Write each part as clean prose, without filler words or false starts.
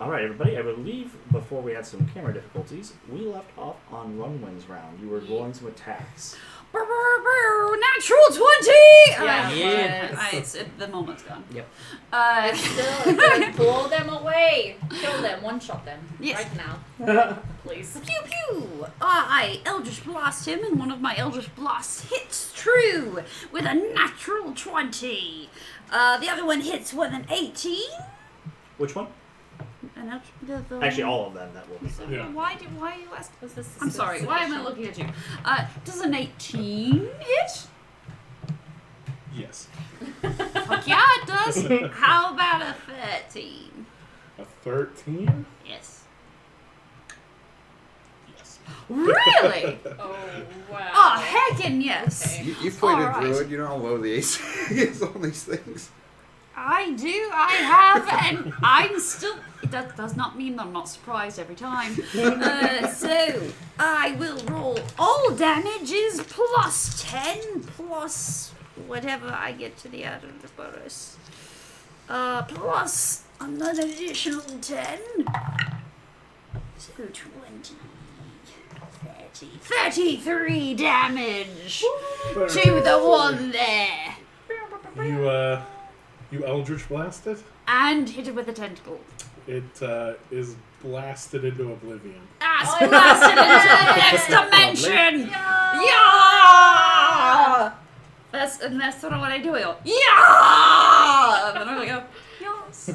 All right, everybody. I believe before we had some camera difficulties, we left off on Runwin's round. You were rolling some attacks. Natural 20! The moment's gone. Yep. Still, blow them away. Kill them. One-shot them. Yes. Right now. Please. Pew pew! I Eldritch Blast him, and one of my Eldritch Blasts hits true with a natural 20. The other one hits with an 18. Which one? Actually, all of them. That will be fine. Yeah. Why are you asking? This I'm sorry. Why am I looking at you? Does an 18 hit? Yes. Fuck yeah, it does. How about a 13? A 13? Yes. Yes. Really? Oh, wow. Oh, heckin' yes. Okay. You've played Alright. a druid, you know how low the AC is on these things. I do, I have, and I'm still... That does not mean I'm not surprised every time. So, I will roll all damages plus 10 plus whatever I get to the end of the bonus. Plus another additional 10. So 20, 30, 33 damage to the one there. You Eldritch blasted? And hit it with a tentacle. It is blasted into oblivion. Ah, blasted into the next dimension! Yeah! That's sort of what I do. I go, yeah! And then I go, yes.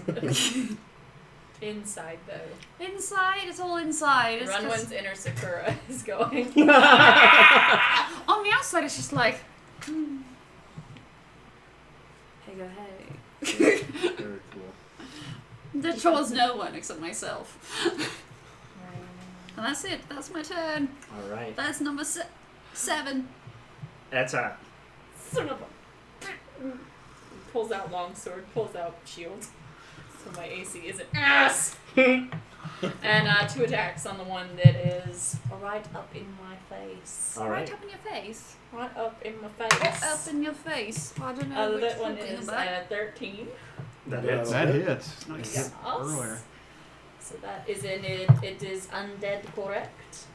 Inside, though. Inside, it's all inside. It's Runwin's inner Sakura is going. on the outside, it's just like, hey, go, hey. Very cool. The trolls no one except myself. And that's it. That's my turn. All right. That's number 7. That's a... Son of a... Pulls out longsword, pulls out shield. So my AC is an ass! And 2 attacks on the one that is right up in my face. All right. Right up in your face. Right up in my face. Up in your face. I don't know what that you're one talking is about. 13. That Yeah, hits. That hits. Nice. Yes. Earlier. So that is in it. It is undead, correct?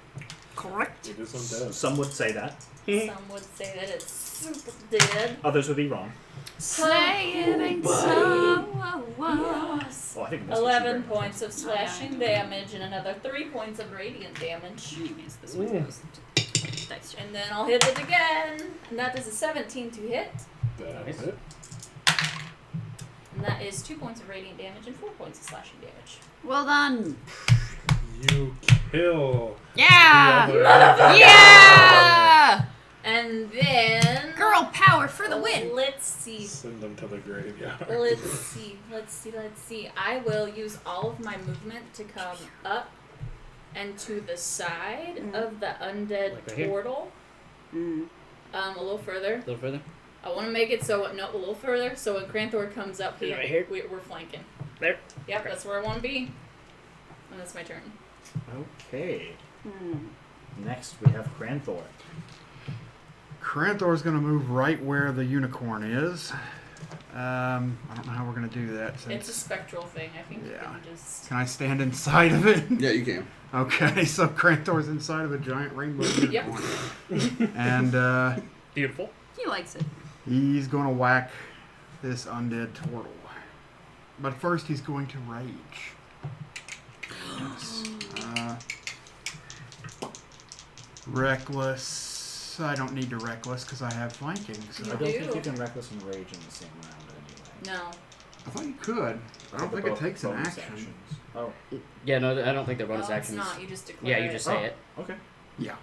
Correct. It is undead. Some would say that. Some would say that it's super dead. Others would be wrong. Say it ain't so. Yes. Oh, I think this 11 points of slashing damage and another 3 points of radiant damage. This way goes. Thanks, Jen. And then I'll hit it again. And that is a 17 to hit. That's it. And that is 2 points of radiant damage and 4 points of slashing damage. Well done. You kill. Yeah. the other- Yeah. And then... Girl power for the win. Let's see. Send them to the graveyard. Let's see. I will use all of my movement to come up and to the side of the undead Like right here? portal. Mm. A little further. A little further. I want to make it so, no, a little further, so when Cranthor comes up Is it here, right here? we're flanking. There? Yep, Okay. that's where I want to be. And that's my turn. Okay. Mm. Next, we have Cranthor. Cranthor's going to move right where the unicorn is. I don't know how we're going to do that. It's a spectral thing. I think you Yeah. can just... Can I stand inside of it? Yeah, you can. Okay, so Cranthor's inside of a giant rainbow unicorn. And Beautiful. He likes it. he's going to whack this undead turtle. But first he's going to rage. Yes. Reckless. I don't need to reckless because I have flanking. So I You don't do. think you can reckless and rage in the same round anyway. No. I thought you could. I don't The think it takes an bonus action. actions. Oh, Yeah, no, I don't think they're bonus No, actions. it's not. You just declare Yeah, you just say it. okay. Yeah.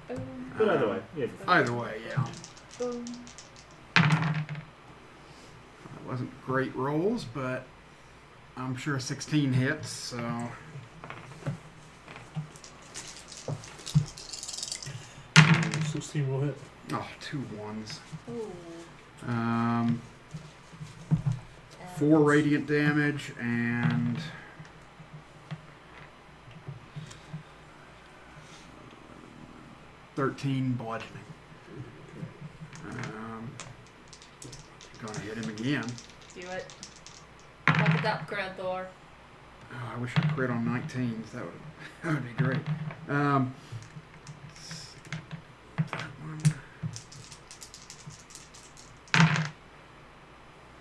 Boom, But either way, yeah. Either way, yeah. boom. It wasn't great rolls, but I'm sure 16 hits, so... 16 will hit. Oh, 2 ones. Ooh. 4 radiant damage and... 13 bludgeoning. Gonna hit him again. Do it. Pump it up, Cranthor. Oh, I wish I crit on 19s. That would be great. That one.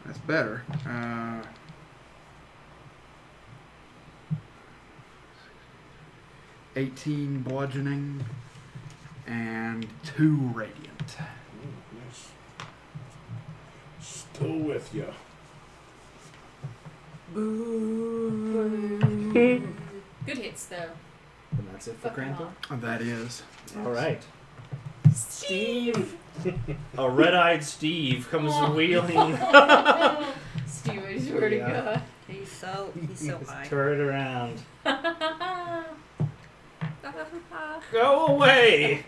That's better. 18 bludgeoning and 2 radiant. Nice. Still with you. Good hits though. And that's it for Fuck 'em Grandpa. all. That is. All right. Steve! A red-eyed Steve comes wheeling. Steve, I swear to Yeah. God. He's so high. Turn it around. Go away!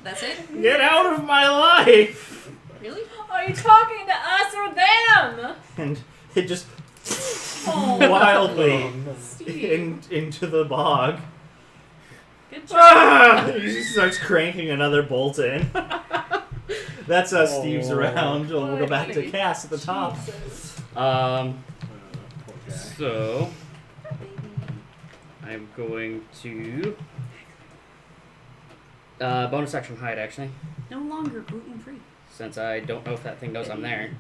That's it? Get out of my life! Really? Are you talking to us or them? And it just Oh, wildly Steve. into the bog. Good job. Ah! He starts cranking another bolt in. That's Steve's round. We'll go back to Cass at the top. Jesus. Poor guy. So I'm going to bonus action hide actually, No longer gluten free. since I don't know if that thing knows I'm there.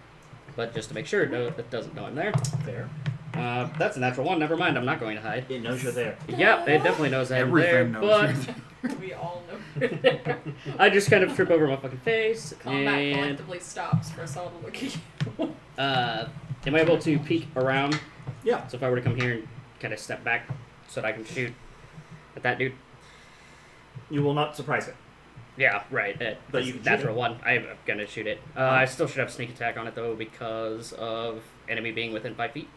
But just to make sure it doesn't know I'm there. There. That's a natural one. Never mind. I'm not going to hide. It knows you're there. Yeah, it definitely knows I'm there. Everything knows. But We all know we're there. I just kind of trip over my fucking face. Combat And collectively stops for us all to look at you. am I able to peek around? Yeah. So if I were to come here and kind of step back so that I can shoot at that dude. You will not surprise it. Yeah, right. But It's you can shoot natural it. one. I'm gonna shoot it. I still should have sneak attack on it though because of enemy being within 5 feet.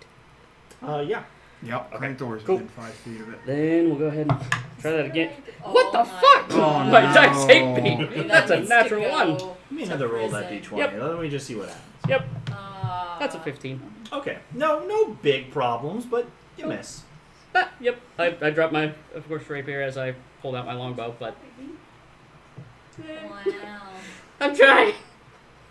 Yeah. Yep. Okay, Crankdoor's cool. within 5 feet of it. Then we'll go ahead and try that again. Oh What the my fuck? Oh, My no. dice hate me. That That's a needs to natural go one. Let me to another roll that prison. d20. Yep. Let me just see what happens. Yep, that's a Uh, 15. Okay. No big problems, but you miss. Ah, yep. I dropped my, of course, rapier as I pulled out my longbow, but Wow. I'm trying.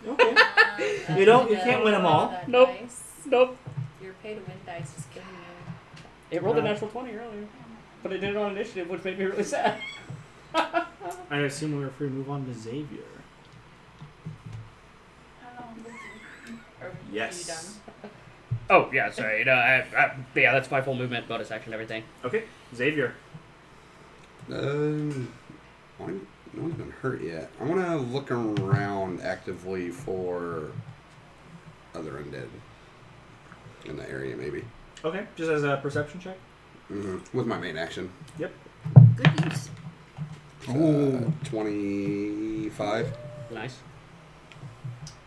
Okay. Uh, You don't- you can't win 'em all. that Nope. dice. Nope. Your pay to win dice is killing you. It rolled a natural 20 earlier, but it did it on initiative, which made me really sad. I assume we were free to move on to Xavier. Or Yes. Are you done? Oh yeah, sorry. No, yeah, that's my full movement, bonus action, everything. Okay. Xavier. No one's been hurt yet. I want to look around actively for other undead in the area, maybe. Okay. Just as a perception check. With my main action. Yep. Good use. 25. Nice.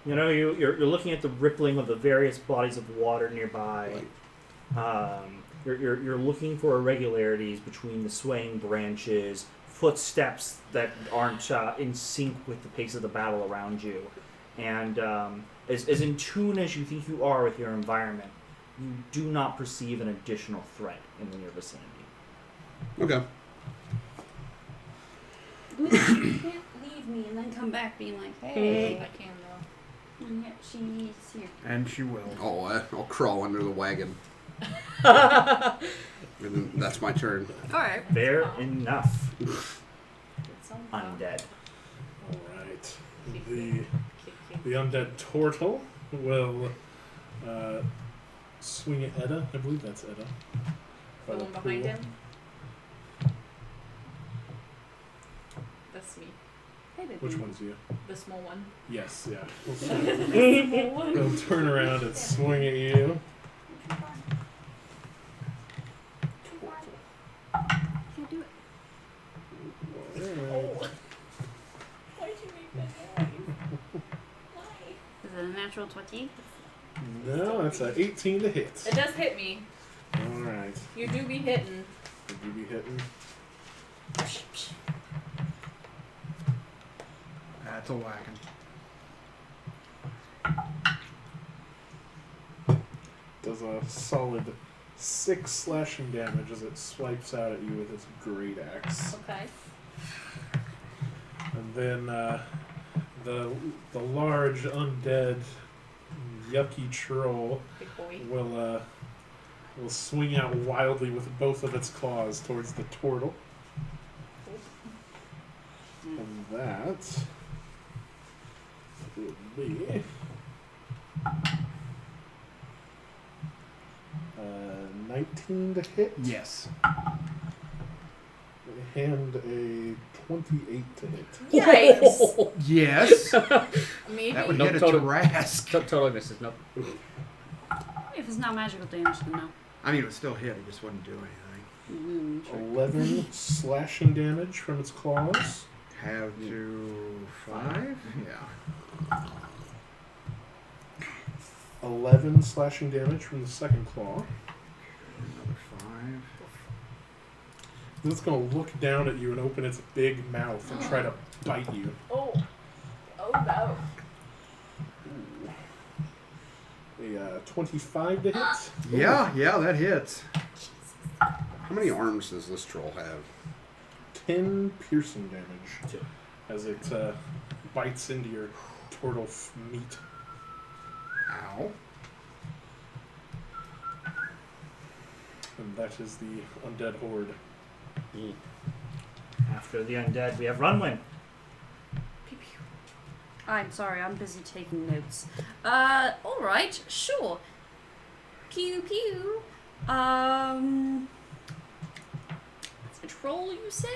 You know, you're looking at the rippling of the various bodies of water nearby. You're looking for irregularities between the swaying branches, footsteps that aren't in sync with the pace of the battle around you, and as in tune as you think you are with your environment, you do not perceive an additional threat in the near vicinity. Okay. You can't leave me and then come back being like, hey, I can though. and yet she's here. And she will. Oh, I'll crawl under the wagon. And then that's my turn. Alright. Fair enough. Get some Undead. Alright. The undead turtle will swing at Edda. I believe that's Edda. The By the one behind pool. him. That's me. Hey, baby. Which one's you? The small one. Yes, yeah. The small one. He'll turn around and swing at you. Can't do it. Alright. Why'd you make that noise? Why? Is it a natural 20? No, that's an 18 to hit. It does hit me. Alright. You do be hitting. Would you be hitting? That's a whacking. Does a solid 6 slashing damage as it swipes out at you with its great axe. Okay. And then the large undead yucky troll Big boy. will will swing out wildly with both of its claws towards the turtle. And that would be 19 to hit. Yes. And a 28 to hit. Yikes! Yes. Maybe. That would Nope, hit a total- Tarask. Totally misses. Nope. If it's not magical damage, then no. I mean, it would still hit. It just wouldn't do anything. 11 slashing damage from its claws. Have to 5? Yeah. 11 slashing damage from the second claw. Another 5. Then it's going to look down at you and open its big mouth and try to bite you. Oh no. A 25 to hit. Yeah, that hits. How many arms does this troll have? 10 piercing damage 2. as it bites into your turtle meat. Ow. And that is the undead horde. After the undead, we have Runwin. I'm sorry, I'm busy taking notes. Alright, sure. Pew pew. It's a troll, you say?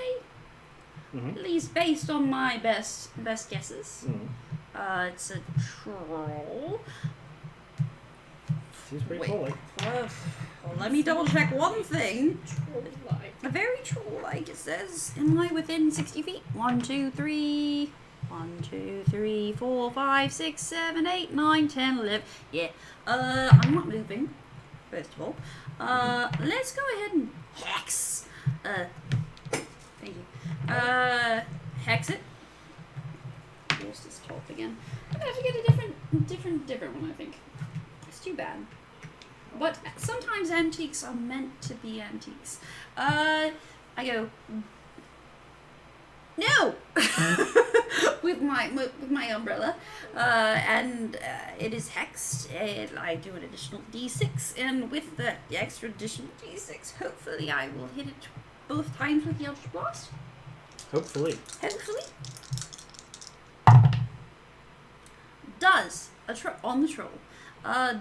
Mm-hmm. At least based on my best guesses. Mm-hmm. It's a troll. Seems pretty Wait. troll-like. Well, let me double check one thing. Troll-like. A very troll-like. It says, am I within 60 feet? 1, 2, 3. 1, 2, 3, 4, 5, 6, 7, 8, 9, 10, 11. Yeah. I'm not moving, first of all. Let's go ahead and hex. Thank you. Hex it. Lost this top again. I'm gonna have to get a different one, I think. It's too bad. But sometimes antiques are meant to be antiques. I go. No! with my umbrella, and it is hexed. And I do an additional d6, and with the extra additional d6, hopefully I will hit it both times with the Eldritch Blast. Hopefully. Hopefully. Does on the troll?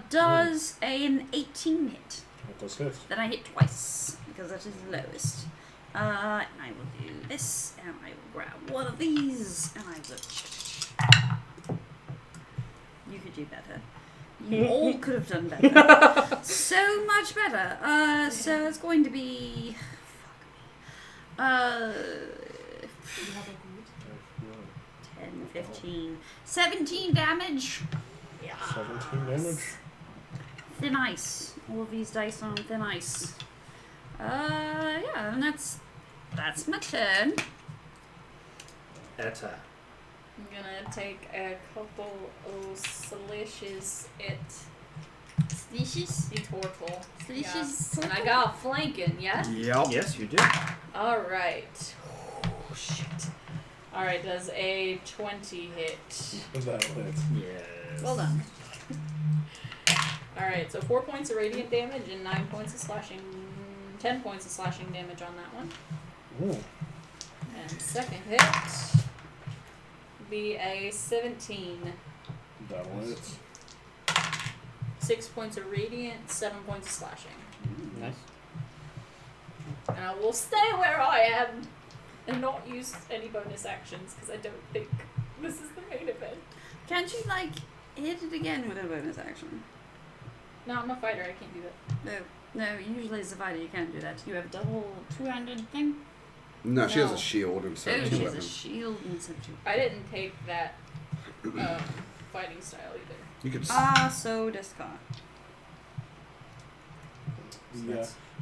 Does an 18 hit? That does hit. Then I hit twice because that is the lowest. And I will do this, and I will grab one of these, and I will. You could do better. You all could have done better. So much better. So it's going to be. Fuck me. 10, 15, 17 damage. Yeah. 17 damage. Thin ice. All of these dice are on thin ice. Yeah, and that's my turn. Etta. I'm gonna take a couple of slashes at Slishes? the turtle. Slishes? And I got flanking, yeah? Yep. Yes, you do. Alright. Oh, shit. Alright, does a 20 hit? That hit. Yes. Well done. Alright, so 4 points of radiant damage and 9 points of slashing. 10 points of slashing damage on that one. Ooh. And second hit be a 17. That hit. 6 points of radiant, 7 points of slashing. Nice. And I will stay where I am and not use any bonus actions because I don't think this is the main event. Can't you, hit it again with a bonus action? No, I'm a fighter. I can't do that. No, usually as a fighter you can't do that. You have a double two-handed thing? No, she has No. a shield instead of She two has a weapons. shield instead of two. I didn't take that fighting style either. You could. So discard.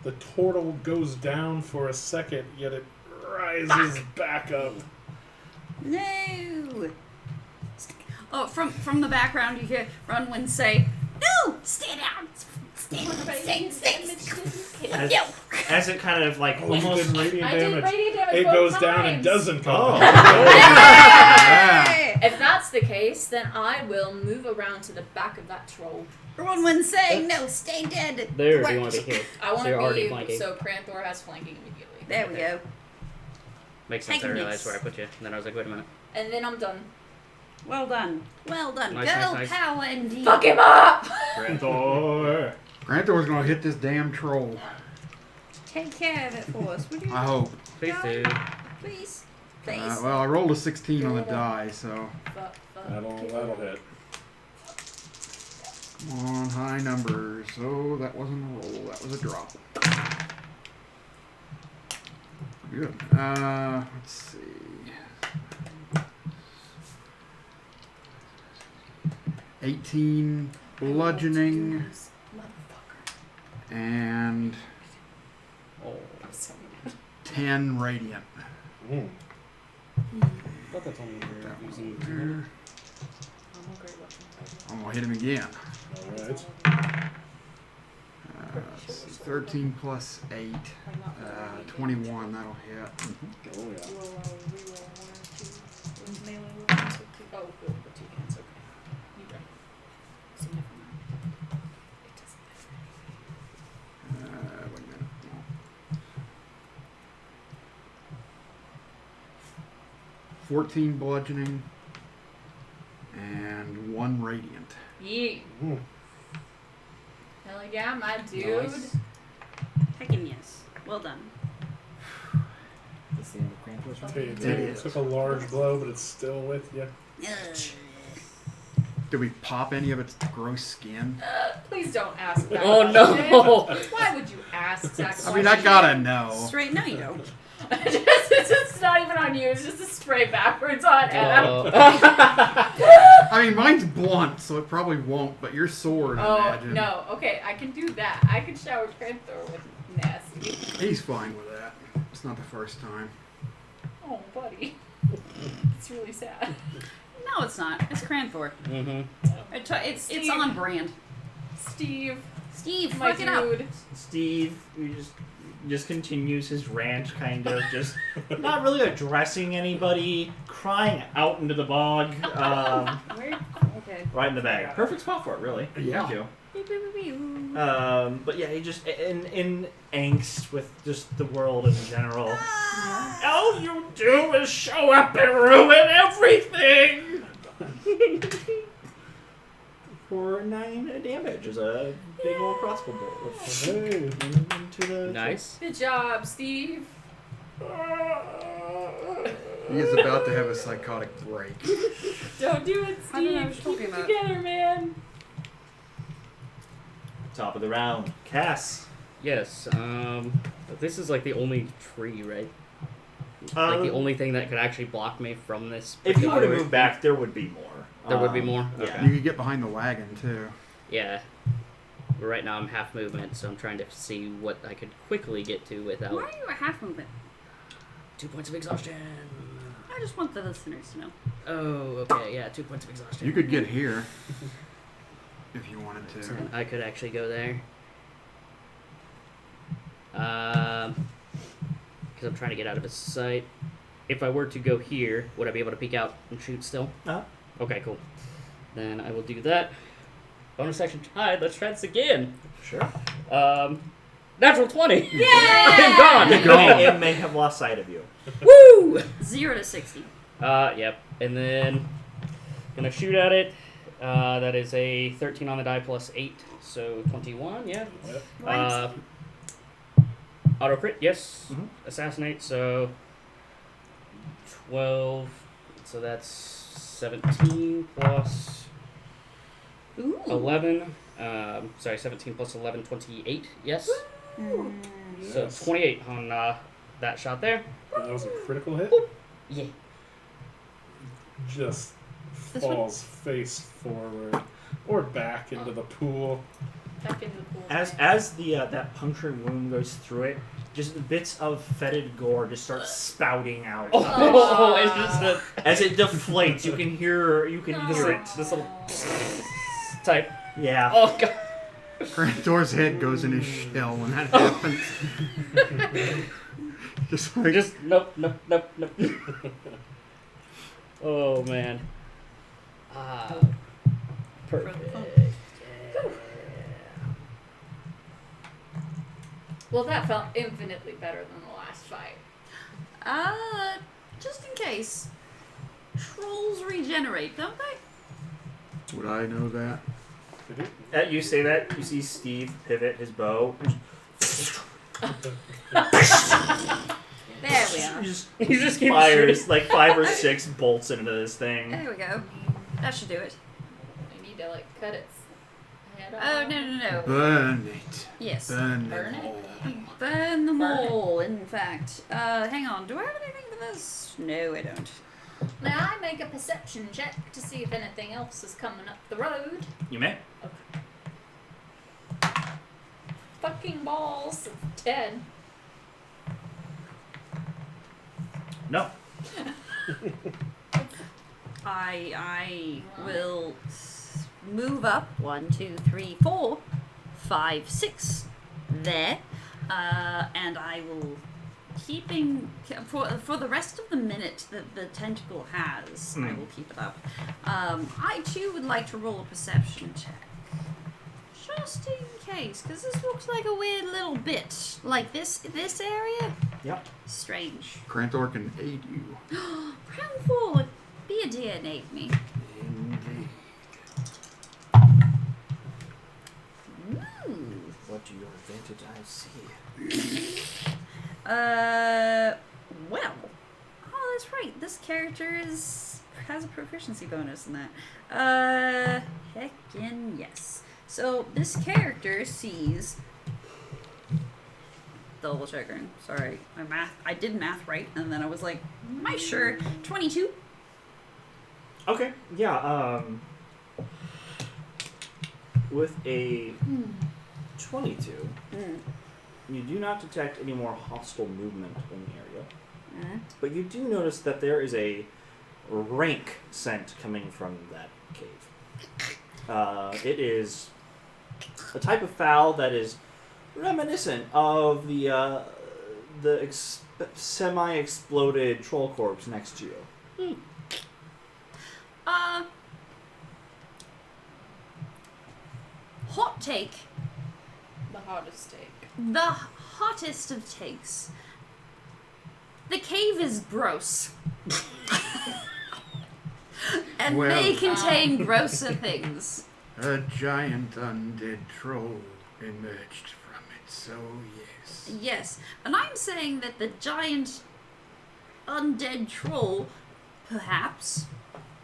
The turtle goes down for a second, yet it rises back up. No! Oh, from the background you hear Runwin say, no! Stay down! Stay. No! As it kind of Oh, you almost. did radiant I did damage. radiant damage It both goes times. down and doesn't come Oh. back. Hey! If that's the case, then I will move around to the back of that troll. Everyone's saying no, stay dead. There, What? do you want to be hit? I want So you're to already be flanking. so Cranthor has flanking immediately. There we go. Makes sense. I Taking realized this. where I put you, and then I was like, wait a minute. And then I'm done. Well done. Well done. Nice, Girl nice, nice. power indeed. Fuck him up! Granthor. Granthor's gonna hit this damn troll. Take care of it for us, would you? I hope. Please do. Please. Please. Well, I rolled a 16 on the die, so Fuck. That'll hit. come on, high numbers. So that wasn't a roll, that was a drop. Good. Let's see. $18 bludgeoning and Oh. I'm so mad. 10 radiant. Mm. I thought that's only That one using. there. I'm a great weapon. I'm gonna hit him again. Alright. Let's see, 13 plus 8, 21. That'll hit. Oh yeah. You will reroll 1 or 2 melee weapons. Oh, good, but 2 hands, okay. You go. So never mind. It doesn't matter. Wait a minute. No. 14 bludgeoning and 1 radiant. Yeah. Mm. Hell yeah, my dude. Nice. Heckin' yes. Well done. That's the end of Granthor's Okay, round. it took a large blow, but it's still with you. Did we pop any of its gross skin? Please don't ask that. Oh question. no! Why would you ask that question? I mean, I gotta know. Straight, no you don't. it's not even on you. It's just a spray backwards on Adam. I mean, mine's blunt, so it probably won't, but your sword, I Oh imagine. no. Okay, I can do that. I can shower Cranthor with nasty. He's fine with that. It's not the first time. Oh, buddy. It's really sad. No, it's not. It's Cranthor. Mm-hmm. It's Steve. on brand. Steve, Steve, my fuck it up. dude. Steve just continues his rant, kind of just not really addressing anybody, crying out into the bog, Where? Okay. right in the bag. Perfect spot for it, really. Yeah. Thank you. Beep, beep, beep, beep. But yeah, he just in angst with just the world in general. All you do is show up and ruin everything. For 9 damage is a big old crossbow bolt. Hey. Into the Nice. Good job, Steve. He is about to have a psychotic break. Don't do it, I don't know what Steve. you're Keep it talking about. together, man. top of the round. Cass. Yes. This is like the only tree, right? Like the only thing that could actually block me from this. If you were to particular- move back, there would be more. There would be more? Yeah. Okay. You could get behind the wagon, too. Yeah. But right now I'm half movement, so I'm trying to see what I could quickly get to without Why are you a half movement? 2 points of exhaustion. I just want the listeners to know. Oh, okay, yeah, 2 points of exhaustion. You could get here if you wanted to. I could actually go there. Because I'm trying to get out of his sight. If I were to go here, would I be able to peek out and shoot still? Okay, cool. Then I will do that. Bonus action. Hi, let's try this again. Sure. Natural 20. Yeah! I'm gone. It may have lost sight of you. Woo! 0 to 60. Yep. And then gonna shoot at it. That is a 13 on the die plus 8, so 21. Yeah. Yep. Auto crit. Yes. Mhm. Assassinate. So 12. So that's 17 plus Ooh. 11. Sorry, 17 plus 11, 28. Yes. So Yes. 28 on that shot there. That was a critical hit. Yeah. Just This one? falls face forward or back into the pool. Back into the pool. As the that puncturing wound goes through it, just bits of fetid gore just start spouting out. Oh, it's just a As it deflates, you can hear it. this little type. Yeah. Oh god. Granthor's head goes in his shell when that happens. Just like Just nope. Oh man. Perfect. Well, that felt infinitely better than the last fight. Just in case. Trolls regenerate, don't they? Would I know that? You say that, you see Steve pivot his bow. There we are. He just keeps Fires shooting. like 5 or 6 bolts into this thing. There we go. That should do it. I need to like cut its head off. Oh, no. Burn it. Yes. Burn Burn them it? all. Burn them Burn it. all, in fact. Hang on. Do I have anything for this? No, I don't. May I make a perception check to see if anything else is coming up the road? You may. Fucking balls. 10. No. I will move up 1, 2, 3, 4, 5, 6 there, and I will for the rest of the minute that the tentacle has. I will keep it up. I too would like to roll a perception check. Just in case, because this looks like a weird little bit. Like this area? Yep. Strange. Cranthor can aid you. Crownfall, be a dear and aid me. Indeed. Ooh. What do your advantage eyes see? Well. Oh, that's right. This character has a proficiency bonus in that. Heckin' yes. So this character sees. Double checking. Sorry, I did math right, and then I was like, am I sure? 22. Okay. Yeah. With a 22, you do not detect any more hostile movement in the area, but you do notice that there is a rank scent coming from that cave. It is a type of fowl that is reminiscent of the semi-exploded troll corpse next to you. Hot take. The hottest take. The hottest of takes. The cave is gross. And Well, may contain grosser things. A giant undead troll emerged from it, so yes. Yes, and I'm saying that the giant undead troll, perhaps,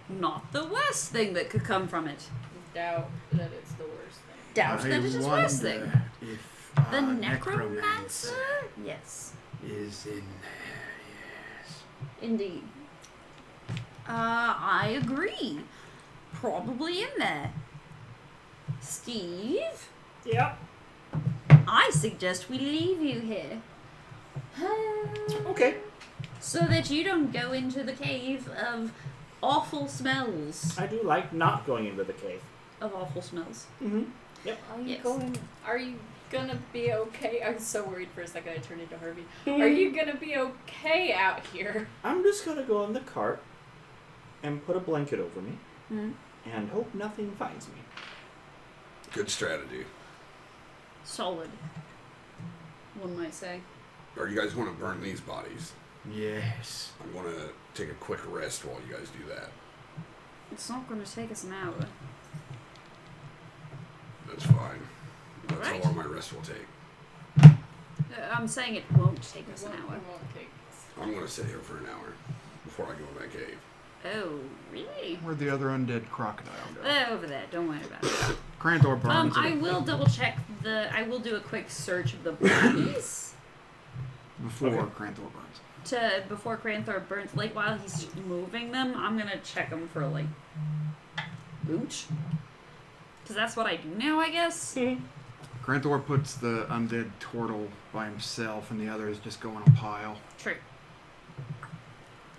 not the worst thing that could come from it. Doubt that it's the worst thing. Doubt that it is the worst thing. wonder if The necromancer necromancer? Yes. is in there, yes. Indeed. I agree. Probably in there. Steve? Yep. I suggest we leave you here. Okay. So that you don't go into the cave of awful smells. I do like not going into the cave. Of awful smells. Mm-hmm. Are you gonna be okay? I was so worried for a second I turned into Harvey. Are you gonna be okay out here? I'm just gonna go in the cart and put a blanket over me and hope nothing finds me. Good strategy. Solid. One might say. Or you guys want to burn these bodies? Yes. I'm going to take a quick rest while you guys do that. It's not going to take us an hour. That's fine. That's Right. how long my rest will take. I'm saying it won't take us an hour. It won't take. I'm going to sit here for an hour before I go in that cave. Oh, really? Where'd the other undead crocodile go? Over there. Don't worry about it. Cranthor burns I it will double check I will do a quick search of the bodies before Okay. Cranthor burns. before Cranthor burns. Like while he's moving them, I'm gonna check them for like loot, because that's what I do now, I guess. Cranthor puts the undead turtle by himself, and the others just go in a pile. True.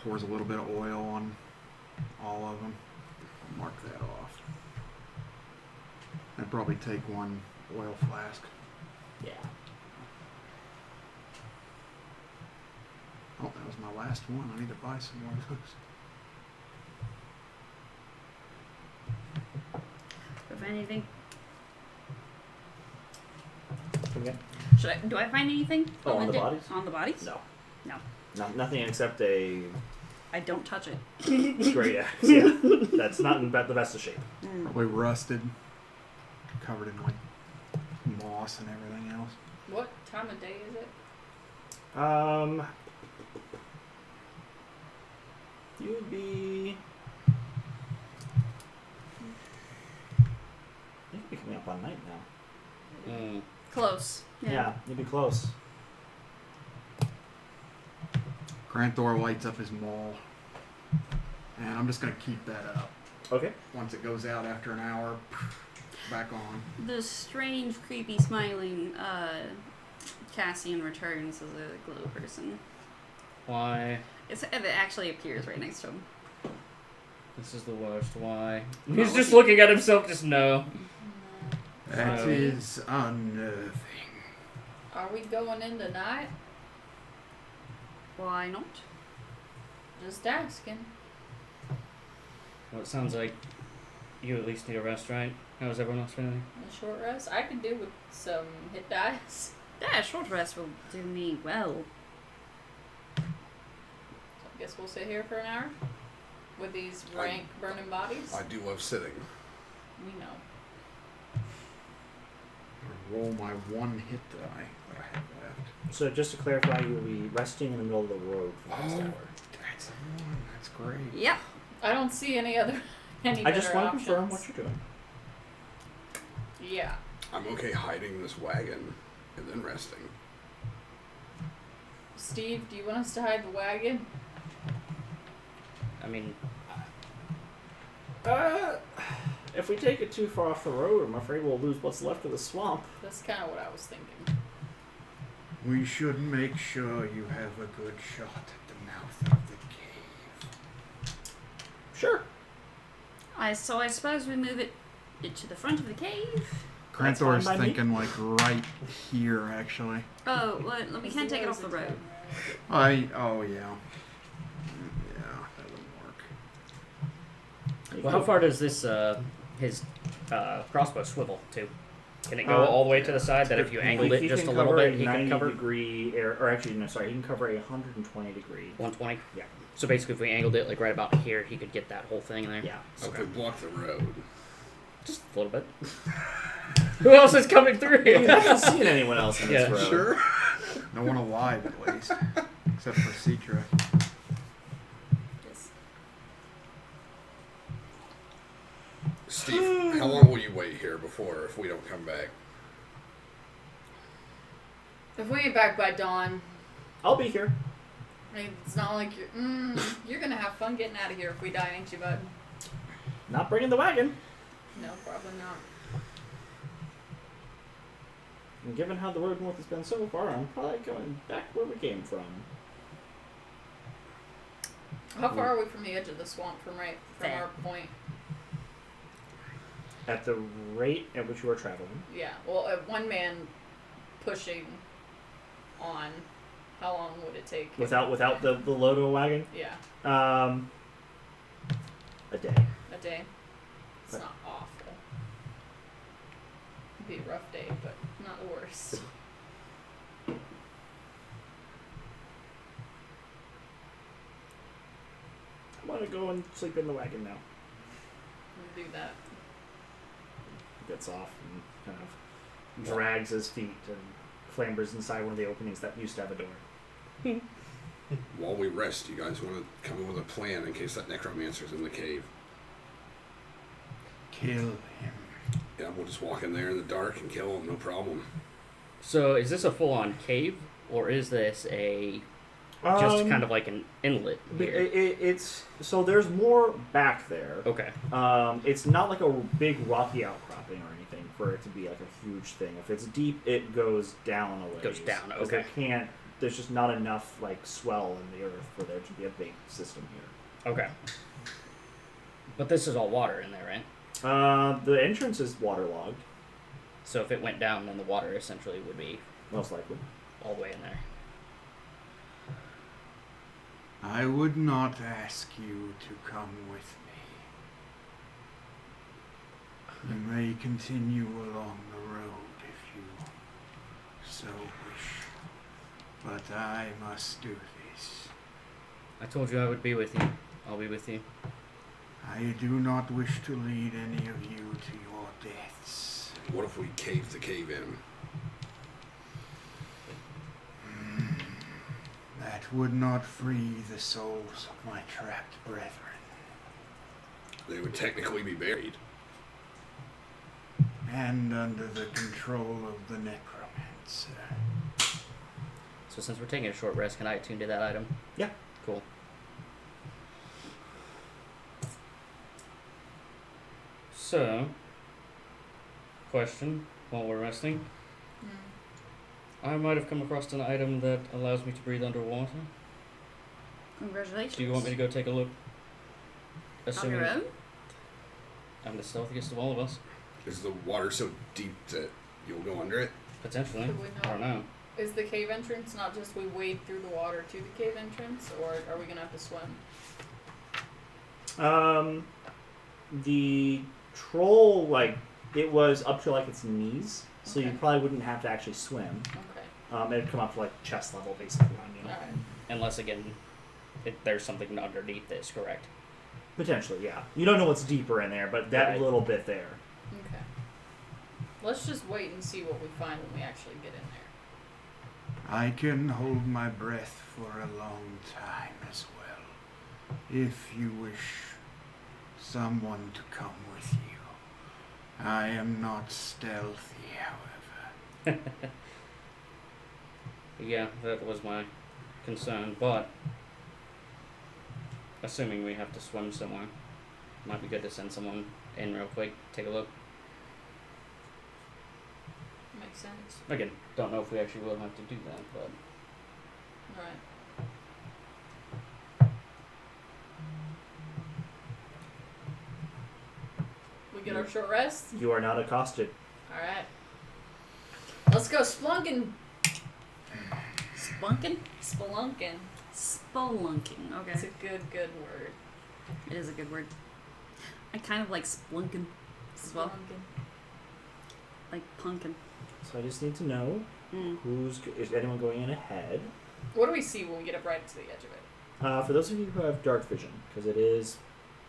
Pours a little bit of oil on all of them. Mark that off. I'd probably take one oil flask. Yeah. Oh, that was my last one. I need to buy some more of those. anything? Come again? Do I find anything? Oh, on the bodies? On the bodies? No. No. Nothing except a I don't touch it. great axe. Yeah. That's not in the best of shape. Probably rusted, covered in like moss and everything else. What time of day is it? You'd be. You'd be coming up on night now. Close. Yeah, you'd be close. Granthor lights up his maul, and I'm just gonna keep that up. Okay. Once it goes out after an hour, back on. The strange, creepy, smiling Cassian returns as a glow person. Why? It actually appears right next to him. This is the worst. Why? He's just looking at himself. Just no. That So- is unnerving. Are we going in tonight? Why not? Just asking. Well, it sounds like you at least need a rest, right? How's everyone else feeling? A short rest? I could do with some hit dice. Yeah, a short rest will do me well. So I guess we'll sit here for an hour with these rank burning bodies. I do love sitting. We know. Roll my one hit die that I have left. So just to clarify, you will be resting in the middle of the road for the next hour. That's the one. That's great. Yep. I don't see any I just want to options. confirm what you're doing. Yeah. I'm okay hiding this wagon and then resting. Steve, do you want us to hide the wagon? I mean, If we take it too far off the road, I'm afraid we'll lose what's left of the swamp. That's kind of what I was thinking. We should make sure you have a good shot at the mouth of the cave. Sure. So I suppose we move it to the front of the cave. That's Granthor's fine by me. thinking like right here, actually. Oh, well, we can't take it off the road. Oh yeah. Yeah, that wouldn't work. well, how far does this his crossbow swivel to? Can it go all the way to the side? That if you angled it He just can a little cover bit, he can 90 cover degree, or actually, no, sorry, he can cover a 120 degree. 120. Yeah. So basically, if we angled it like right about here, he could get that whole thing in there. Yeah. So Okay. if we block the road. Just a little bit. Who else is coming through You here? haven't seen anyone else in this Yeah, road. Sure. No one alive, at least, except for Citra. Yes. Steve, how long will you wait here before if we don't come back? If we ain't back by dawn, I'll be here. I mean, it's not like you're gonna have fun getting out of here if we die, ain't you, bud? Not bringing the wagon. No, probably not. And given how the road north has been so far, I'm probably going back where we came from. How far are we from the edge of the swamp from Fair. our point? At the rate at which you are traveling. Yeah. Well, one man pushing on. How long would it take? Without the load of a wagon? Yeah, A day. a day. It's not awful. It'd be a rough day, but not the worst. I want to go and sleep in the wagon now. We'll do that. He gets off and kind of drags his feet and clambers inside one of the openings that used to have a door. While we rest, you guys want to come in with a plan in case that necromancer's in the cave? Kill him. Yeah, we'll just walk in there in the dark and kill him, no problem. So is this a full-on cave, or is this a just kind of like an inlet here? It's so there's more back there. Okay. It's not like a big rocky outcropping or anything for it to be like a huge thing. If it's deep, it goes down a ways. Goes down, 'Cause okay. They can't. There's just not enough like swell in the earth for there to be a big system here. Okay. But this is all water in there, right? The entrance is waterlogged, So if it went down, then the water essentially would be most likely. all the way in there. I would not ask you to come with me. You may continue along the road if you so wish, but I must do this. I told you I would be with you. I'll be with you. I do not wish to lead any of you to your deaths. What if we cave the cave in? That would not free the souls of my trapped brethren. They would technically be buried. And under the control of the necromancer. So since we're taking a short rest, can I attune to that item? Yeah. Cool. So, question while we're resting. I might have come across an item that allows me to breathe underwater. Congratulations. Do you want me to go take a look? On your own? I'm the stealthiest of all of us. Is the water so deep that you'll go under it? Potentially. Could we I don't know. Is the cave entrance not just we wade through the water to the cave entrance, or are we gonna have to swim? The troll, like, it was up to, like, its knees, so you Okay. probably wouldn't have to actually swim. Okay. It'd come up to, like, chest level, basically, on you. Alright. Unless, again, there's something underneath this, correct? Potentially, yeah. You don't know what's deeper in there, but that Right. little bit there. Okay. Let's just wait and see what we find when we actually get in there. I can hold my breath for a long time as well. If you wish someone to come with you. I am not stealthy, however. Yeah, that was my concern, but assuming we have to swim somewhere, might be good to send someone in real quick, take a look. Makes sense. Again, don't know if we actually will have to do that, but Alright. We get our short rest? You are not accosted. Alright. Let's go splunking. Spunkin'? Spelunking. Spelunking. Okay. It's a good word. It is a good word. I kind of like splunkin' as well. Spelunking. Like punkin'. So I just need to know is anyone going in ahead? What do we see when we get up right to the edge of it? For those of you who have dark vision, because it is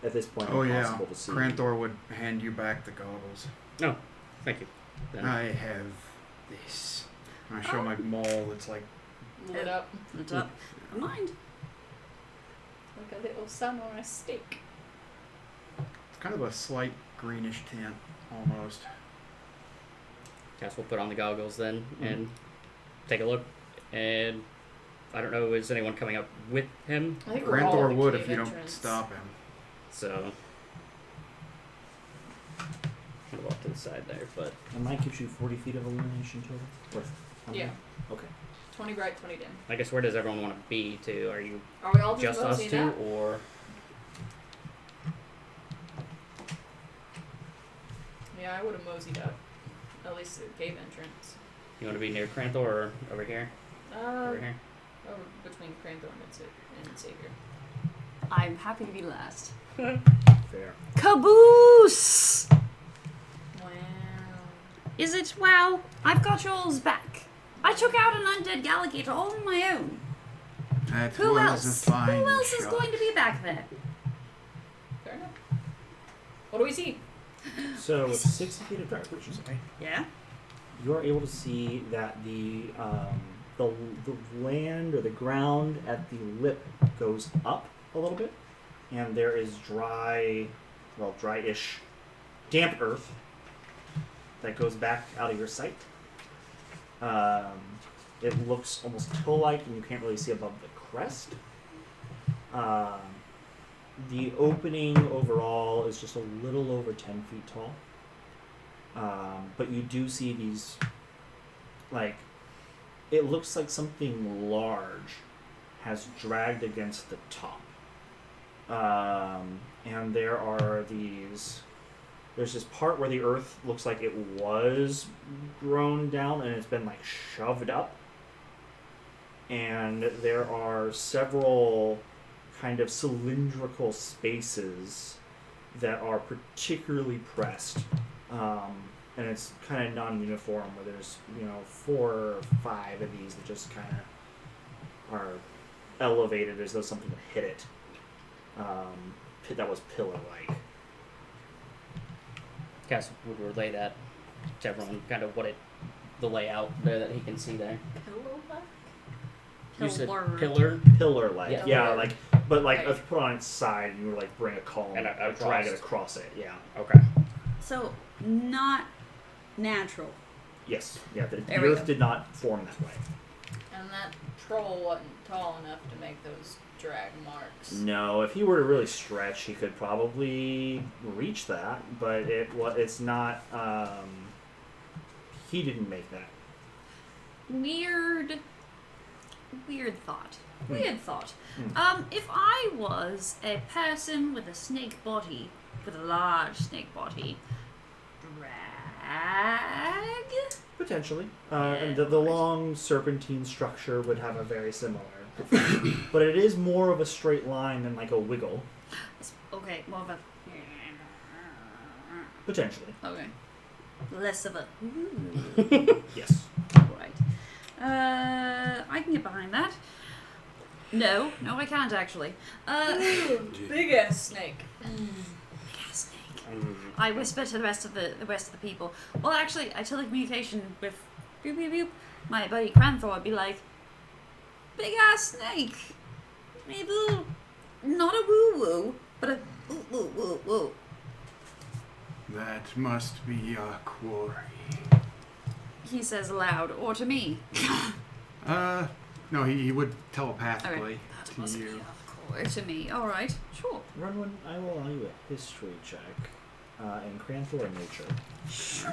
at this point impossible to see. Cranthor would hand you back the goggles. no, thank you. Then I have this. And I show my maul. It's like Lit up. It's up. Mind. Like a little sun on a steak. it's kind of a slight greenish tint, almost. Cass will put on the goggles then and take a look. And I don't know, is anyone coming up with him? I think we're all Cranthor at the would cave if you don't entrance. stop him. So I'll go off to the side there, but It might give you 40 feet of illumination total. Or how many? Yeah. Okay. 20 bright, 20 dim. I guess where does everyone want to be too? Are you Are we all just just us moseying two up? or Yeah, I would have moseyed up. At least to the cave entrance. you want to be near Cranthor or over here? Over here? Over between Cranthorn and Savior. I'm happy to be last. Fair. Caboose! Wow. Is it? Wow. I've got yours back. I took out an undead alligator all on my own. That Who was else? a fine Who else is shot. going to be back there? Fair enough. What do we see? So with 60 feet of dark vision, Yeah? you are able to see that the land or the ground at the lip goes up a little bit, and there is dry-ish, damp earth that goes back out of your sight. It looks almost toe-like, and you can't really see above the crest. The opening overall is just a little over 10 feet tall. But you do see these, like, it looks like something large has dragged against the top. And there's this part where the earth looks like it was grown down and it's been, like, shoved up. And there are several kind of cylindrical spaces that are particularly pressed and it's kind of non-uniform, where there's 4 or 5 of these that just kind of are elevated as though something would hit it. That was pillar-like. Cass would relay that to everyone, kind of the layout there that he can see there. Pillow-like? You said Pillar. pillar? Pillar-like, Yeah. yeah, Pillar. but Right. if you put it on its side, you would bring a column And and drag it across. across it. Yeah. Okay. So, not natural. Yes. Yeah. The There we earth go. did not form that way. And that troll wasn't tall enough to make those drag marks. No, if he were to really stretch, he could probably reach that, but it's not. He didn't make that. Weird thought. Weird thought. Hmm. If I was a person with a snake body, with a large snake body, drag? Potentially. And the long serpentine structure would have a very similar. But it is more of a straight line than like a wiggle. Okay, more of a... Potentially. Okay. Less of a... Yes. Right. I can get behind that. No, I can't actually. Big ass snake. Snake. I whisper to the rest of the people. Well, actually, I telecommunication with boop boop boop. My buddy Cranthor would be like, big ass snake. Maybe a little, not a woo woo, but a woo woo woo woo. That must be our quarry. He says aloud, or to me. No, he would telepathically That to must be you. or to me. All right, sure. Runwin, I will allow you a history check. In Cranthor nature. Sure.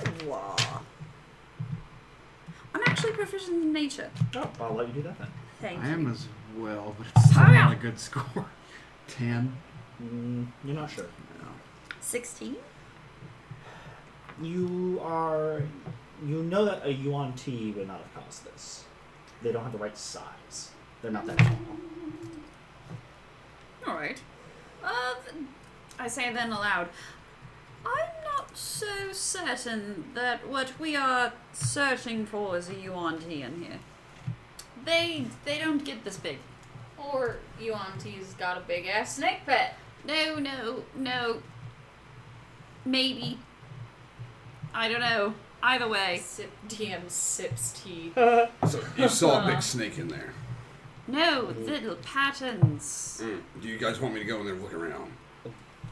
I'm actually proficient in nature. Oh, I'll let you do that then. Thank I you. am as well, but it's still not a good score. 10. You're not sure. No. 16? You know that a Yuan T would not have caused this. They don't have the right size. They're not that tall. All right. I say then aloud, I'm not so certain that what we are searching for is a Yuan Ti in here. They don't get this big. Or Yuan T's got a big ass snake pet. No. Maybe. I don't know. Either way. DM sips tea. So you saw a big snake in there. No, little patterns. Do you guys want me to go in there and look around?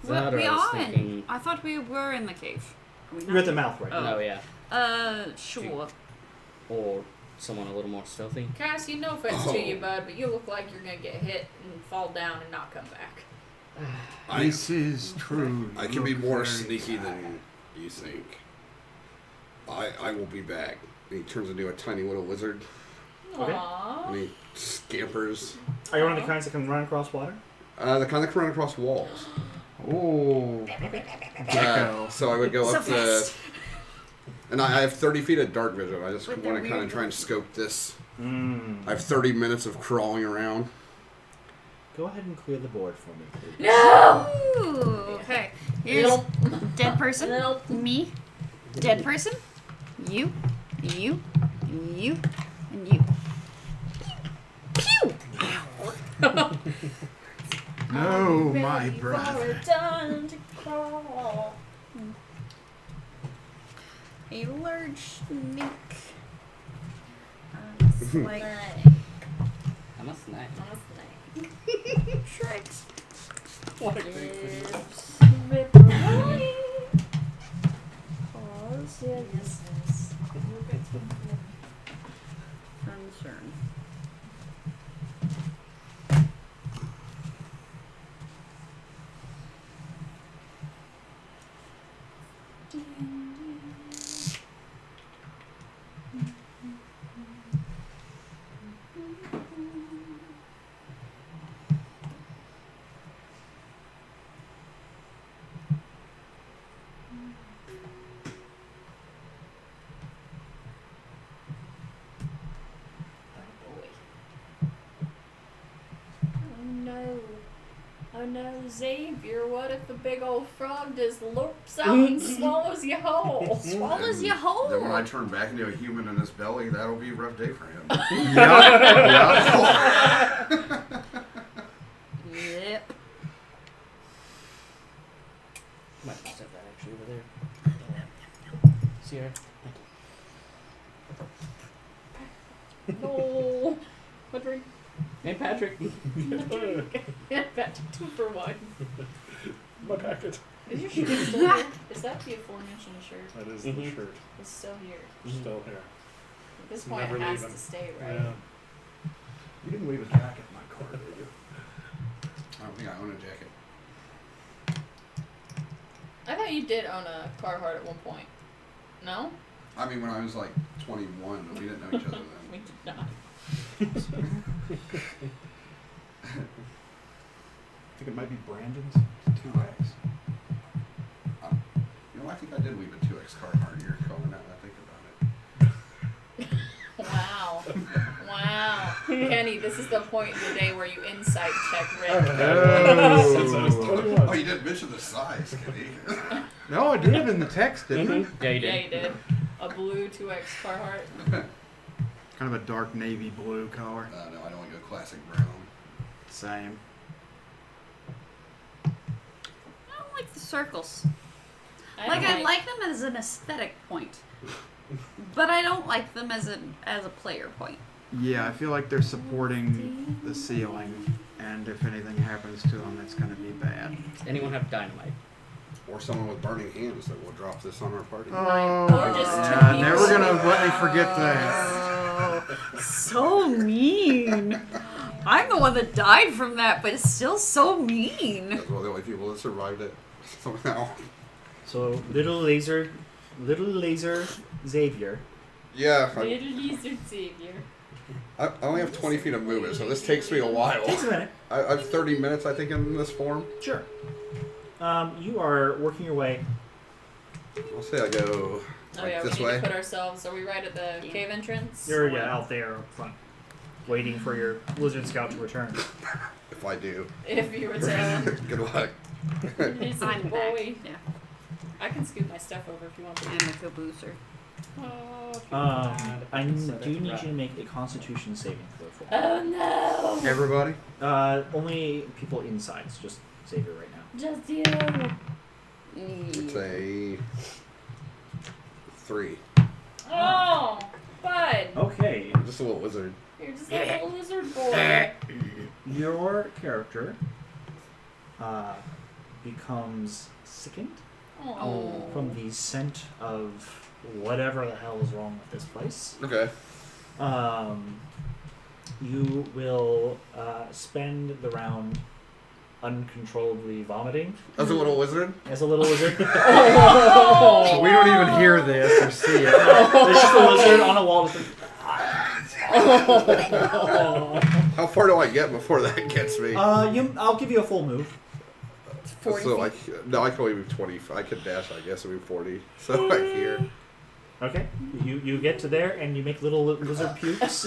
That or We I was are in. thinking. I thought we were in the cave. Are we You're at the not? mouth right Oh. now. Oh yeah. Sure. Or someone a little more stealthy. Cass, no offense to you, bud, but you look like you're gonna get hit and fall down and not come back. This is true. I You can be look more very sneaky tired. than you think. I will be back. And he turns into a tiny little lizard Okay. Aww. and he scampers. Are you one of the kinds that can run across water? The kind that can run across walls. Oh, gecko. So I would go So up the. fast. And I have 30 feet of dark vision. I just With want the to kind of weird try and scope this. Mm. I have 30 minutes of crawling around. Go ahead and clear the board for me, please. No! Ooh, okay. Here's dead person. Me. Dead person. You. And you. Pew! No, my Ready for brother. a dawn to crawl. A large snake. Like I'm a snack. Shreks. What a Concern. Oh no, Xavier, what if a big old frog just lurps out and swallows you whole? Swallows you Then when I whole. turn back into a human in his belly, that'll be a rough day for him. Yeah. Yep. Might just have that actually over there. Sierra. No. What drink? Hey, Patrick. Yeah, Patrick, 2 for 1. My packet. Is your shirt still here? Is that the aforementioned shirt? That is the shirt. It's still here. Still here. At this It's point, never it has leaving. to stay, right? Yeah. You didn't leave a jacket in my car, did you? I don't think I own a jacket. I thought you did own a Carhartt at one point. No? I mean, when I was like 21, we didn't know each other then. We did not. I think it might be Brandon's 2X. You know, I think I did leave a 2X Carhartt years ago now that I think about it. Wow. Wow. Kenny, this is the point in the day where you insight check Rick. Since I was 21. Oh, you didn't mention the size, Kitty. No, I did in the text, didn't I? Yeah, you did. Yeah, you did. A blue 2X Carhartt. Kind of a dark navy blue color. No, I don't want to go classic brown. Same. I don't like the circles. I I like them as an aesthetic point, but I don't like them as a player point. Yeah, I feel like they're supporting the ceiling, and if anything happens to them, it's going to be bad. Anyone have dynamite? Or someone with burning hands that will drop this on our party. Oh, Or just two yeah, people. never going to let me forget that. So mean. I'm the one that died from that, but it's still so mean. That's one of the only people that survived it somehow. So little laser Xavier. Yeah, Little lizard savior. I only have 20 feet of movement, so this takes me a while. Takes a minute. I have 30 minutes, I think, in this form. Sure. You are working your way. I'll say I go Oh yeah, we this need way. to put ourselves. Are we right at the cave entrance? You're out there up front, waiting for your lizard scout to return. If I do. If you return. Good luck. Lizard I'm back. boy. Yeah, I can scoot my stuff over if you want to. and the cabooser. Oh, I do need you to make a Constitution saving throw for me. oh no! Everybody? Only people inside, so just Xavier right now. Just you. It's a 3. Oh, bud. Okay. I'm just a little wizard. You're just a little lizard boy. Your character becomes sickened Oh. from the scent of whatever the hell is wrong with this place. Okay. You will spend the round uncontrollably vomiting As a little wizard? as a little lizard. So we don't even hear this or see it. There's just a lizard on a wall. Just How far do I get before that gets me? I'll give you a full move. 40 so I feet. I can only move 20. I could dash, I guess, and move 40. So I here. Okay, you get to there and you make little lizard pukes.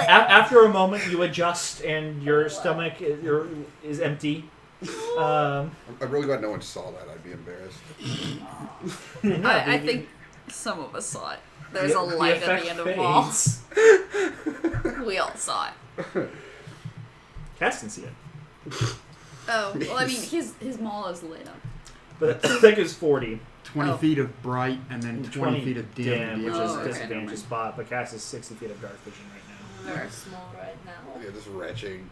After a moment, you adjust and your stomach is empty. I'm really glad no one saw that. I'd be embarrassed. I think some of us saw it. There's a light at the end of the wall. We all saw it. Cass can see it, Oh, well, I mean, his mall is lit up. but the thick is 40. 20 Oh. feet of bright and then 20 feet of dim. which Oh, is okay, disadvantage never mind. spot. But Cass is 60 feet of dark vision right now. Very small right now. Yeah, just retching.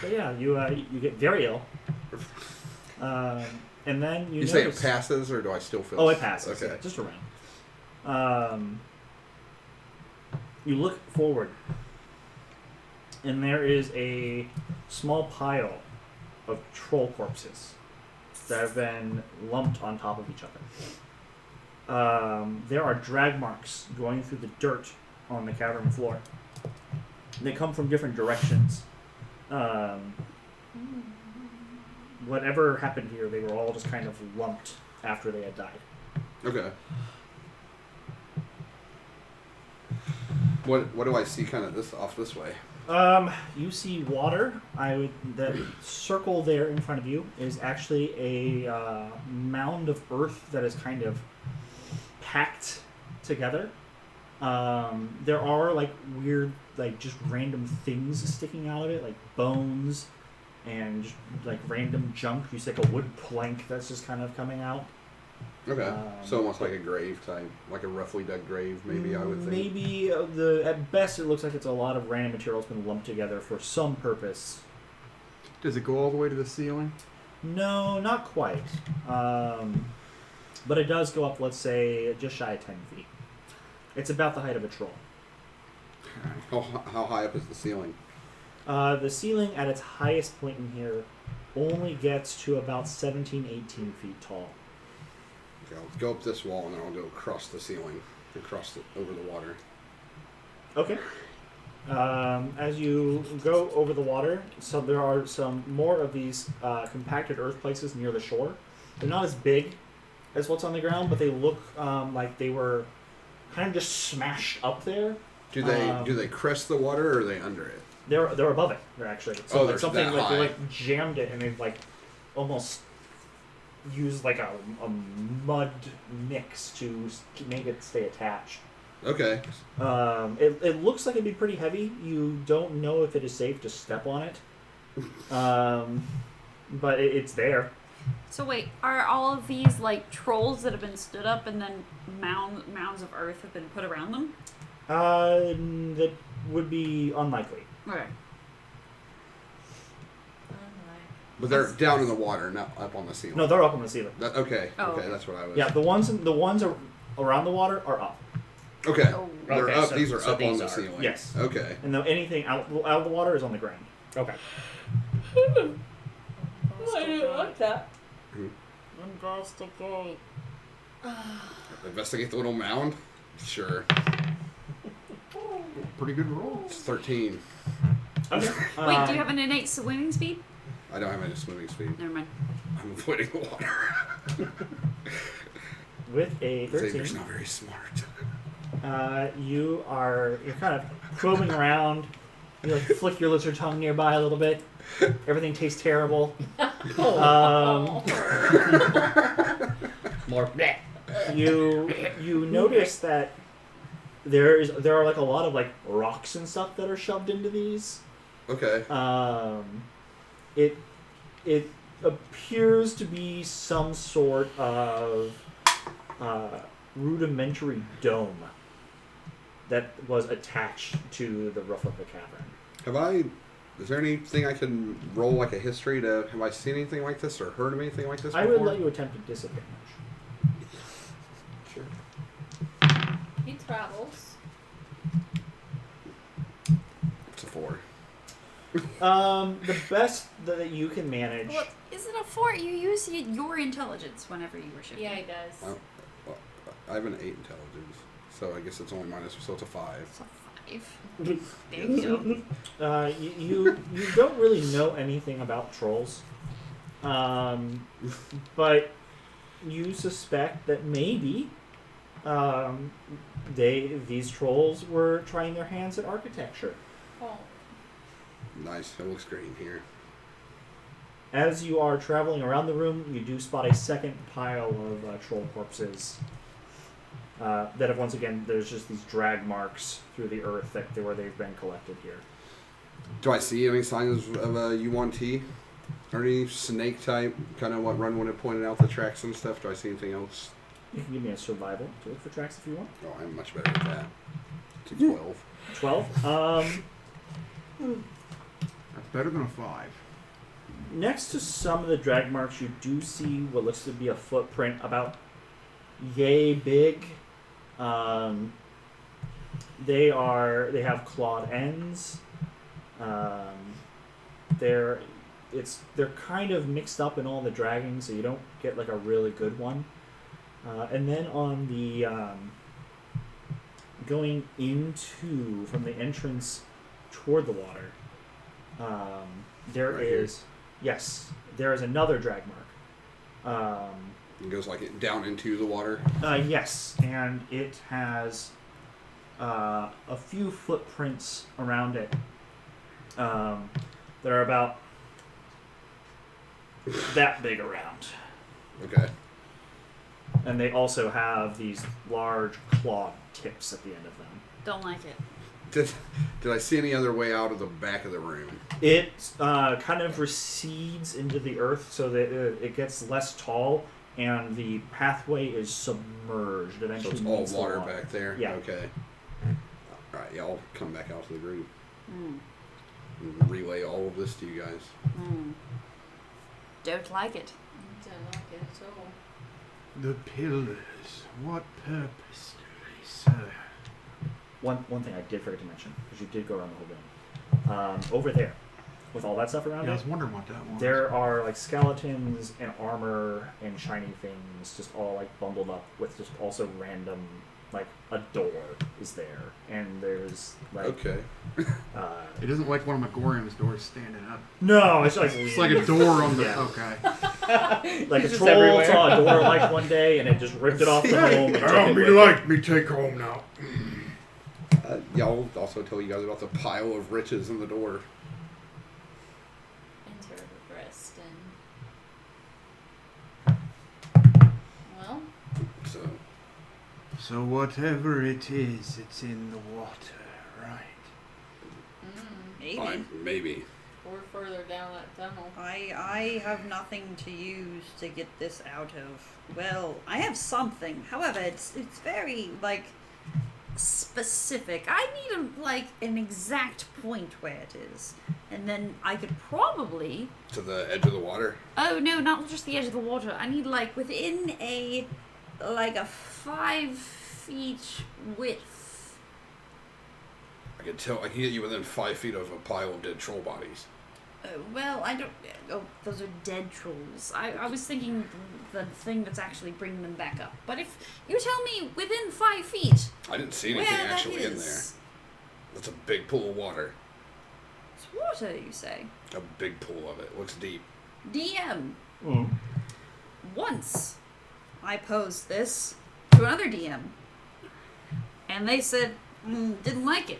So yeah, you get very ill, and then you You say it notice- passes, or do I still feel? Oh, it passes. Okay. Yeah, just around. You look forward, and there is a small pile of troll corpses that have been lumped on top of each other. There are drag marks going through the dirt on the cavern floor. They come from different directions. Whatever happened here, they were all just kind of lumped after they had died. Okay. What do I see kind of this way? You see water. That circle there in front of you is actually a mound of earth that is kind of packed together. There are like weird, like just random things sticking out of it, like bones and just, like random junk. You see like a wood plank that's just kind of coming out. Okay, so almost like a grave type, like a roughly dug grave, maybe I would think. Maybe at best it looks like it's a lot of random materials been lumped together for some purpose. Does it go all the way to the ceiling? No, not quite. But it does go up, let's say, just shy of 10 feet. It's about the height of a troll. How high up is the ceiling? The ceiling at its highest point in here only gets to about 17, 18 feet tall. Okay, I'll go up this wall and then I'll go across the ceiling, over the water. Okay. As you go over the water, so there are some more of these compacted earth places near the shore. They're not as big as what's on the ground, but they look like they were kind of just smashed up there. Do they crest the water or are they under it? They're above it. They're actually they're something that like high. they like jammed it and they've like almost used like a mud mix to make it stay attached. Okay. It looks like it'd be pretty heavy. You don't know if it is safe to step on it, but it's there. So wait, are all of these like trolls that have been stood up and then mounds of earth have been put around them? That would be unlikely. Okay. But they're down in the water, not up on the ceiling. No, they're up on the ceiling. Okay, Oh, okay, okay. that's what I was. Yeah, the ones around the water are up. Okay. Oh. They're Okay, up. so- These are so up on these the are. ceiling. Yes. Okay. And then anything out of the water is on the ground. Okay. I do like that. Investigate. Investigate the little mound. Sure. Pretty good roll. It's 13. Okay. Wait, do you have an innate swimming speed? I don't have any swimming speed. Never mind. I'm avoiding the water. with a 13? Xavier's not very smart. You're kind of probing around. You like flick your lizard tongue nearby a little bit. Everything tastes terrible. More. Bleh. You notice that there are like a lot of like rocks and stuff that are shoved into these. Okay. It appears to be some sort of rudimentary dome that was attached to the roof of the cavern. Is there anything I can roll like a history to, have I seen anything like this or heard of anything like this I before? would let you attempt a disadvantage. Sure. He travels. It's a 4. The best that you can manage. Well, is it a 4? You use your intelligence whenever you were shifting. Yeah, he does. I have an 8 intelligence, so I guess it's only minus, so it's a 5. It's a 5. There you go. You don't really know anything about trolls, but you suspect that maybe these trolls were trying their hands at architecture. Oh. Nice. It looks great in here. As you are traveling around the room, you do spot a second pile of troll corpses. That have once again, there's just these drag marks through the earth where they've been collected here. Do I see any signs of a U1T? Or any snake type? Kind of what Run would have pointed out the tracks and stuff. Do I see anything else? You can give me a survival to look for tracks if you want. Oh, I'm much better at that. It's a 12. 12. That's better than a 5. Next to some of the drag marks, you do see what looks to be a footprint about yay big. They have clawed ends. They're kind of mixed up in all the dragging, so you don't get like a really good one. And then on the going into from the entrance toward the water, there Right is another drag mark. It goes like it down into the water. Yes, and it has a few footprints around it that are about that big around. Okay. And they also have these large clawed tips at the end of them. Don't like it. Did I see any other way out of the back of the room? It kind of recedes into the earth so that it gets less tall, and the pathway is submerged. So Eventually, it's all meets the water back there? Yeah. Okay. Alright, yeah, I'll come back out to the group Mm. and relay all of this to you guys. Mm. Don't like it. Don't like it at all. The pillars, what purpose do they serve? One thing I did forget to mention, because you did go around the whole room. Over there, with all that stuff around Yeah, I it, was wondering what that was. there are like skeletons and armor and shiny things just all like bundled up with just also random, like a door is there, and there's like Okay. It isn't like one of Megorium's doors standing up. no, it's like It's like a door on the. Yeah. Okay. like a It's just troll everywhere. saw a door like one day and it just ripped it off the home and took Help it me with it. like me take home now. Yeah, I'll also tell you guys about the pile of riches in the door. Enter the breast well, So, whatever it is, it's in the water, right? Maybe. fine, maybe. we're further down that tunnel. I have nothing to use to get this out of. Well, I have something. However, it's very like specific. I need an exact point where it is, and then I could probably. To the edge of the water? Oh no, not just the edge of the water. I need like within a 5 feet width. I can get you within 5 feet of a pile of dead troll bodies. Well, I don't. Oh, those are dead trolls. I was thinking the thing that's actually bringing them back up. But if you tell me within 5 feet I didn't see where anything that actually in there. is, That's a big pool of water. it's water, you say? A big pool of it. Looks deep. DM. Mm. Once I posed this to another DM, and they said didn't like it.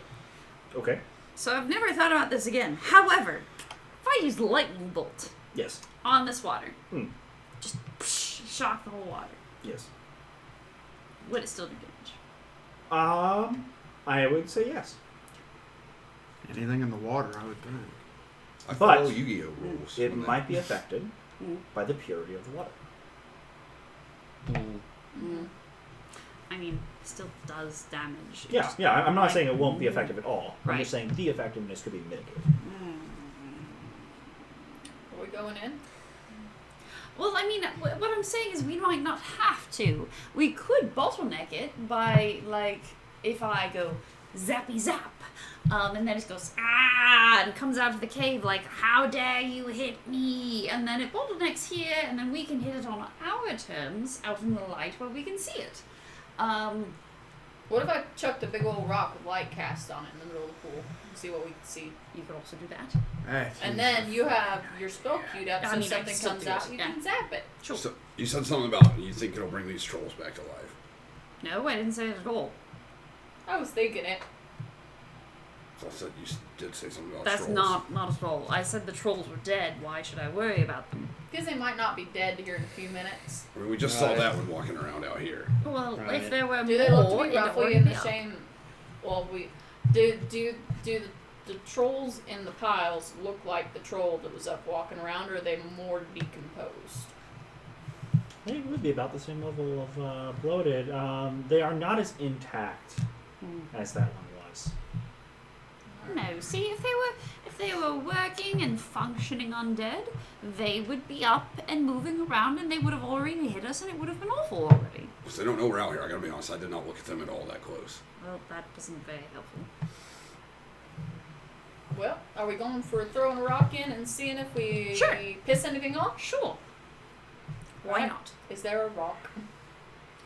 Okay. So I've never thought about this again. However, if I use lightning bolt Yes. on this water, Hmm. just shock the whole water, Yes. would it still do damage? I would say yes. Anything in the water, I would think. I But follow Yu-Gi-Oh rules. It on that. might be affected Mm. by the purity of the water. I mean, still does damage. It Yeah, just- yeah. I'm not saying it won't be effective at all. I'm Right. just saying the effectiveness could be mitigated. Are we going in? Well, I mean, what I'm saying is we might not have to. We could bottleneck it by, if I go zappy zap, and then it goes, and comes out of the cave like, how dare you hit me? And then it bottlenecks here, and then we can hit it on our terms, out in the light where we can see it. What if I chucked a big old rock with light cast on it in the middle of the pool and see what we can see? You could also do that. And then you have your spell queued up, I so mean, I something can still comes do out, it, you yeah. can zap it. Sure. So, you said something about you think it'll bring these trolls back to life. No, I didn't say it at all. I was thinking it. So I said did say something about That's trolls. not at all. I said the trolls were dead. Why should I worry about them? Because they might not be dead here in a few minutes. I mean, we just saw Right. that one walking around out here. Well, Right. if there were Do they look more, to be it'd roughly already in the be up. same? Well, do the trolls in the piles look like the troll that was up walking around, or are they more decomposed? I think it would be about the same level of bloated. They are not as intact as that one was. No, see, if they were working and functioning undead, they would be up and moving around, and they would have already hit us, and it would have been awful already. So they don't know we're out here. I gotta be honest. I did not look at them at all that close. Well, that wasn't very helpful. Well, are we going for throwing a rock in and seeing if we Sure. piss anything off? Sure. Why Right. not? Is there a rock?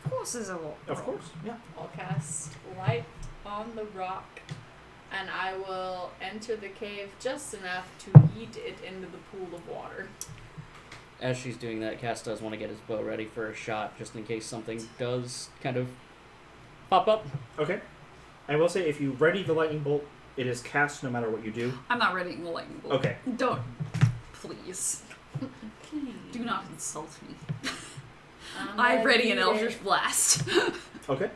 Of course, there's a wall. Of course, yeah. I'll cast light on the rock, and I will enter the cave just enough to yeet it into the pool of water. As she's doing that, Cass does want to get his bow ready for a shot, just in case something does kind of pop up. Okay. I will say, if you ready the lightning bolt, it is cast no matter what you do. I'm not ready the lightning bolt. Okay. Don't. Please. Do not insult me. I'm ready an Eldritch Blast. Okay.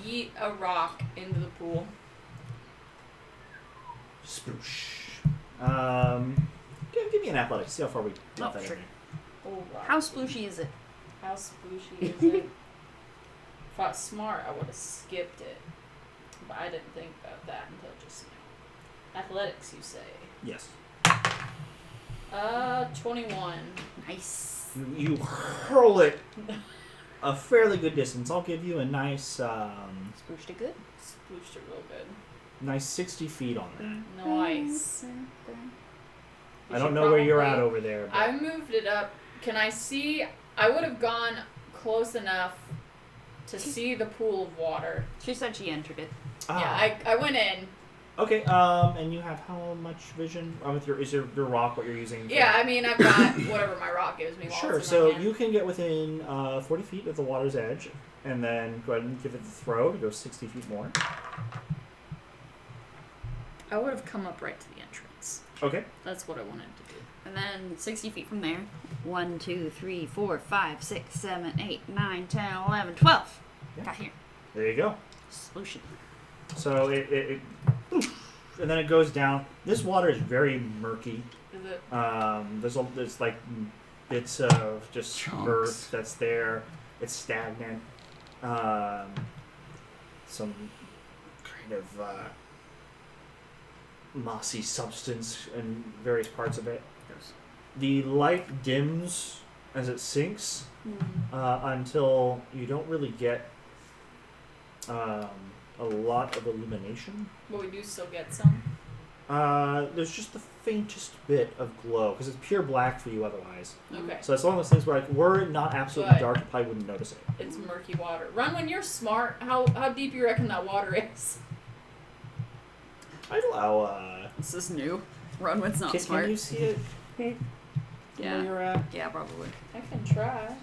Yeet a rock into the pool. Sploosh. Give me an athletics. See how far we got that sure. in. Oh, rock. How splooshy is it? How splooshy is it? If I was smart, I would have skipped it. But I didn't think about that until just now. Athletics, you say? Yes. 21. Nice. You hurl it a fairly good distance. I'll give you a nice, Splooshed it good? Splooshed it real good. nice 60 feet on that. Nice. I don't know where you're at over there. But I moved it up. Can I see? I would have gone close enough to see the pool of water. She said she entered it. Yeah, I went in. Okay, and you have how much vision? With your your rock, what you're using? Yeah, I mean, I've got whatever my rock gives me. While Sure, it's in my so hand. you can get within 40 feet of the water's edge, and then go ahead and give it the throw to go 60 feet more. I would have come up right to the entrance. Okay. That's what I wanted to do. And then 60 feet from there. 1, 2, 3, 4, 5, 6, 7, 8, 9, 10, 11, 12. Yeah. Got here. There you go. Solution. So it and then it goes down. This water is very murky. Is it? There's like bits of just Chunks. earth that's there. It's stagnant. Some kind of mossy substance in various parts of it. The light dims as it sinks until you don't really get a lot of illumination. But we do still get some. There's just the faintest bit of glow because it's pure black for you otherwise. Okay. So it's one of those things where, like, were it not absolutely But- dark, you probably wouldn't notice it. It's murky water. Run, when you're smart, how deep you reckon that water is? I'd allow. This is new. Runwin's not Can smart. you see it? Where Yeah. you're at? Yeah, probably. I can try.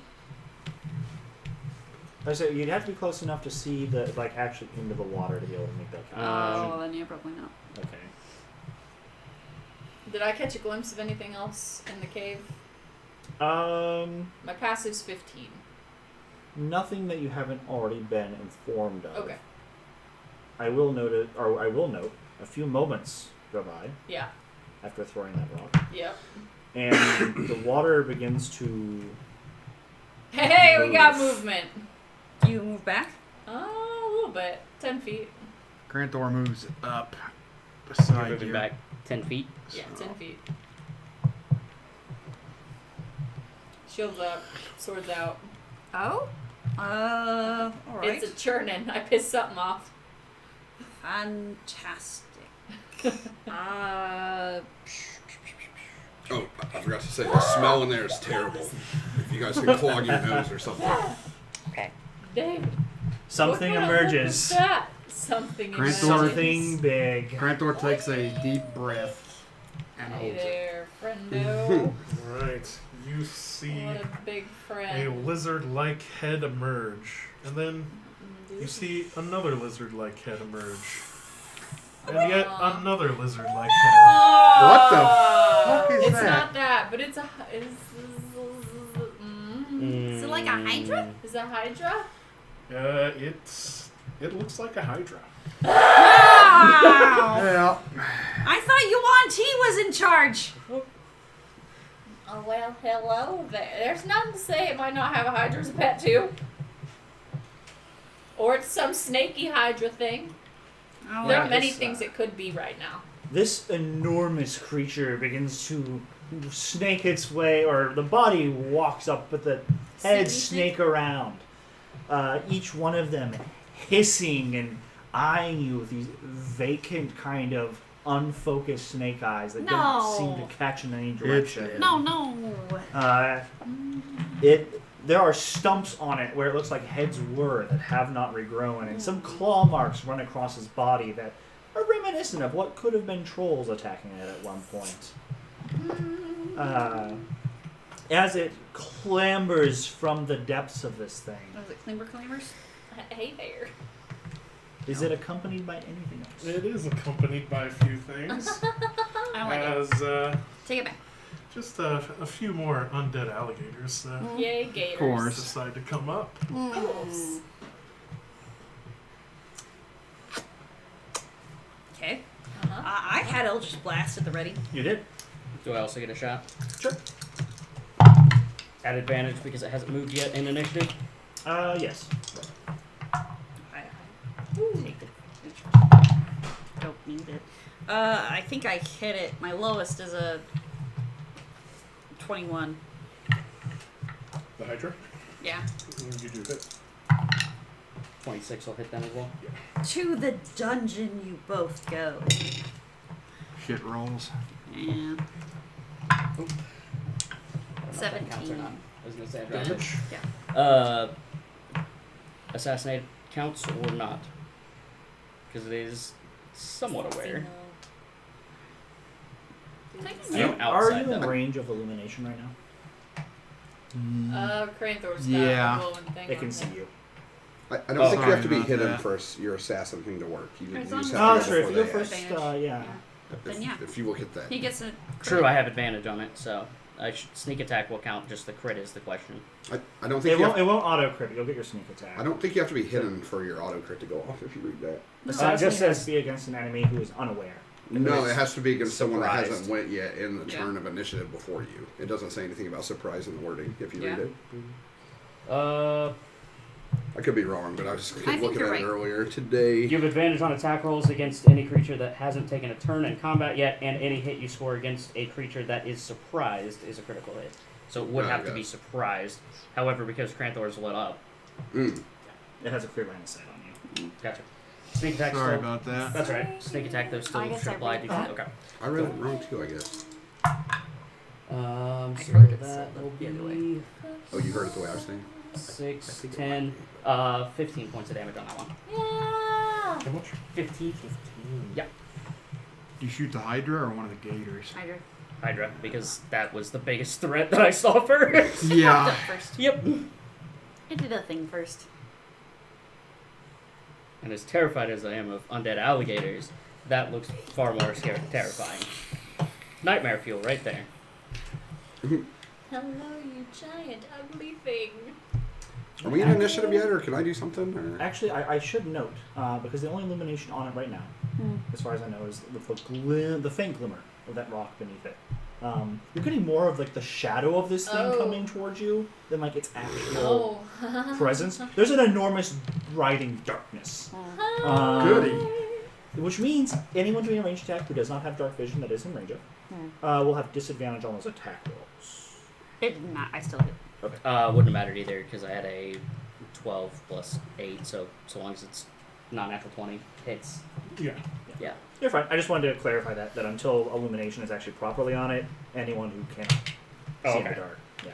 I say you'd have to be close enough to see the actually into the water to be able to make that calculation. Oh, then yeah, probably not. Okay. Did I catch a glimpse of anything else in the cave? My passive's 15. Nothing that you haven't already been informed of. Okay. I will note a few moments go by Yeah. after throwing that rock, Yep. and the water begins to. Hey, we got Move. movement. You move back? Oh, a little bit. 10 feet. Grantor moves up You're beside moving you. back 10 feet. Yeah, 10 feet. Shields up, swords out. Oh? Alright. It's a churning. I pissed something off. Fantastic. Oh, I forgot to say, the smell in there is terrible. If you guys can clog your nose or something. David. Something what kind of look emerges. is that? Something Grand emerges. Something big. Grantor takes a deep breath and Hey holds it. there, friendo. Right. You see What a big a friend. lizard-like head emerge, and then you see another lizard-like head emerge, and yet Aw. another lizard-like head. What the Aw. fuck is it's that? not that, but it's a. Is it like a Hydra? Is that Hydra? It looks like a hydra. Wow! Yeah. I thought Yuan T was in charge. Oh, well, hello there. There's nothing to say it might not have a Hydra as a pet, too. Or it's some snaky Hydra thing. Oh, There Yeah, are many this, things it could be right now. This enormous creature begins to snake its way, or the body walks up, but the heads snake around. Each one of them hissing and eyeing you with these vacant kind of unfocused snake eyes that No. don't seem to catch in any direction. dead. No. There are stumps on it where it looks like heads were that have not regrown, and some claw marks run across his body that are reminiscent of what could have been trolls attacking it at one point. As it clambers from the depths of this thing, Was it Clamber Clambers? Hey there. Is it accompanied by anything else? It is accompanied by a few things. I don't like it. As Take it back. just a few more undead alligators Yay, gators. Of course. decide to come up. Okay. Uh-huh. I had Eldritch Blast at the ready. You did. Do I also get a shot? Sure. At advantage because it hasn't moved yet in initiative? Yes. I take it. Don't need it. I think I hit it. My lowest is a 21. The Hydra. Yeah. You do hit. 26 will hit them as well. To the dungeon you both go. Shit rolls. Yeah. I don't know if that counts or 17. not. I was going to say I dropped it. Yeah. Assassinate counts or not? Because it is somewhat aware. I am Are outside you in though. range of illumination right now? Cranthor's got Yeah. a glowing thing It can on see him. you. I don't think you have to be Sorry about hidden that. for your assassin thing to work. You As just long have as- to Oh, go that's right. If you before go they first, Advantage. yeah. Then yeah. If you look at that. He gets a True, I have advantage on it, so sneak attack will count. Just the crit is the question. I don't think you have, It won't auto crit. You'll get your sneak attack. I don't think you have to be hidden for your auto crit to go off if you read that. Assassin just has says- to be against an enemy who is unaware. No, it has to be against someone that Surprised. hasn't went yet in the Yeah. turn of initiative before you. It doesn't say anything about surprise in the wording if you Yeah. read it. I I could be wrong, but I was think looking you're at right. it earlier today. You have advantage on attack rolls against any creature that hasn't taken a turn in combat yet, and any hit you score against a creature that is surprised is a critical hit. So it would Oh, have to yeah. be surprised. However, because Cranthor is lit up, Mm. It has a clear line of sight on you. gotcha. Sneak attack Sorry still. about that. That's right. Sneak attack though still I guess I apply. read that. Okay. I read it wrong too, I guess. I So heard it that said will the other way. be Oh, you heard it the way I was saying? 6, 10, 15 points of damage on that one. Yeah. How much? 15. Yeah. Do you shoot the Hydra or one of the Gators? Hydra. Hydra, because that was the biggest threat that I saw first. Yeah. First. Yep. It did a thing first. And as terrified as I am of undead alligators, that looks far more terrifying. Nightmare fuel right there. Hello, you giant ugly thing. Are we in initiative yet, or can I do something? Or? Actually, I should note, because the only illumination on it right now, as far as I know, is the faint glimmer of that rock beneath it. You're getting more of like the shadow of this thing Oh. coming towards you than like its actual Oh. presence. There's an enormous riding darkness. Goody. Which means anyone doing a ranged attack who does not have dark vision that is in range of will have disadvantage on those attack rolls. I still hit. Wouldn't have mattered either because I had a 12 plus 8, so long as it's not natural 20 hits. Yeah. Yeah. You're fine. I just wanted to clarify that until illumination is actually properly on it, anyone who can't see in the okay. dark, yeah,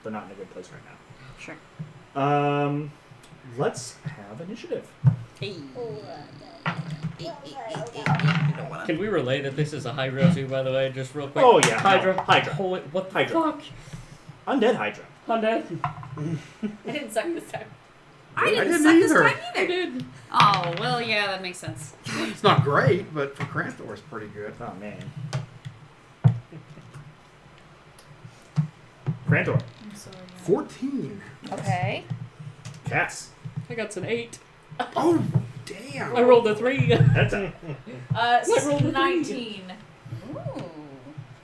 they're not in a good place right now. Sure. Let's have initiative. Hey. Can we relay that this is a Hydra too, by the way, just real quick? Oh yeah, Hydra. no, Hydra, Holy, what the Hydra. fuck? Undead Hydra. Undead. I didn't suck this time. I didn't didn't suck this either. time either. Oh, well, yeah, that makes sense. It's not great, but for Cranthor, it's pretty good. Oh man. Crantor. I'm sorry. 14. Okay. Cass. I got an 8. Oh, damn. I rolled a 3. That's a Uh, 19. Ooh.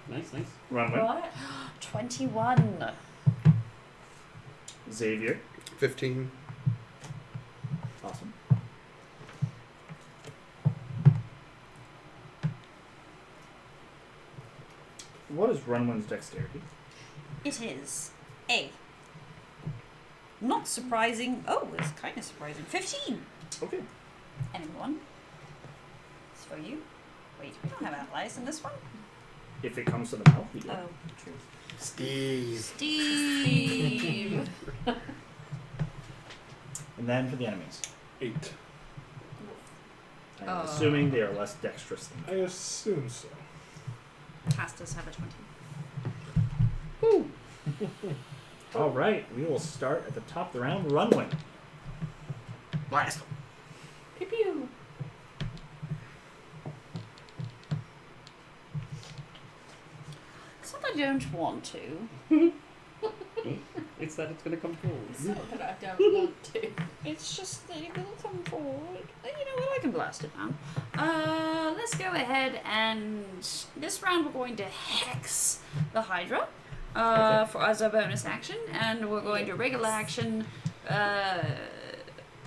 Nice, nice. runway. What? 21. Xavier. 15. Awesome. What is Runwin's dexterity? It is A. Not surprising. Oh, it's kind of surprising. 15. Okay. Anyone? It's for you. Wait, we don't have allies in this one? If it comes to the mouth, we do. Oh, true. Steve. Steve. And then for the enemies. 8. I'm assuming they are less dexterous than I assume so. Cass does have a 20. Woo! All right, we will start at the top of the round. Runway. Blast. Pew pew. I don't want to. It's that it's gonna come forward. It's not that I don't want to. It's just that it will come forward. You know what? I can blast it, man. Let's go ahead and this round we're going to hex the Hydra for as a bonus action, and we're going to regular action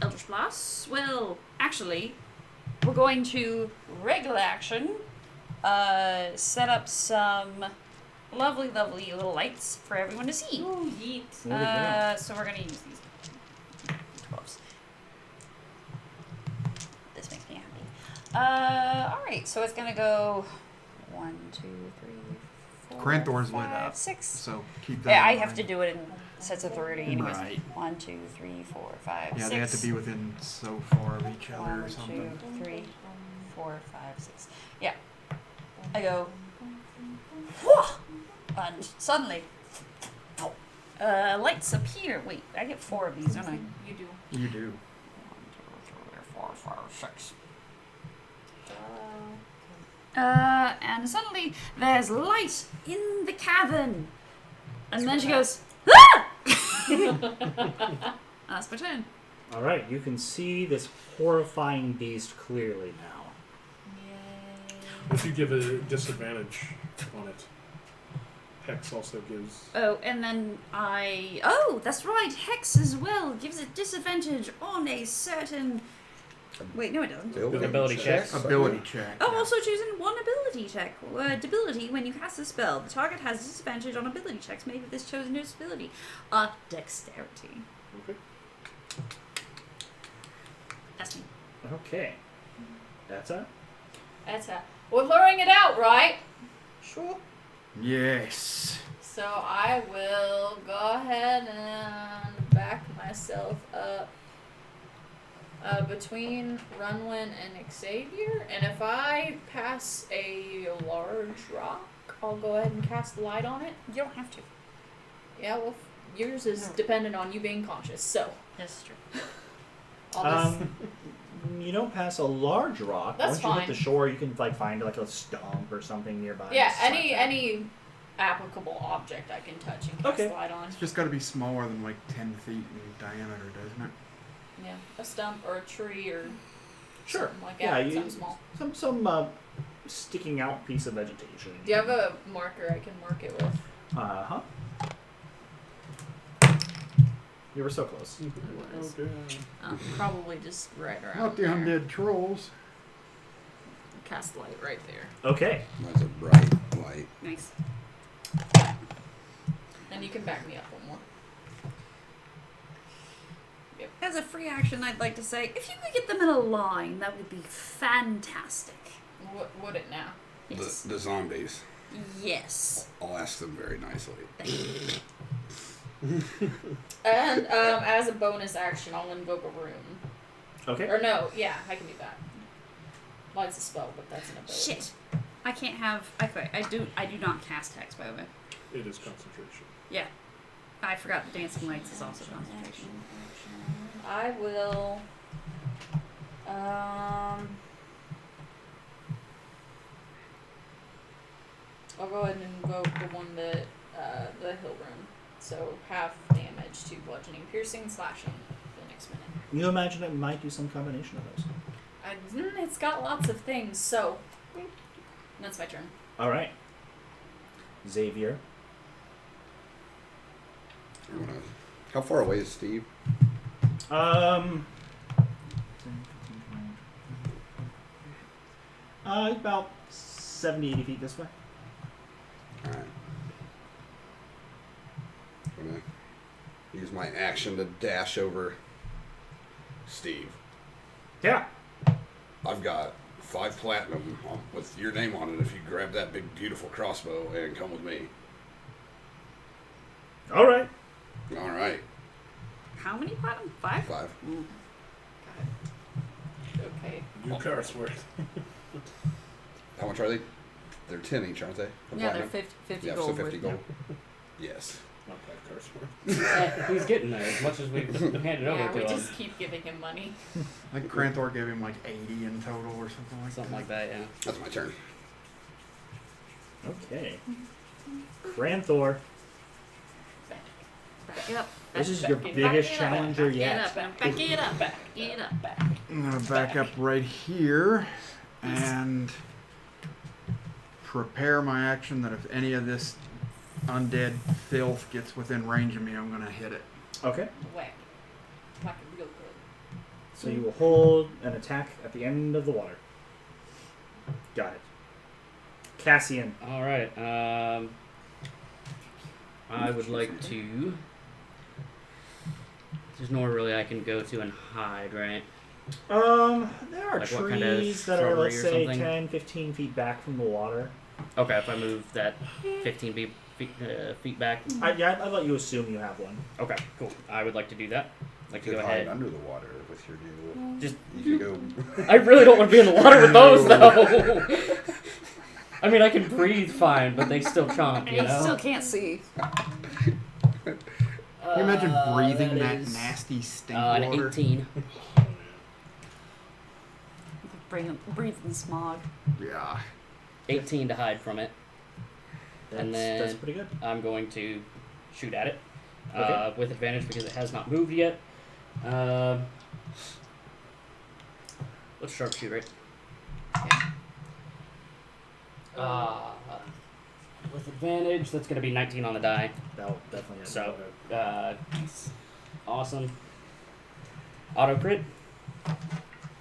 Eldritch Blast. Well, actually, we're going to regular action set up some lovely little lights for everyone to see. Ooh, yeet. There we go. So we're going to use these 12s. This makes me happy. Alright, so it's going to go 1, 2, 3, 4, Cranthor's lit 5, up. 6. So keep that. Yeah, I in have mind. to do it in sets of 30 anyways. Right. 1, 2, 3, 4, 5, Yeah, 6. they have to be within so far of each other 1, or 2, something. 3, 4, 5, 6. Yeah. I go. Whoa! And suddenly, lights appear. Wait, I get 4 of these, don't I? You do. You do. 1, 2, 3, 4, 5, 6. And suddenly there's light in the cavern. And then she goes, ah! That's my turn. All right, you can see this horrifying beast clearly now. If you give a disadvantage on it, Hex also gives. Oh, and then oh, that's right, Hex as well gives it disadvantage on a certain. Wait, no, it doesn't. Ability checks. Ability check. Oh, yeah. also choosing one ability check. Debility, when you cast a spell, the target has disadvantage on ability checks made with this chosen disability. Dexterity. Okay. That's me. Okay. That's it. That's how. We're luring it out, right? Sure. Yes. So I will go ahead and back myself up between Runwin and Xavier, and if I pass a large rock, I'll go ahead and cast light on it. You don't have to. Yeah, well, yours is dependent on you being conscious, so That's true. I'll just... You don't pass a large rock. That's Once you hit the fine. shore, you can find like a stump or something nearby. yeah, and slap that. any applicable object I can touch and cast Okay. light on. It's just got to be smaller than like 10 feet in diameter, doesn't it? Yeah, a stump or a tree or Sure. something like Yeah, that. Something small. some sticking out piece of vegetation. Do you have a marker I can mark it with? Uh-huh. You were so close. Okay. Probably just right around Not the there. undead trolls. Cast light right there. Okay. That's a bright light. Nice. And you can back me up one more. As a free action, I'd like to say, if you could get them in a line, that would be fantastic. Would it now? Yes. The zombies. Yes. I'll ask them very nicely. And as a bonus action, I'll invoke a rune. Okay. Or no, yeah, I can do that. Well, it's a spell, but that's an ability. Shit. I can't have. I do not cast Hex, by the way. It is concentration. Yeah. I forgot the Dancing Lights is also concentration. I will. I'll go ahead and invoke the one that the hill rune. So half damage to bludgeoning, piercing, slashing for the next minute. You imagine it might do some combination of those. It's got lots of things, so that's my turn. All right. Xavier. How far away is Steve? About 70, 80 feet this way. Alright. I'm gonna use my action to dash over Steve. Yeah. I've got 5 platinum with your name on it if you grab that big beautiful crossbow and come with me. All right. Alright. How many platinum? 5? 5. Okay. New curse word. How much are they? They're 10 each, aren't they? The Yeah, they're platinum? 50 Yeah, gold. so 50 worth. gold. Yes. Not that curse word. He's getting there as much as we've handed over Yeah, to we him. just keep giving him money. I think Cranthor gave him like 80 in total or something like Something that. like that, yeah. That's my turn. Okay. Granthor, Back it up. this is your biggest challenger yet. Back it up. Back it up. I'm gonna back up right here and prepare my action that if any of this undead filth gets within range of me, I'm gonna hit it. Okay. Whack. Whack it real good. So you will hold an attack at the end of the water. Got it. Cassian. All right. I would like to. There's nowhere really I can go to and hide, right? There are Like what kind of trees that are, shrubbery let's or say, something? 10, 15 feet back from the water. Okay, if I move that 15 feet back. I'd let you assume you have one. Okay, cool. I would like to do that. Like to You go could hide ahead. under the water with your new. Just. You could go. I really don't want to be in the water with those, though. I mean, I can breathe fine, but they still chomp, And you you know? still can't see. Can you imagine breathing that is, nasty stink an water? 18. Breathe in smog. Yeah. 18 to hide from it. And then That's pretty good. I'm going to shoot at it Okay. with advantage because it has not moved yet. Let's sharpshoot it. With advantage, that's going to be 19 on the die. That'll definitely hit. So, awesome. Auto crit.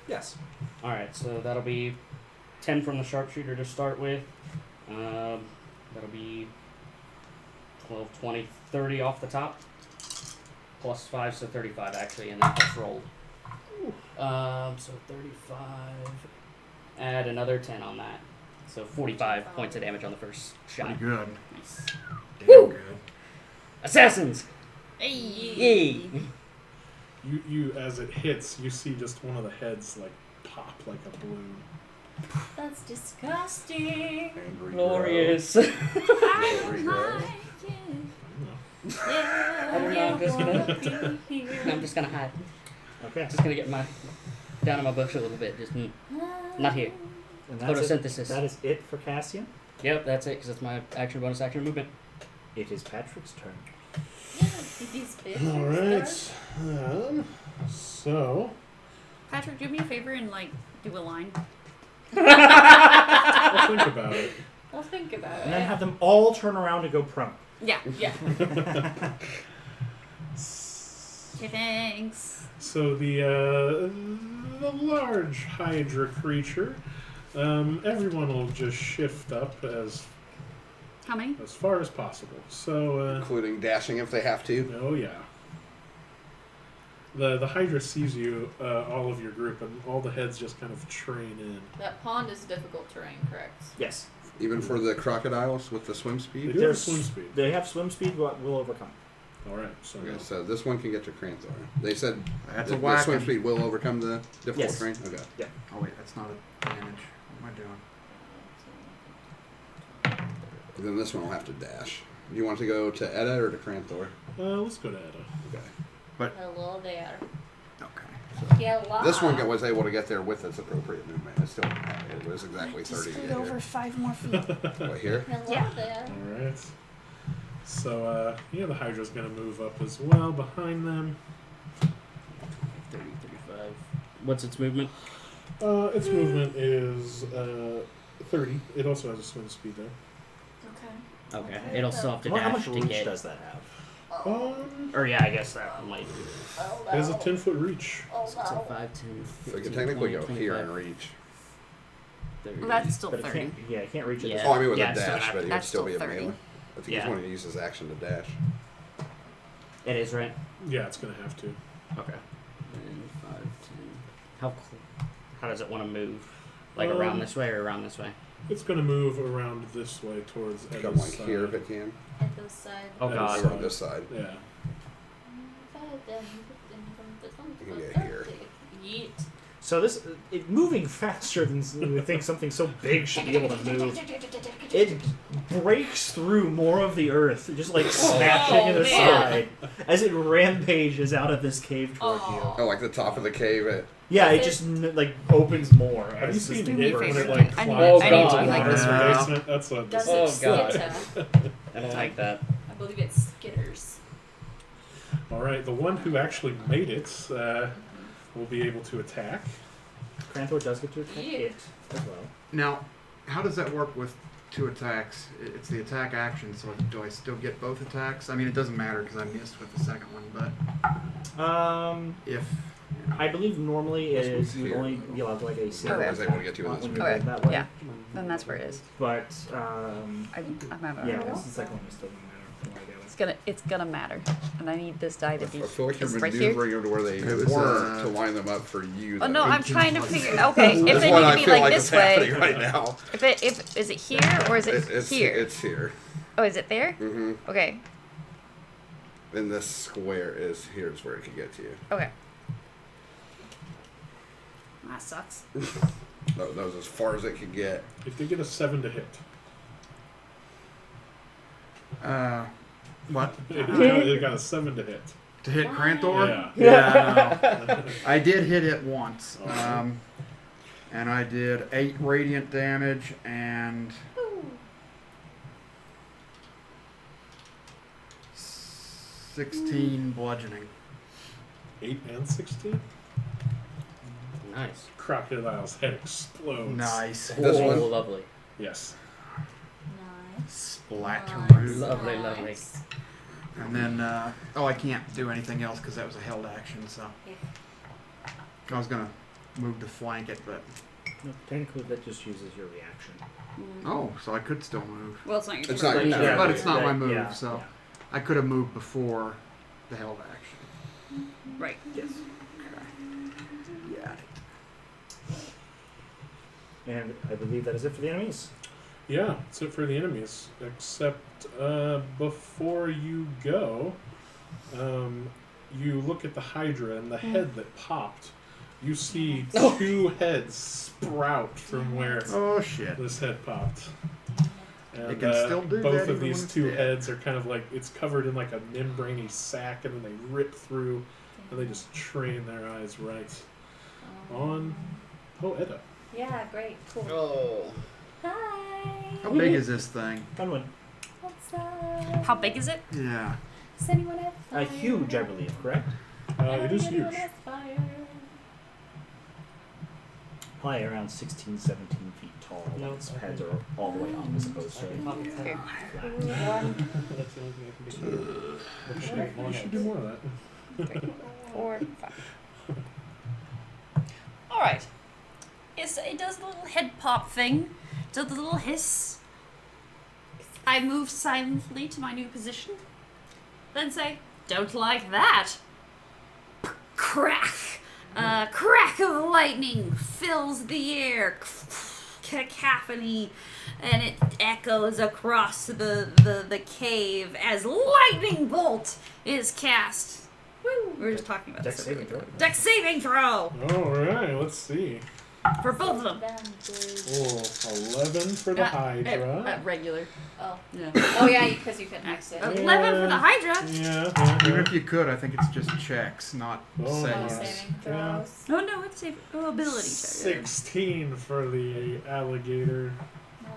Yes. Alright, so that'll be 10 from the sharpshooter to start with. That'll be 12, 20, 30 off the top. Plus 5, so 35 actually, and then plus rolled. So 35. Add another 10 on that. So 45 points of damage on the first shot. Pretty good. Nice. Damn Woo! good. Assassins! Hey. Yay! You as it hits, you see just one of the heads like pop like a balloon. That's disgusting. Angry Glorious. I Angry don't girl. like it. I don't know, I'm just gonna- I'm just gonna hide. Okay. Just gonna get my down in my bush a little bit. Just not here. And that's Photosynthesis. it. That is it for Cassian. Yep, that's it, because that's my action, bonus action, movement. It is Patrick's turn. These bitches. All right. So Patrick, do me a favor and do a line. I'll think about it. We'll think about And then it. have them all turn around and go prone. Yeah. Yeah. Okay, thanks. So the large Hydra creature, everyone will just shift up as How many? far as possible. So Including dashing if they have to. oh yeah. The Hydra sees you, all of your group, and all the heads just kind of train in. That pond is difficult terrain, correct? Yes. Even for the crocodiles with the swim They speed. do have swim speed. They have swim speed, but will overcome. All right. So Okay, so this one can get to Cranthor. They said That's the a whack. swim speed will overcome the difficult Yes. terrain. Okay. Oh wait, that's not a damage. What am I doing? And then this one will have to dash. Do you want to go to Edda or to Cranthor? let's go to Edda. Okay. Hello there. Okay. Hello. This one was able to get there with its appropriate movement. It was exactly 30 to get here. 5 more feet. What, here? Hello Yeah. there. All right. So the Hydra's gonna move up as well behind them. 30, 35. What's its movement? Its movement is 30. It also has a swim speed there. Okay. Okay, it'll still have to How dash much to reach get. does that have? Or yeah, I guess that might. It has a 10-foot reach. So it's a 5, 10, So 15, it can technically 20, go here 25, and reach. 30. Well, that's still But it 30. can't. Yeah, it can't reach it. Yeah. Oh, I mean with Yeah, a it's still dash, not- but it would that's still be a still 30. melee. I think Yeah. he's wanting to use his action to dash. It is, right? Yeah, it's gonna have to. Okay. And 5, 10. How does it want to move? Like around this way or around this way? It's gonna move around this way towards Come Edda's like side. here if it can. At this side. Oh Edda's god. Or on this side. Yeah. You can get here. Yeet. So this, moving faster than you would think something so big should be able to move. It breaks through more of the earth, just like smashing it man. aside as it rampages out of this cave toward you. Oh, like the top of the cave. Yeah, it Is just like opens more. Have as you this seen thing it favor. when it bursts. like I need- climbs I need to down be like the this one. basement? That's what Does this it Oh, God. skitter? I don't like that. I believe it skitters. All right, the one who actually made it will be able to attack. Cranthor does get to attack Yeah. it as well. Now, how does that work with 2 attacks? It's the attack action, so do I still get both attacks? I mean, it doesn't matter because I missed with the second one, but if... I believe normally This is one's you would here. only be allowed to like a single Okay. I was able to get to attack this when one. you Okay, roll that way. yeah. Then that's where it is. But I'm having yeah, a it's the second one is still gonna matter. From what I gather. It's gonna matter, and I need this die to I be. feel like you're is right here. maneuvering them to where they It was, weren't to line them up for you. Oh though. no, I'm 18 trying to plus. figure. Okay, if That's they what need I to be feel like like this is happening way. right now. If is it here or is it It's here? It's here. Oh, is it there? Mm-hmm. Okay. Then this square is here's where it can get to you. Okay. That sucks. That was as far as it could get. If they get a 7 to hit, what? they got a 7 to hit. To hit Nice. Cranthor? Yeah. No. I did hit it once. And I did 8 radiant damage and 16 bludgeoning. 8 and 16. Nice. Crocodile's head explodes. Nice. This Oh, one? lovely. Yes. Nice. Splatteroo. Lovely, lovely. Nice. And then, I can't do anything else because that was a held action, so. I was going to move to flank it, but. No, technically, that just uses your reaction. Oh, so I could still move. Well, it's not your It's turn. not your turn. But it's not my move, yeah, so. yeah. I could have moved before the held action. Right. Yes. Yeah. And I believe that is it for the enemies. Yeah, that's it for the enemies. Except before you go, you look at the Hydra and the head that popped. You see 2 heads sprout from where Oh, shit. this head popped. And It can still do both that of even these when it's 2 dead. heads are kind of like, it's covered in like a membrane-y sac, and then they rip through, and they just train their eyes right on Poeta. Yeah, great. Cool. Oh. Hi. How big is this thing? Fun one. What's up? How big is it? Yeah. Does anyone have fire? Huge, I believe, correct? It is Anyone huge. has fire? Probably around 16, 17 feet tall. No, Its okay. heads are all the way up as opposed to Here. flat. That's the only thing I can do. You should do more of that. 3, 4, 5. All right. It does the little head pop thing. Does the little hiss. I move silently to my new position. Then say, "Don't like that." Crack. A crack of lightning fills the air. Cacophony, and it echoes across the cave as lightning bolt is cast. Woo! We were just talking about Dex this. saving throw. Dex saving throw Alright, let's see. for both of them. Oh, 11 for the Hydra. Regular. Oh. Yeah. Oh yeah, because you can exit. 11 for the Hydra. Yeah. Even if you could, I think it's just checks, not Oh, No saves. saving Yeah. throws. No, it's a ability check. 16 for the alligator. No,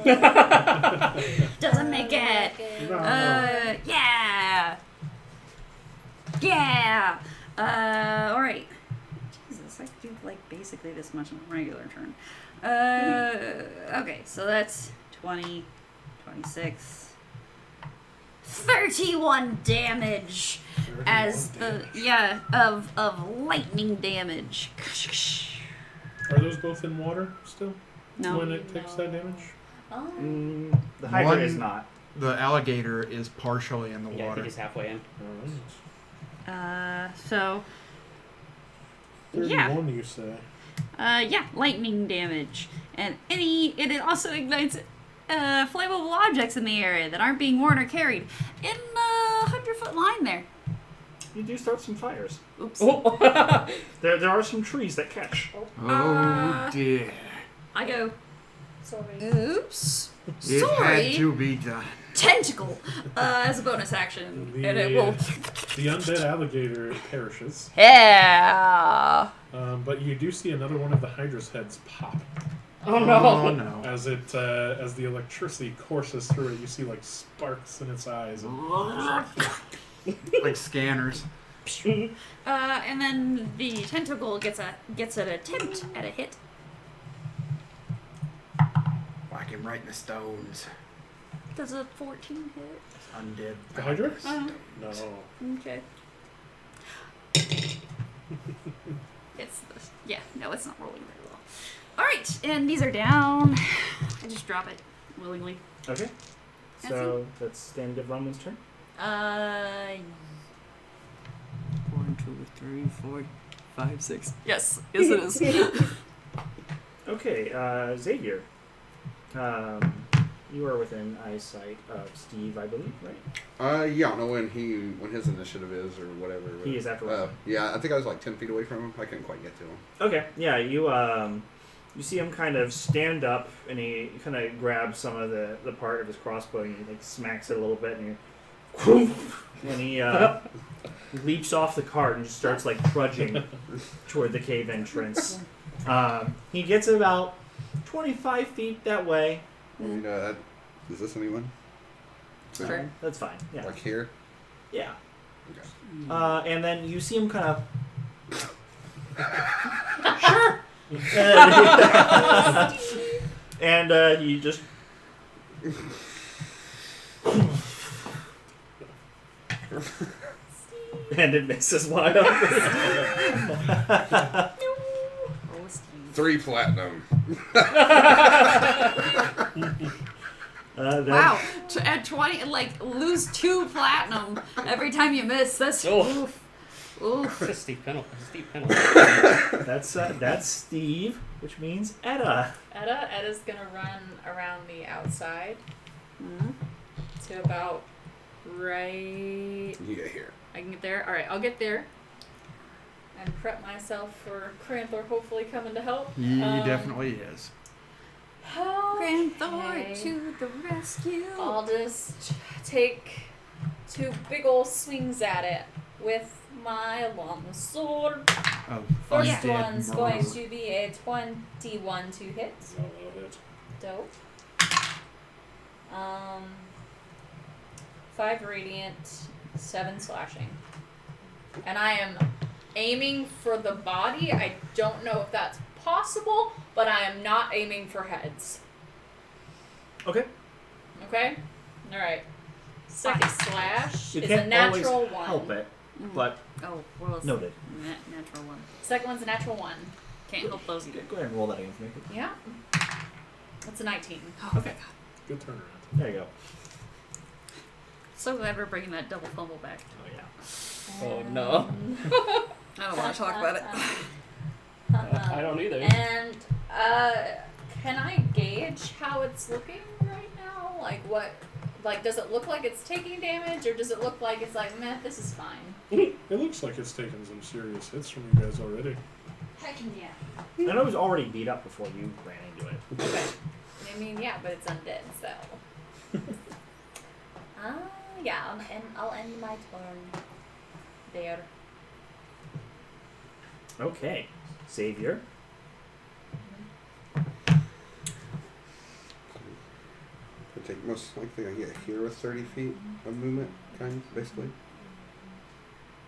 the Doesn't make it. No. Yeah. Yeah. Alright. Jesus, I could do like basically this much on a regular turn. Okay, so that's 20, 26, 31 damage as of lightning damage. Are those both in water still? No. When it takes that damage? Oh. The Hydra One- is not. The alligator is partially in the Yeah, I water. think he's halfway in. So 31, you say? lightning damage, and it also ignites flammable objects in the area that aren't being worn or carried in a 100-foot line there. You do start some fires. Oops. There are some trees that catch. Oh dear. I go. Sorry. Oops. It Sorry. had to be done. tentacle as a bonus action, and it will. The undead alligator perishes. Yeah. But you do see another one of the Hydra's heads pop. Oh no! Oh no. As the electricity courses through it, you see like sparks in its eyes. And Like scanners. And then the tentacle gets an attempt at a hit. Whack him right in the stones. Does a 14 hit? Undead. The Hydra? Uh-huh. No. Okay. It's not rolling very well. All right, and these are down. I just drop it willingly. Okay. So that's the end of Roman's turn. 1, 2, 3, 4, 5, 6. Yes, it is. Okay, Xavier. You are within eyesight of Steve, I believe, right? Yeah, I don't know when his initiative is or whatever. He is after Roman. Yeah, I think I was like 10 feet away from him. I couldn't quite get to him. Okay, yeah, you see him kind of stand up, and he kind of grabs some of the part of his crossbow, and he like smacks it a little bit, and he leaps off the cart and just starts like trudging toward the cave entrance. He gets about 25 feet that way. I mean, is this anyone? Sure. That's fine. Yeah. Like here? Yeah. Okay. And then you see him kind of. And you just. And it misses wide open. Oh, Steve. 3 platinum. Wow. At 20, like, lose 2 platinum every time you miss. That's oof. Oof. That's a steep penalty. That's Steve, which means Etta. Edda's gonna run around the outside Mm-hmm. to about right. You get here. I can get there. All right, I'll get there and prep myself for Cranthor hopefully coming to help. He definitely is. Granthor to the rescue. I'll just take 2 big ol' swings at it with my long sword. Oh, First undead one's murder. going to be a 21 to hit. Dope. 5 radiant, 7 slashing. And I am aiming for the body. I don't know if that's possible, but I am not aiming for heads. Okay. Okay? Alright. Second slash You is can't a natural always 1. help it, but Oh, well, it's noted. natural 1. Second one's a natural 1. Can't help those either. Go ahead and roll that again for me. Yeah. That's a 19. Oh, Okay. Good turnaround. There you go. So glad we're bringing that double fumble back. Oh yeah. Oh no. I don't want to talk about it. I don't either. And can I gauge how it's looking right now? Like what? Like does it look like it's taking damage, or does it look like it's like meh, this is fine? It looks like it's taken some serious hits from you guys already. Heck yeah. I know it was already beat up before you ran into it. Okay. I mean, yeah, but it's undead, so. Yeah, and I'll end my turn there. Okay. Xavier. I take most likely I get here with 30 feet of movement, basically.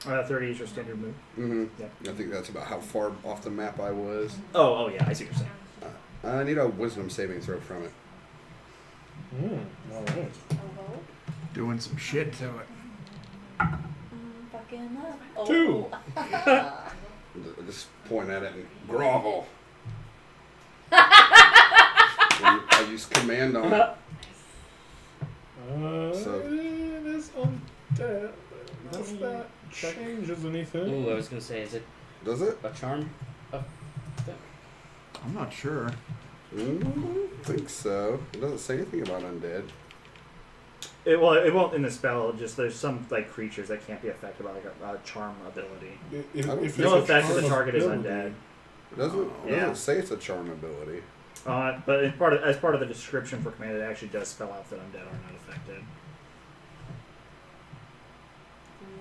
30 is your standard move. Mm-hmm. Yep. I think that's about how far off the map I was. Oh yeah, I see what you're saying. I need a wisdom saving throw from it. Alright. Oh, Doing some shit to it. fucking up. Oh. 2. Just point at it and grovel. I use command on it. So- It is undead. If that changes anything. Ooh, I was gonna say, is it Does it? a charm? I'm not sure. I don't think so. It doesn't say anything about undead. It won't in the spell. Just there's some like creatures that can't be affected by like a charm ability. If No it's No a effect if the charm target is ability, undead. It doesn't Yeah. say it's a charm ability. But as part of the description for command, it actually does spell out that undead are not affected.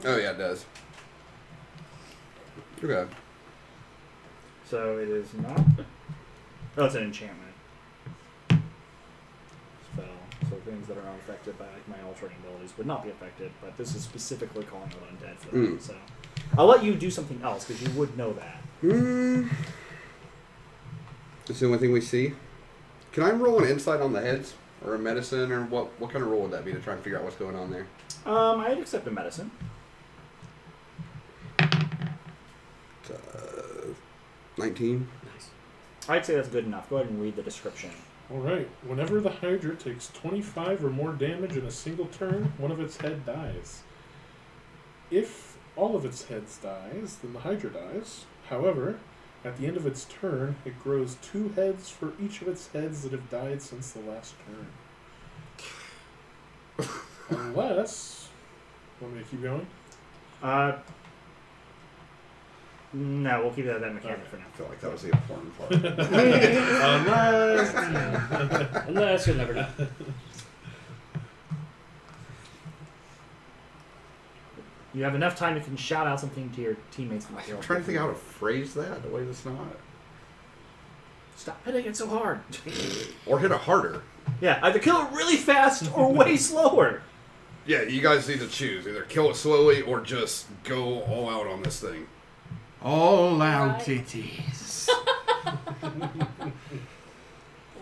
Oh yeah, it does. Okay. So it is not. Oh, it's an enchantment spell. So things that are not affected by like my altering abilities would not be affected. But this is specifically calling out undead for them. So I'll let you do something else because you would know that. That's the only thing we see. Can I roll an insight on the heads or a medicine or what? What kind of roll would that be to try and figure out what's going on there? I'd accept a medicine. 19. Nice. I'd say that's good enough. Go ahead and read the description. Alright. Whenever the Hydra takes 25 or more damage in a single turn, one of its head dies. If all of its heads dies, then the Hydra dies. However, at the end of its turn, it grows 2 heads for each of its heads that have died since the last turn. Unless... Want me to keep going? No, we'll keep that mechanic for now. I feel like that was the important part. Unless... You'll never know. You have enough time you can shout out something to your teammates. I'm trying to think how to phrase that the way that's not. Stop hitting it so hard. Or hit it harder. Yeah, either kill it really fast or way slower. Yeah, you guys need to choose. Either kill it slowly or just go all out on this thing. All out it is.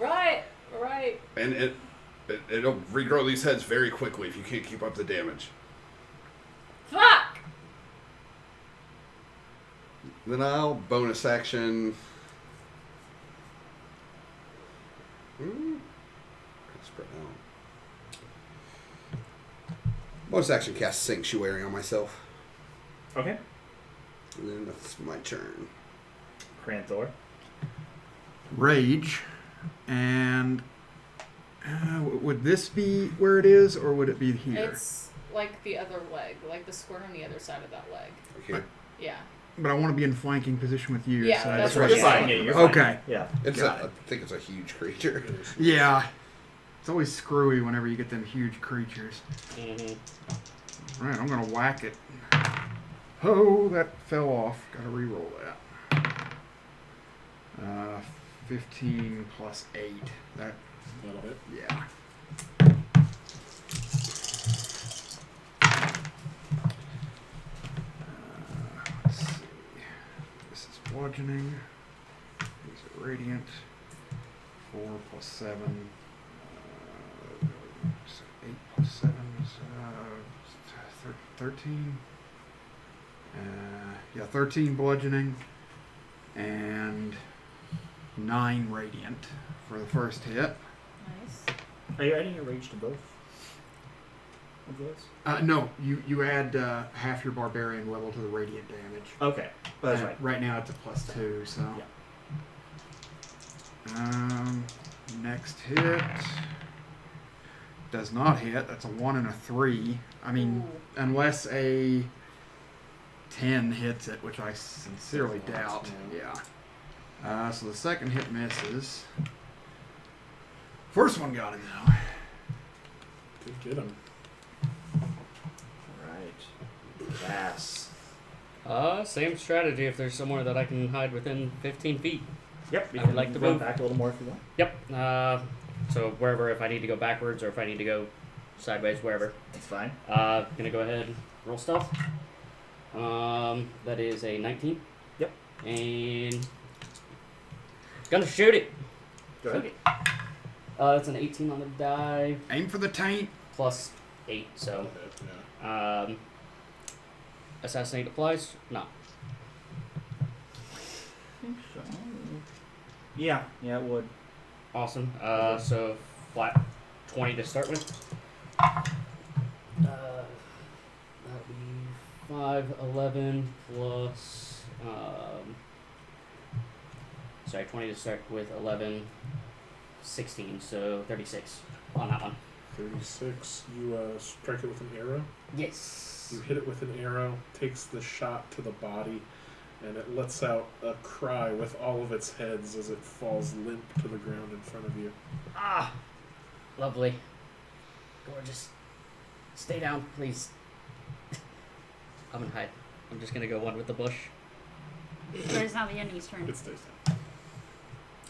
Right. And it'll regrow these heads very quickly if you can't keep up the damage. Fuck! Then I'll bonus action. Spread out. Bonus action cast Sanctuary on myself. Okay. And then that's my turn. Cranthor. Rage. And would this be where it is, or would it be here? It's like the other leg, like the square on the other side of that leg. Okay. Yeah. But I want to be in flanking position with you. Yeah, so that's what You're I'm fine. saying. Yeah, you're fine. Okay. Yeah. It's Got I think it's a huge creature. Yeah. It's always screwy whenever you get them huge creatures. Mm-hmm. Alright, I'm going to whack it. Oh, that fell off. Gotta re-roll that. 15 plus 8. That, That'll hit. yeah. Let's see. This is bludgeoning. These are radiant. 4 plus 7. So 8 plus 7 is 13. Yeah, 13 bludgeoning and 9 radiant for the first hit. Nice. Are you adding your rage to both of those? No, you add half your barbarian level to the radiant damage. Okay. That's right. Right now it's a +2, so. Yeah. Next hit does not hit. That's a 1 and a 3. I mean, Ooh. unless a 10 hits it, which I sincerely doubt. Yeah. So the second hit misses. First one got him though. Did get him. Right. Yes. Same strategy if there's somewhere that I can hide within 15 feet. Yep. You I can would like to run move. back a little more if you want. Yep. So wherever, if I need to go backwards or if I need to go sideways, wherever. That's fine. Gonna go ahead and roll stealth. That is a 19. Yep. And gonna shoot it. Go ahead. That's an 18 on the die Aim for the taint. plus 8. So, Yeah. assassinate applies. No. Yeah, it would. Awesome. So flat 20 to start with. That'll be 5, 11 plus. Sorry, 20 to start with 11, 16, so 36 on that one. 36. You strike it with an arrow. Yes. You hit it with an arrow, takes the shot to the body, and it lets out a cry with all of its heads as it falls limp to the ground in front of you. Ah, lovely. Gorgeous. Stay down, please. I'm gonna hide. I'm just gonna go one with the bush. So it's now the enemy's turn. It stays down.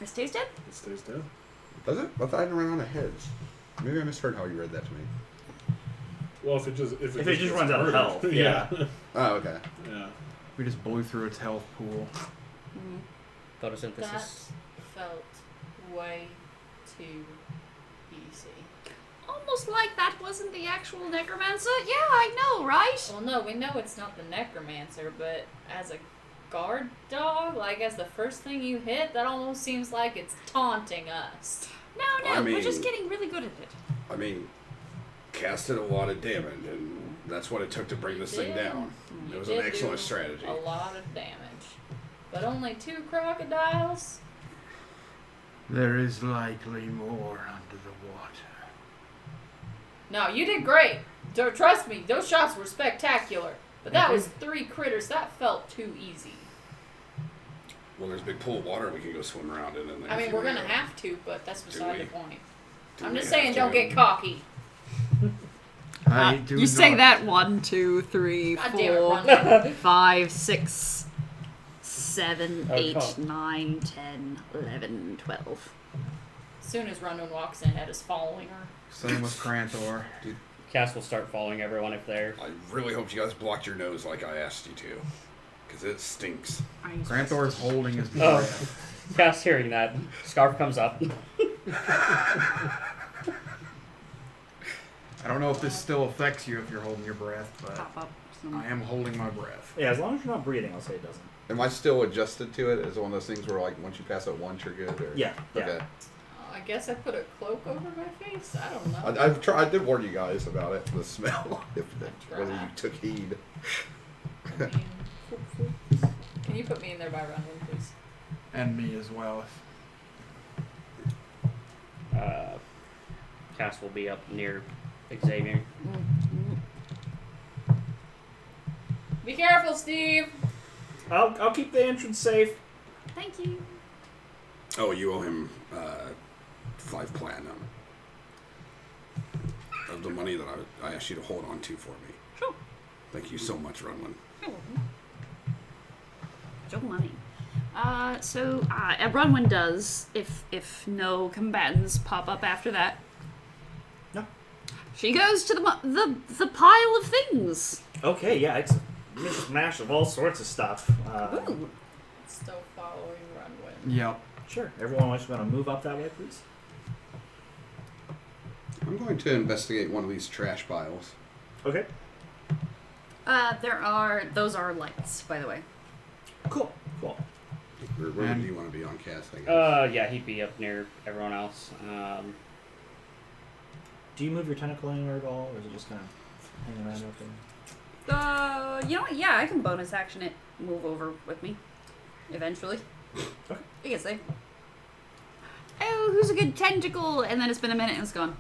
It stays dead? It stays down. Does it? I thought I ran out of heads. Maybe I misheard how you read that to me. Well, if it just just runs out of health, yeah. Oh, okay. Yeah. We just blew through its health pool. Mm. Photosynthesis. That felt way too easy. Almost like that wasn't the actual necromancer. Yeah, I know, right? Well, no, we know it's not the necromancer, but as a guard dog, like as the first thing you hit, that almost seems like it's taunting us. No, I we're just mean- getting really good at it. I mean, casted a lot of damage, and that's what it took to bring this thing did. down. You It was did an excellent do strategy. A lot of damage. But only 2 crocodiles? There is likely more under the water. No, you did great. Trust me, those shots were spectacular. But that was 3 critters. That felt too easy. Well, there's a big pool of water we can go swim around in. And I mean, we're going to have to, but that's beside the we? point. Do I'm we just have saying, to? don't get cocky. I do You say not- that 1, 2, 3, God damn it, 4, Ron. 5, 6, 7, Oh, 8, come. 9, 10, 11, 12. As soon as Runwin walks in, Ed is following her. Same with Cranthor. Cass will start following everyone if they're. I really hope you guys blocked your nose like I asked you to. Because it stinks. Cranthor's holding his Oh. breath. Cass hearing that. Scarf comes up. I don't know if this still affects you if you're holding your breath, but Pop up. I am holding my breath. Yeah, as long as you're not breathing, I'll say it doesn't. Am I still adjusted to it? Is it one of those things where, like, once you pass it once, you're good? Or? Yeah, yeah. Okay. I guess I put a cloak over my face. I don't know. I've tried. I did warn you guys about it. The smell. Whether you Tried. took heed. I mean, can you put me in there by Runwin, please? And me as well. Cass will be up near Xavier. Be careful, Steve. I'll keep the entrance safe. Thank you. Oh, you owe him 5 platinum of the money that I asked you to hold on to for me. Sure. Thank you so much, Runwin. Joe money. So Runwin does, if no combatants pop up after that. No. She goes to the pile of things. Okay, yeah, it's a mishmash of all sorts of stuff. Ooh. Still following Runwin. Yep. Sure. Everyone wants to move up that way, please. I'm going to investigate one of these trash piles. Okay. Those are lights, by the way. Cool. Cool. Where do you want to be on cast, I guess? Yeah, he'd be up near everyone else. Do you move your tentacle anywhere at all, or is it just kind of hanging around up there? You know what? Yeah, I can bonus action it. Move over with me. Eventually. Okay. You can say. Oh, who's a good tentacle? And then it's been a minute and it's gone.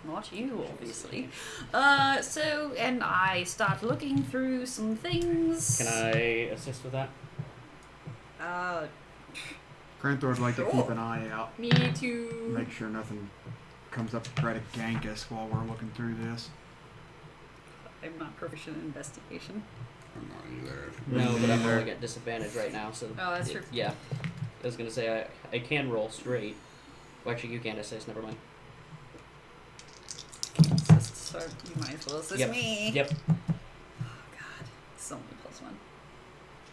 Not you, obviously. And I start looking through some things. Can I assist with that? Cranthor'd like to Sure. keep an eye out. Me too. Make sure nothing comes up to try to gank us while we're looking through this. I'm not proficient in investigation. I'm not either. No, but I'm Neither. rolling at disadvantage right now, so. Oh, that's true. Yeah. I was gonna say I can roll straight. Well, actually, you can't assist. Never mind. So you might as well assist Yep. me. Yep. Oh god. It's only +1.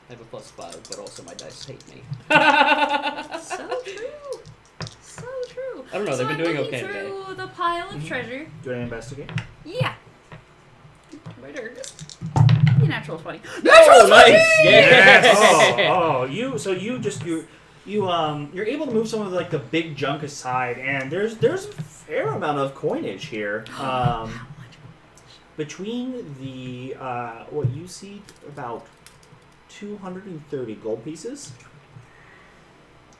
I have a +5, but also my dice hate me. So true. So true. I don't know, So they've been I'm doing looking okay today. through the pile of treasure. Do you want to investigate? Yeah. Wait, be natural 20. Oh, nice! Yes. Yeah! Oh, you're able to move some of the big junk aside, and there's a fair amount of coinage here. Between the what you see about 230 gold pieces,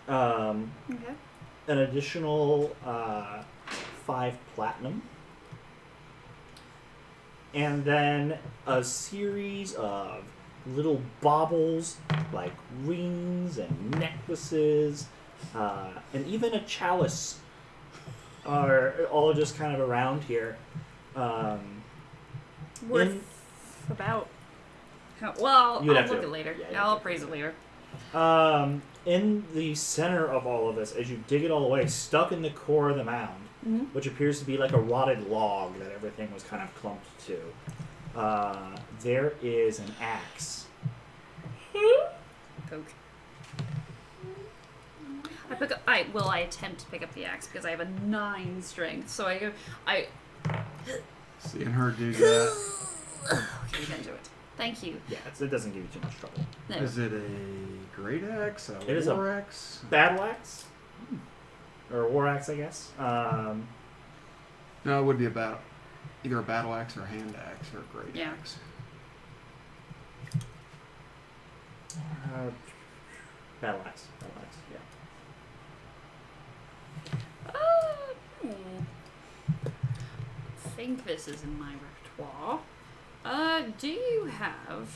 Okay. an additional 5 platinum, and then a series of little baubles like rings and necklaces, and even a chalice are all just kind of around here. Worth about. Well, You'd I'll have look to- it later. yeah, you'd I'll have to appraise it later. In the center of all of this, as you dig it all away, stuck in the core of the mound, which appears to be like a rotted log that everything was kind of clumped to, there is an axe. Poke. I attempt to pick up the axe because I have a 9 strength. So I Seeing her do that. okay, then do it. Thank you. Yeah, it doesn't give you too much trouble. No. Is it a great axe? A It is a- war axe? Battle axe? Or war axe, I guess. No, it would be either a battle axe or a hand axe or a great Yeah. axe. Battle axe. Battle axe, yeah. I think this is in my repertoire. Do you have?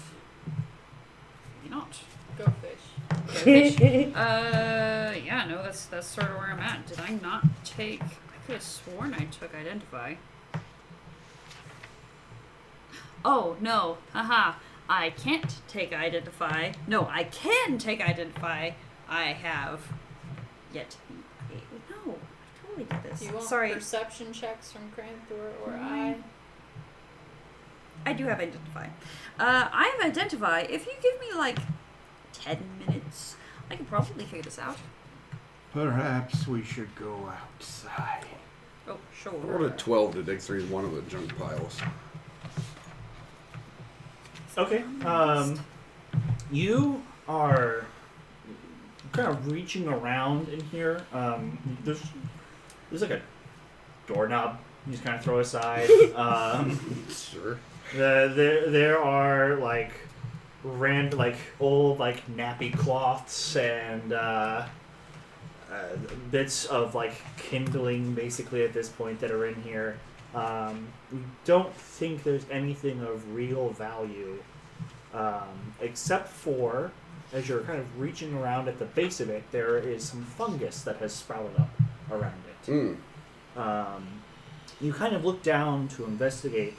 Maybe not. Go fish. Go fish. Yeah, no, that's sort of where I'm at. Did I not take? I could have sworn I took identify. Oh no, haha! I can't take identify. No, I can take identify. I have yet. No, I totally did this. Do you want Sorry, perception checks from Cranthor or I? I do have identify. I have identify. If you give me like 10 minutes, I can probably figure this out. Perhaps we should go outside. Oh, sure. I rolled a 12 to dig through one of the junk piles. Okay. You are kind of reaching around in here. There's like a doorknob you just kind of throw aside. Sure. There are like old like nappy cloths and bits of like kindling basically at this point that are in here. We don't think there's anything of real value, except for, as you're kind of reaching around at the base of it, there is some fungus that has sprouted up around it. You kind of look down to investigate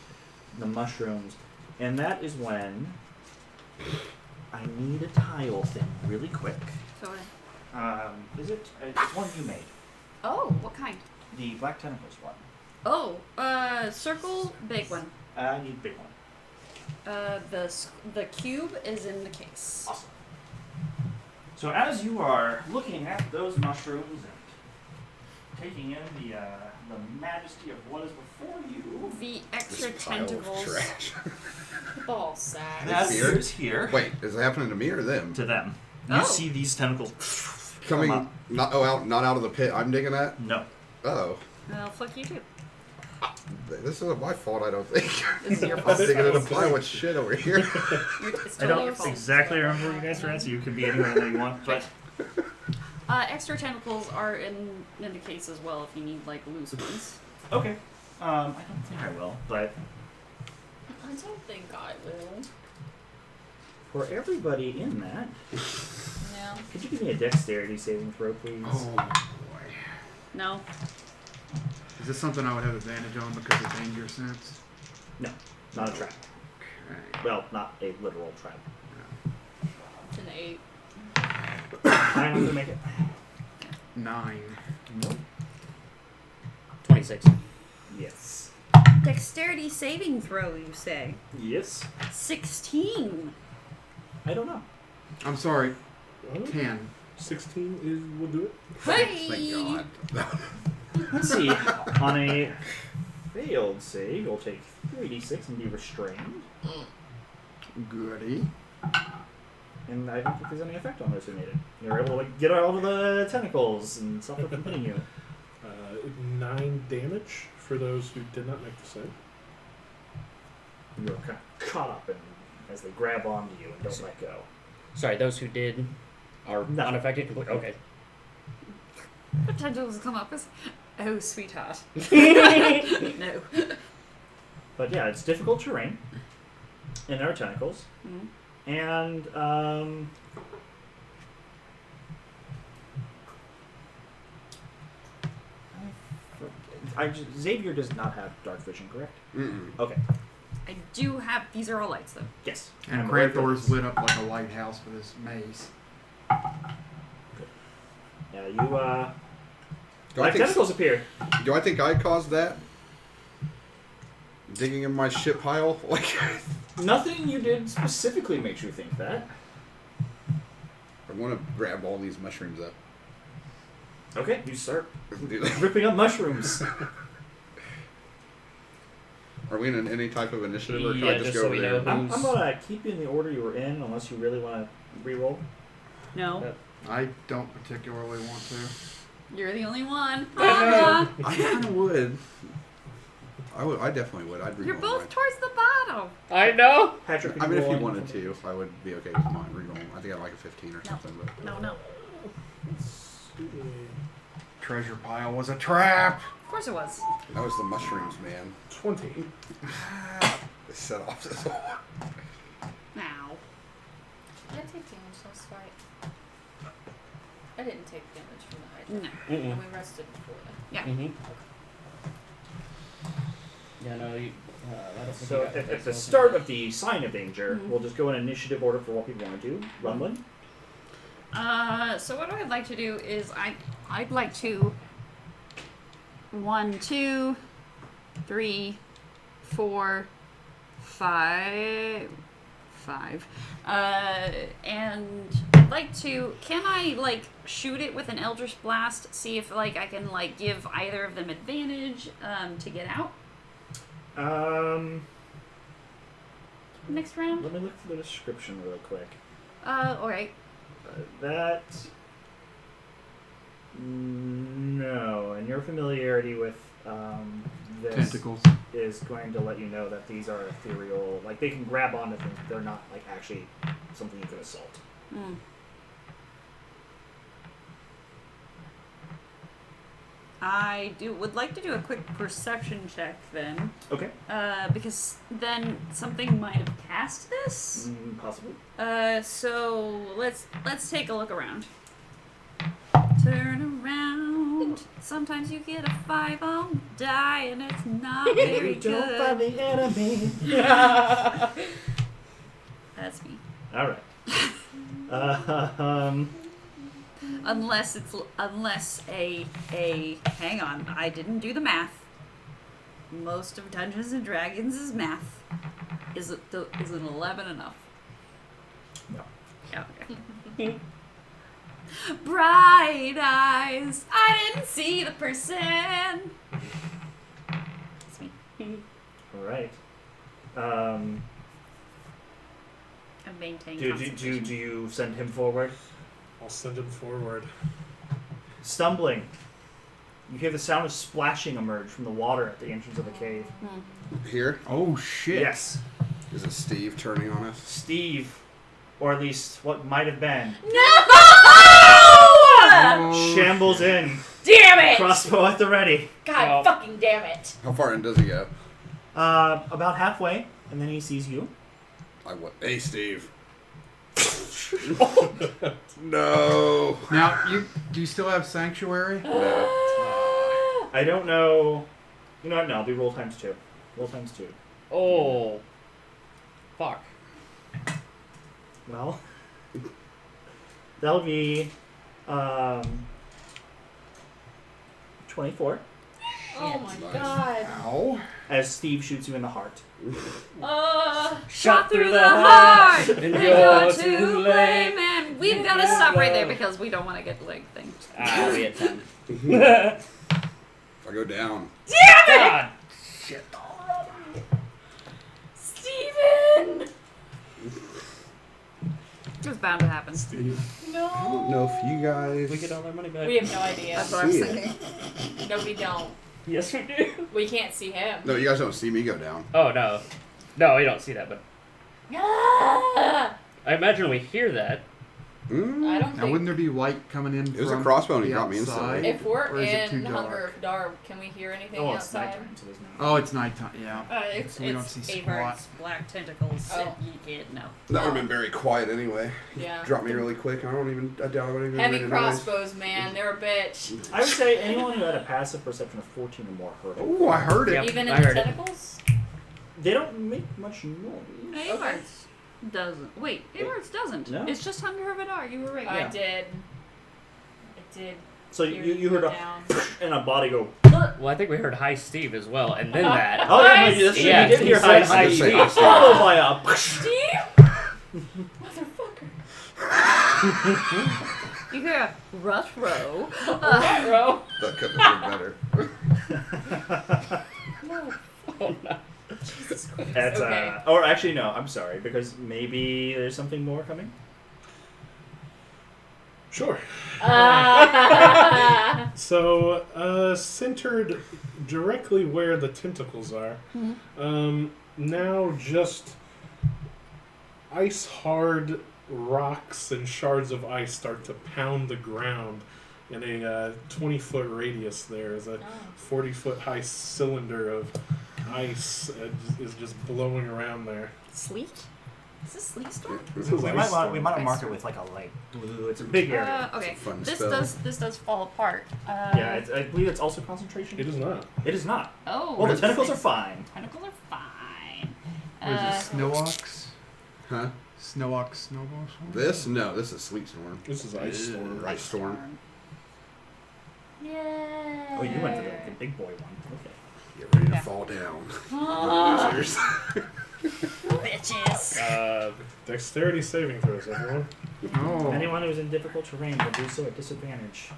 the mushrooms, and that is when I need a tile thing really quick. So, Is it? It's one you made. oh, what kind? The Black Tentacles one. Oh, circle, big one. I need a big one. The cube is in the case. Awesome. So as you are looking at those mushrooms and taking in the majesty of what is before you, The extra This pile of tentacles. trash. Ball sack. That's That weird. is here. Wait, is it happening to me or them? to them. Oh. You see these tentacles Coming, come up. not out of the pit I'm digging at? No. Oh. Well, fuck you too. This isn't my fault, I don't think. This is your I'm fault. digging in a pile of shit over here. It's I totally don't your fault. exactly remember what you guys were at, so you can be anywhere that you want. But Extra tentacles are in the case as well if you need like loose ones. okay. I don't think I will, but I don't think I will. for everybody in that, No. could you give me a dexterity saving throw, please? Oh boy. No. Is this something I would have advantage on because of danger sense? No, not a trap. Okay. Well, not a literal trap. It's an 8. High enough to make it. 9. Nope. 26. Yes. Dexterity saving throw, you say? Yes. 16. I don't know. I'm sorry. Oh, 10. 16 is will do it. Hey! Thank God. Let's see. On a failed save, you'll take 3d6 and be restrained. Goody. And I don't think there's any effect on those who made it. You're able to like, get all of the tentacles and stuff that hitting you. 9 damage for those who did not make the save. You're kind of caught up in as they grab onto you and don't let go. Sorry, those who did are No. unaffected. Okay. The tentacles come up as, oh, sweetheart. No. But yeah, it's difficult terrain, and there are tentacles, Mm-hmm. and Xavier does not have dark vision, correct? Mm-mm. Okay. I do have. These are all lights, though. Yes. And I'm aware of Cranthor's this. lit up like a lighthouse with his mace. Yeah, you Do I like think tentacles appear. I caused that? Digging in my shit pile? Like, Nothing you did specifically makes you think that. I want to grab all these mushrooms up. Okay, you start Do that. ripping up mushrooms. Are we in any type of initiative, or can Yeah, I just just go so over we there? know. I'm gonna keep you in the order you were in, unless you really want to re-roll. No, I don't particularly want to. you're the only one. I kind of would. I definitely would. I'd re-roll You're both mine. towards the bottom. I know. Patrick, I mean, if roll you on- wanted to, I would be okay with mine re-roll. I think I had like a 15 or something, but No. Let's see. Treasure pile was a trap. Of course it was. that was the mushrooms, man. 20. They set off this whole. Now. Did I take damage last fight? I didn't take damage from the Hydra. No. Mm-mm. And we rested before that. Yeah. Mm-hmm. Yeah, no, you. I don't think So you got at the this. start of the sign of danger, Mhm. we'll just go in initiative order for what people want to do. Rumbling. So what I'd like to do is I'd like to 1, 2, 3, 4, 5, and I'd like to. Can I like shoot it with an Eldritch Blast? See if like I can like give either of them advantage to get out next round. Let me look through the description real quick. All right. That. No, and your familiarity with this Tentacles. is going to let you know that these are ethereal. Like, they can grab onto things, but they're not, like, actually something you can assault. Hmm. I would like to do a quick perception check then, Okay. because then something might have cast this. Possibly. So let's take a look around. Turn around. Sometimes you get a 5 on die, and it's not very Don't find good. the enemy. That's me. All right. Unless a hang on, I didn't do the math. Most of Dungeons and Dragons' math. Is an 11 enough? No. Yeah, okay. Bright eyes. I didn't see the person. It's me. All right. I'm maintaining Do concentration. you send him forward? I'll send him forward. Stumbling. You hear the sound of splashing emerge from the water at the entrance of the cave. Here? Oh shit. Yes. Is it Steve turning on us? Steve, or at least what might have been, Oh, shambles in, Damn it! crossbow at the ready. God Well- fucking damn it! How far in does he go? About halfway, and then he sees you. Hey, Steve. No. Now, do you still have sanctuary? No. I don't know. You know what? No, I'll do roll times 2. Roll times 2. Oh. Fuck. Well, that'll be 24 Oh my Nice. god. Ow. as Steve shoots you in the heart. Shot through the heart, And and you're you're too to late. blame. And we've got to stop right there because we don't want to get leg thing. Ah, we had 10. I go down. God. Steven! It was bound to happen. Steve. I don't know if you guys. We get all our money back. We have no idea. That's what I was See it. thinking. No, we don't. Yes, we do. We can't see him. No, you guys don't see me go down. Oh, no. No, we don't see that, but Ah! I imagine we hear that. I don't Now, think. wouldn't there be light coming in? It was a from crossbow and he the got me outside? instantly. If we're Or is it too in Hunger dark? of Dark, can we hear anything Oh, it's outside? nighttime, so there's no. Oh, it's nighttime. Yeah. It's So we don't see squat. Aver's black tentacles. Oh. No. That would have been very quiet anyway. Yeah. Drop me really quick. I doubt I would even Heavy made a crossbows, man. They're a bitch. I would say anyone who had a passive perception of 14 or more heard it. Oh, I heard it. Yep, Even I in the heard it. tentacles? They don't make much noise. Avar's doesn't. Wait, Avar's doesn't. No. It's just Hunger of Adar. You were right. I Yeah. did. I did. So you heard a down. and a body go. Well, I think we heard Hi Steve as well, and then that. Oh yeah, no, that's true. Yeah, You did he hear said hi hi, Steve. Steve. Followed by a. Steve? Motherfucker. You hear a rough row. Bro. That couldn't have been better. No. Oh, no. Jesus Christ. That's Okay. or actually no, I'm sorry because maybe there's something more coming. Sure. Ah. So, centered directly where the tentacles are, now just ice-hard rocks and shards of ice start to pound the ground in a 20-foot radius. There is a 40-foot high cylinder of ice is just blowing around there. Sleet? Is this sleet storm? This is We ice might storm. want to mark it with like a light blue. It's a big area. Okay. It's a fun This spell. does fall apart. Yeah, I believe it's also concentration. It is not. It is not. Oh. Well, the tentacles are fine. Tentacles are fine. What is it? Snow ox? Huh? Snow ox snowball storm? This? No, this is Sleet Storm. This is ice storm. Ice Storm. Yeah. Oh, you went for the big boy one. Okay. Get ready to Yeah. fall down. Ah. Losers. Bitches. Dexterity saving throws, everyone. Oh, Anyone who's in difficult terrain will do so at disadvantage.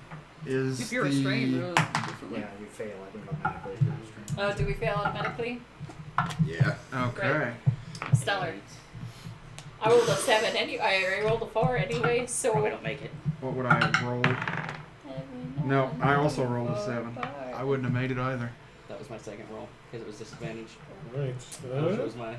is If you're the... restrained, really differently. Yeah, you fail. I think automatically if you're restrained. Oh, do we fail automatically? Yeah. Okay. Stellar. I rolled a 7 anyway. I rolled a 4 anyway, so. Probably don't make it. What would I have rolled? No, I also rolled a 7. I wouldn't have made it either. That was my second roll because it was disadvantage. Right. Which was my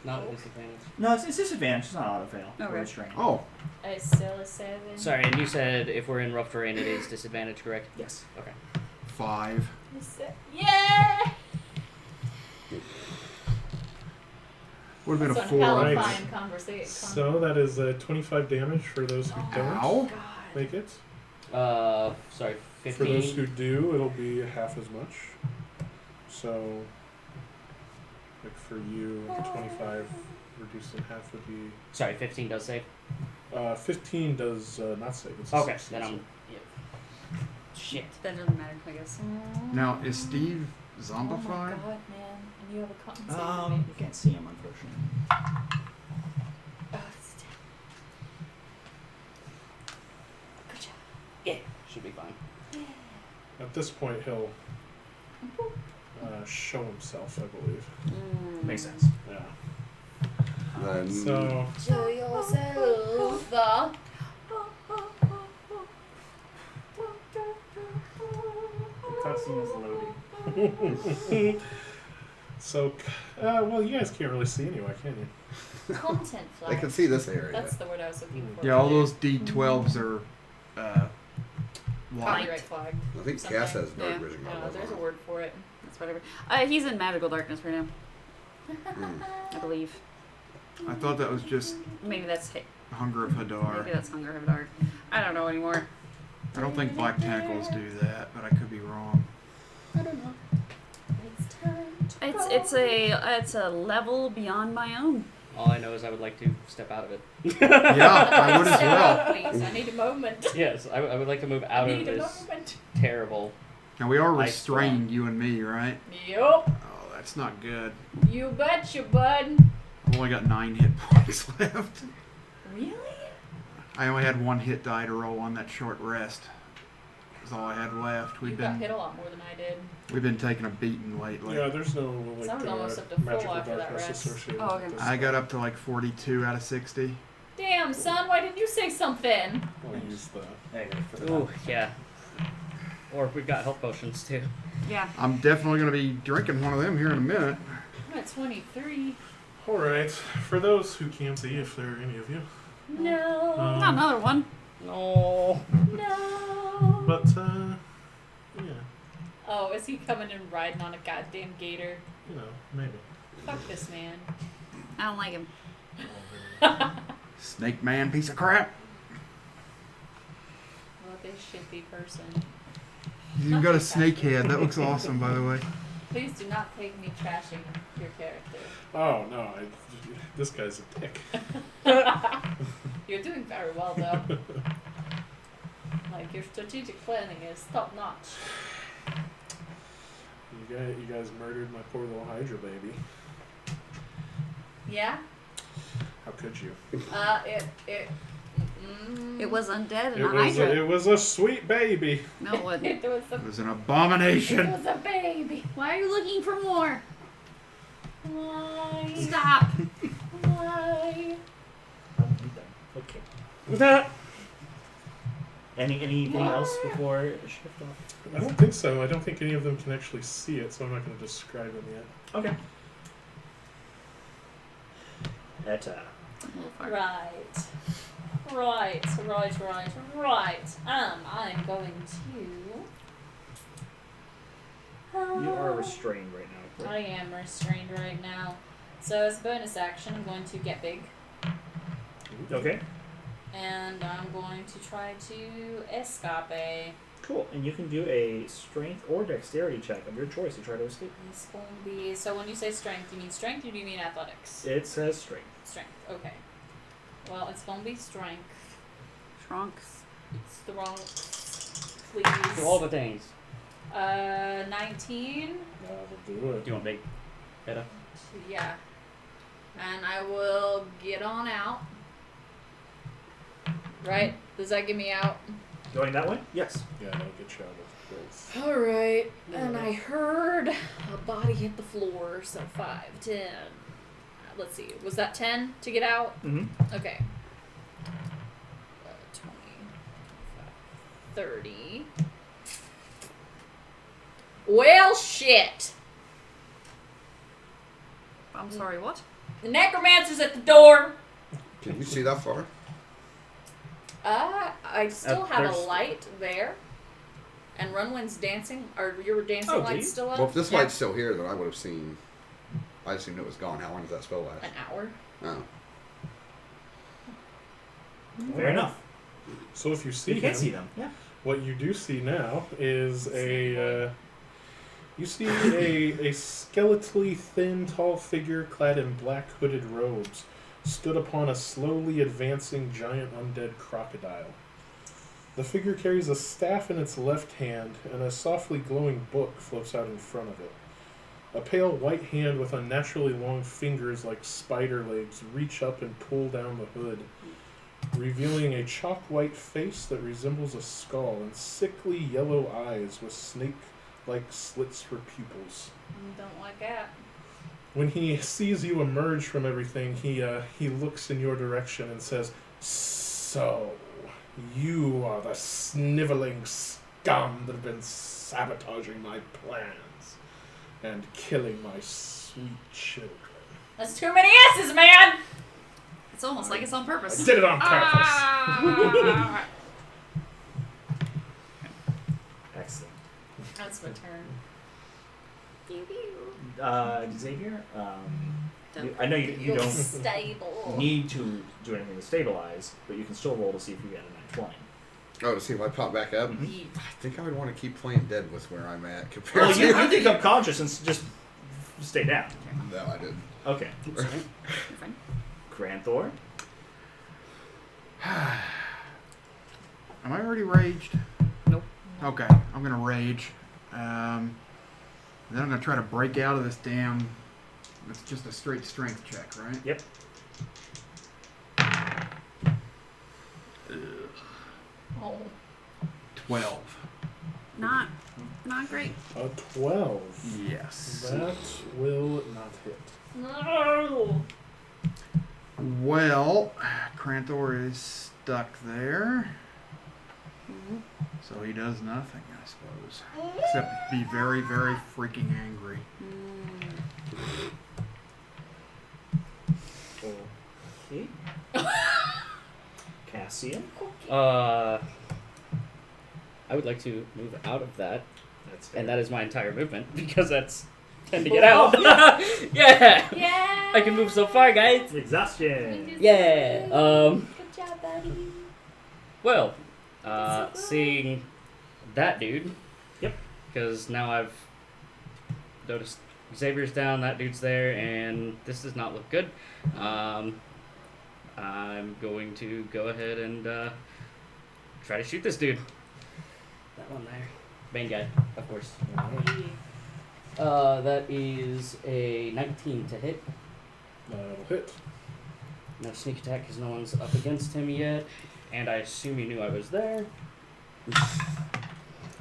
not a disadvantage. No, it's disadvantage. It's not auto fail. Okay. We're restrained. Oh, I still a 7. Sorry, and you said if we're in rough terrain, it is disadvantage, correct? Yes. Okay. 5. Yeah! Would have been a That's 4. hella right? fine conversation. So that is 25 damage for those who don't Ow. make it. Sorry, For those 15. who do, it'll be half as much. So, like for you, the 25 reduced in half would be... Sorry, 15 does save. 15 does not save. It's a Okay, 6, then so- I'm. Yeah. Shit. That doesn't matter, I guess. Now, is Steve Oh my zombified? god, man. And you have a con save. You can't see him, unfortunately. Oh, it's down. Good job. Yeah, should be fine. At this point, he'll show himself, I believe. Makes sense. Yeah. Then So, Show yourself. The Cutscene is loading. well, you guys can't really see anyway, can you? content flag. they can see this area. That's the word I was looking for. Yeah, all those D12s are white. Copyright flag. I think Something. Cass has dark Yeah. vision. No, there's a word for it. That's whatever. He's in magical darkness right now, I believe. I thought that was just Maybe that's Hunger of maybe Hadar. that's Hunger of Dark. I don't know anymore. I don't think black tentacles do that, but I could be wrong. I don't know. It's time to It's a level beyond my own. All I know is I would like to step out of it. Yeah, I would as Step well. out, please. I need a moment. Yes, I would like to move I out of need a this moment. terrible. Now we are I restrained, you and me, right? Yup. Oh, that's not good. You betcha, bud. I've only got 9 hit points left. Really? I only had 1 hit die to roll on that short rest. That's all I had left. You got hit a lot more than I did. We've been taking a beating lately. Yeah, there's no like Sounds almost up to full magical after that darkness rest. associated Oh, with okay. this. I got up to like 42 out of 60. Damn, son, why didn't you say something? I'll use the... There you go, for the Ooh, yeah. Or we've got health potions too. Yeah. I'm definitely going to be drinking one of them here in a minute. I'm at 23. Alright, for those who can't see, if there are any of you, No. Not another one. No. No. But yeah, Oh, is he coming and riding on a goddamn gator? you know, maybe. Fuck this man. I don't like him. Snake man, piece of crap. What a shitty person. He's even got a snake head. That looks awesome, by the way. Please do not take me trashing your character. Oh no, this guy's a dick. You're doing very well, though. Like, your strategic planning is top notch. You guys murdered my poor little Hydra baby. Yeah? How could you? It was undead and It a hydra. it was a sweet baby. No, it wasn't. It was a, It was an it abomination. was a baby. Why are you looking for more? Why? Stop. Why? Okay. Anything else before shift off? I don't think so. I don't think any of them can actually see it, so I'm not going to describe them yet. Okay. Etta. Right. I'm going to. You are restrained right now. I am restrained right now. So as a bonus action, I'm going to get big. Okay. And I'm going to try to escape. Cool. And you can do a strength or dexterity check of your choice to try to escape. It's going to be. So when you say strength, do you mean strength or do you mean athletics? It says strength. Strength. Okay. Well, it's going to be strength. Trunks. Strength. Please. Do all the things. 19. That'll do it. Do you want big? Better. Yeah. And I will get on out. Right? Does that get me out? Going that way? Yes. Yeah, that'll get you out of both. Alright. And I heard a body hit the floor, so 5, 10. Let's see. Was that 10 to get out? Mm-hmm. Okay. 20, 30. Well, shit. I'm sorry, what? The necromancer's at the door. Can you see that far? I still have a there's- light there. And Runwin's dancing. Are your dancing Oh, do lights you? still up? Well, if this Yeah. light's still here, then I would have seen. I assumed it was gone. How long does that spell last? An hour. Oh. Fair enough. So if you see You can him, see them. Yeah. what you do see now is you see a skeletally thin, tall figure clad in black hooded robes stood upon a slowly advancing giant undead crocodile. The figure carries a staff in its left hand, and a softly glowing book floats out in front of it. A pale white hand with unnaturally long fingers like spider legs reach up and pull down the hood, revealing a chalk white face that resembles a skull and sickly yellow eyes with snake-like slits for pupils. Don't like that. When he sees you emerge from everything, he looks in your direction and says, "So, you are the sniveling scum that have been sabotaging my plans and killing my sweet children." That's too many S's, man! It's almost like it's on I purpose. did it on purpose. Ah! Excellent. That's my turn. Xavier, Don't. I know you don't Stable. need to do anything to stabilize, but you can still roll to see if you get a 920. Oh, to see if I pop back up? Mhm. I think I would want to keep playing dead with where I'm at compared Well, to... you can become conscious and just stay down. No, I didn't. Okay. You're fine. Granthor. Am I already raged? Nope. Okay, I'm gonna rage. Then I'm gonna try to break out of this damn. It's just a straight strength check, right? Yep. Oh. 12. Not great. A 12. Yes. That will not hit. No. Well, Cranthor is stuck there. So he does nothing, I suppose. Except be very, very freaking angry. Okay. Cast see him. I would like to move out of that, That's fair. and that is my entire movement because that's 10 to get out. Yeah. Yeah. I can move so far, guys. Exhaustion. Yeah. Good job, buddy. Well, so good. seeing that dude. Yep. Because now I've noticed Xavier's down, that dude's there, and this does not look good. I'm going to go ahead and try to shoot this dude. That one there. Main guy, of course. That is a 19 to hit. That'll hit. No sneak attack because no one's up against him yet. And I assume you knew I was there.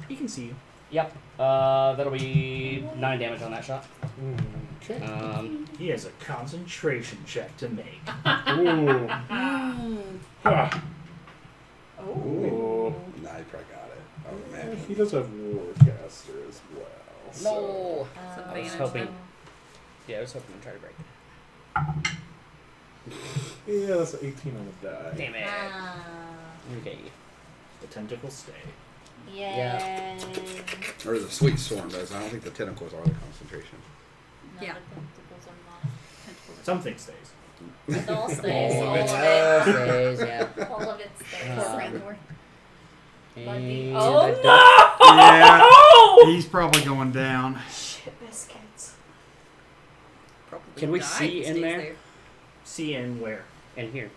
He can see you. Yep. That'll be 9 damage on that shot. Okay. He has a concentration check to make. Ooh. Ha. Oh. Nah, I probably got it. I would Yeah, imagine. he does have Warcaster as well. So. No. I was Advantage hoping. though. Yeah, I was hoping to try to break it. Yeah, that's an 18 on the die. Damn it. Ah. Okay. The tentacles stay. Yay. Or the sweet storm does. I don't think the tentacles are the concentration. No, Yeah. the tentacles are not. Something stays. It all stays. All All of of it it. stays, yeah. All of it stays. And Oh, I don't- Yeah, he's probably going down. Shit biscuits. Probably Can we died see and in stays there? See in where? And here.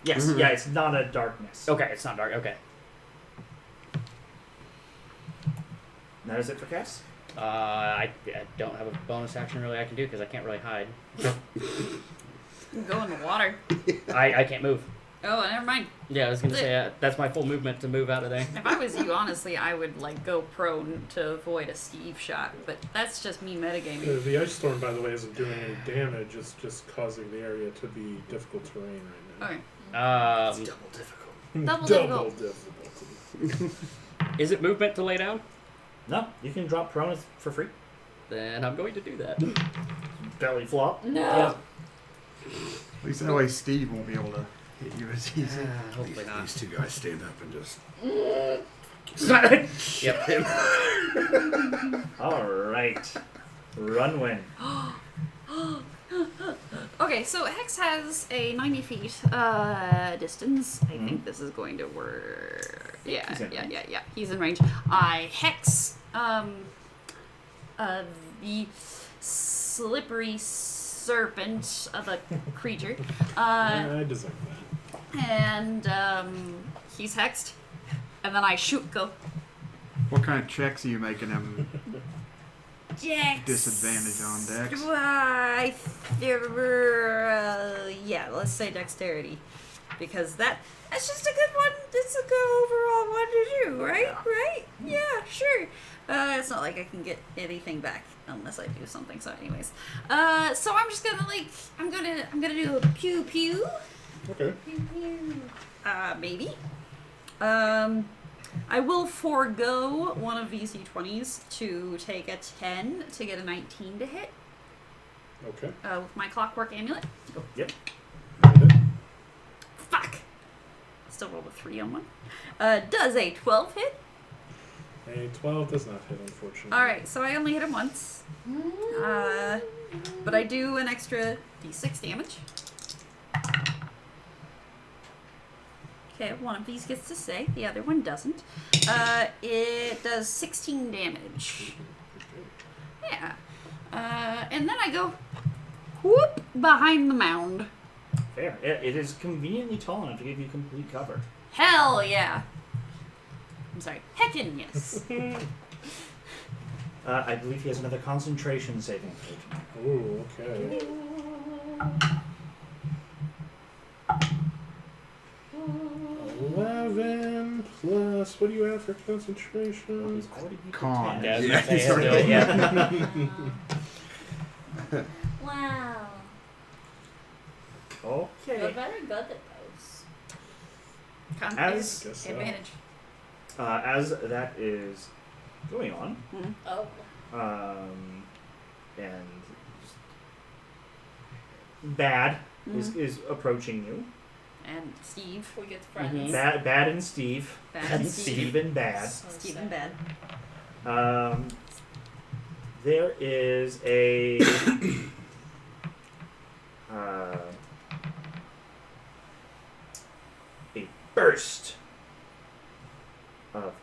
Yes. Mhm. Yeah, it's not a darkness. Okay, it's not dark. Okay. And that is it for Cass? I don't have a bonus action really I can do because I can't really hide. You can go in the water. I can't move. Oh, never mind. Yeah, I was gonna say that's my full movement to move out of there. If I was you, honestly, I would like go prone to avoid a Steve shot, but that's just me metagaming. The ice storm, by the way, isn't doing any damage. It's just causing the area to be difficult terrain right Okay. It's Um, double difficult. now. Double difficulty. is it movement to lay down? No, you can drop prone for free. Then I'm going to do that. Belly flop. No. Yeah. At least that way Steve won't be able to hit you as easy. Hopefully not. These two guys stand up and just. Yep. All right. Runwin. Okay, so Hex has a 90 feet distance. I think this is going to work. Yeah, He's in yeah, range. yeah. He's in range. I Hex the slippery serpent of a creature. I deserve that. And he's hexed. And then I shoot go. What kind of checks are you making him? Dex. Disadvantage on Dex? Yeah, let's say dexterity. Because that's just a good one. It's a good overall one to do, right? Yeah. Right? Yeah, sure. It's not like I can get anything back unless I do something. So, anyways, so I'm just gonna I'm gonna do a pew pew. Okay. Pew, pew. Maybe. I will forego one of these d20s to take a 10 to get a 19 to hit Okay. with my clockwork amulet. Oh, yep. Fuck! Still rolled a 3 on one. Does a 12 hit? A 12 does not hit, unfortunately. Alright, so I only hit him once. But I do an extra d6 damage. Okay, one of these gets to stay, the other one doesn't. It does 16 damage. Yeah. And then I go whoop behind the mound. Fair. It is conveniently tall enough to give you complete cover. Hell yeah. I'm sorry. Heckin' yes. I believe he has another concentration saving throw. Ooh, okay. 11 plus. What do you have for Well, concentration? he's already beat the Con. 10. Yeah, I was Yeah, gonna say, he's already- still, yeah. Wow. You're Okay. very good at those. As Guess so. Advantage. as that is going on, Oh. and bad is approaching you. And Steve. We get friends. Bad and Steve. Bad and Steve and Bad. So Steve sad. and Bad. There is a burst of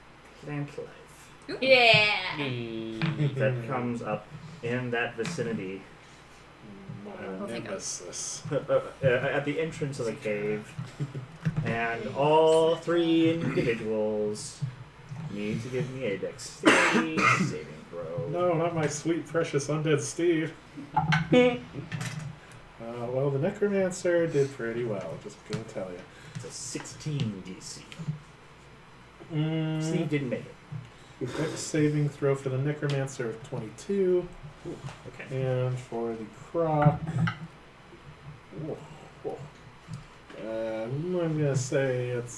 plant life Yeah. that comes up in that vicinity My thank God. nemesis. at the entrance of the cave, and all 3 individuals need to give me a dexterity saving throw. No, not my sweet, precious undead Steve. Well, the necromancer did pretty well, just gonna tell you. It's a 16 DC. Mm, Steve didn't make it. Dex saving throw for the necromancer of 22, Okay. and for the croc, I'm gonna say it's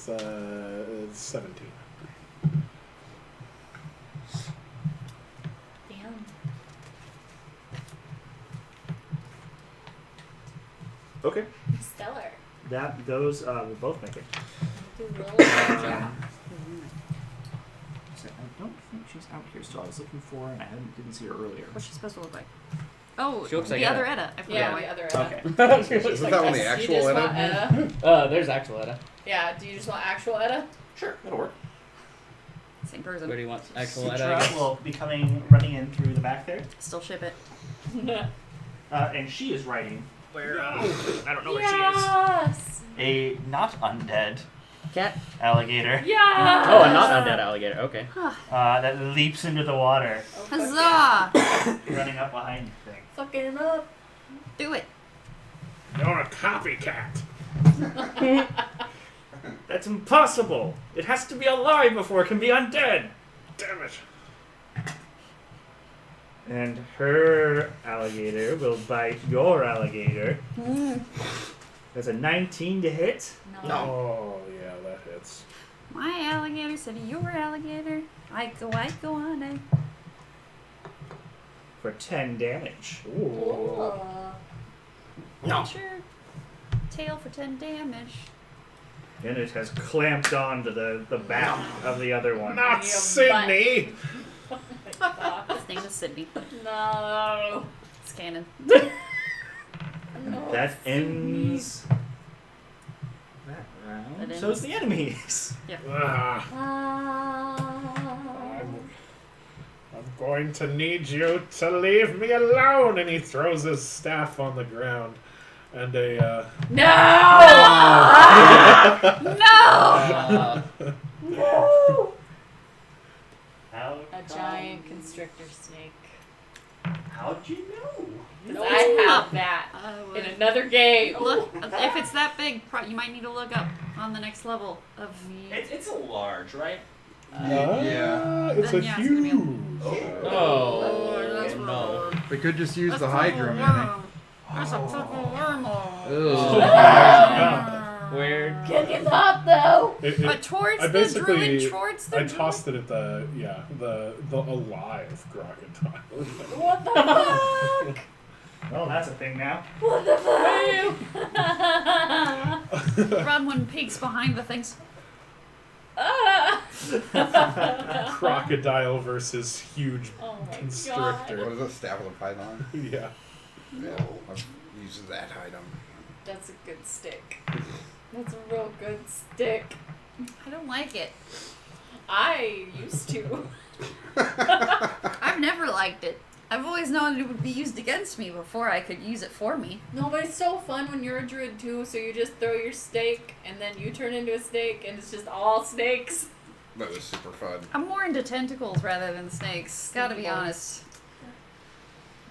17. Damn. Okay. Stellar. Those will both make it. Do really good job. So I don't think she's out here still. I was looking for her and I didn't see her earlier. What's she supposed to look like? Oh, She looks like the Edda. other Edda. I forgot Yeah, why. the other Okay. Isn't that one the actual you just Edda? want Edda? There's actual Edda. Yeah, do you just want actual Edda? Sure, that'll work. Same person. Where do you want actual Edda? I Sutra guess? will be running in through the back there. Still ship it. And she is riding where I don't know where Yes! she is. A not undead Cat. alligator Yes! Oh, a not undead alligator. Okay. that leaps into the water, Oh, fuck yeah. Huzzah! running up behind the thing. Fucking him up. Do it. You're a copycat. That's impossible. It has to be alive before it can be undead. Damn it. And her alligator will bite your alligator. That's a 19 to hit. No. Oh, yeah, that hits. My alligator said your alligator. I go on it. For 10 damage. Ooh. No. Sure. Tail for 10 damage. And it has clamped onto the back of the other one. Not Your Sydney! His name is Sydney. No. It's canon. No. That ends that round. That So's ends- the enemies. Ah, Ah. I'm going to need you to leave me alone. And he throws his staff on the ground. And a, No! Uh, No! How A giant constrictor snake. How'd you know? 'Cause I have that in another game. Look, if it's that big, you might need to look up on the next level of. It's a large, right? Yeah. It's Then a yeah, it's gonna be huge. oh, that's no. We could just use That's the Hydra purple mimic. worm. There's a purple wormhole. Where? Can you not though? But towards I the basically- druid, towards the I tossed it at the alive crocodile. What the fuck? Oh, that's a thing now. What the fuck? run when peeks behind the things. Ah. Crocodile versus huge Oh my constrictor. god. What is it? Staff with a python? Yeah. Yeah, I've used that item. That's a good stick. That's a real good stick. I don't like it. I used to. I've never liked it. I've always known it would be used against me before I could use it for me. No, but it's so fun when you're a druid too, so you just throw your stake and then you turn into a snake and it's just all snakes. That was super fun. I'm more into tentacles rather than snakes. Gotta be honest.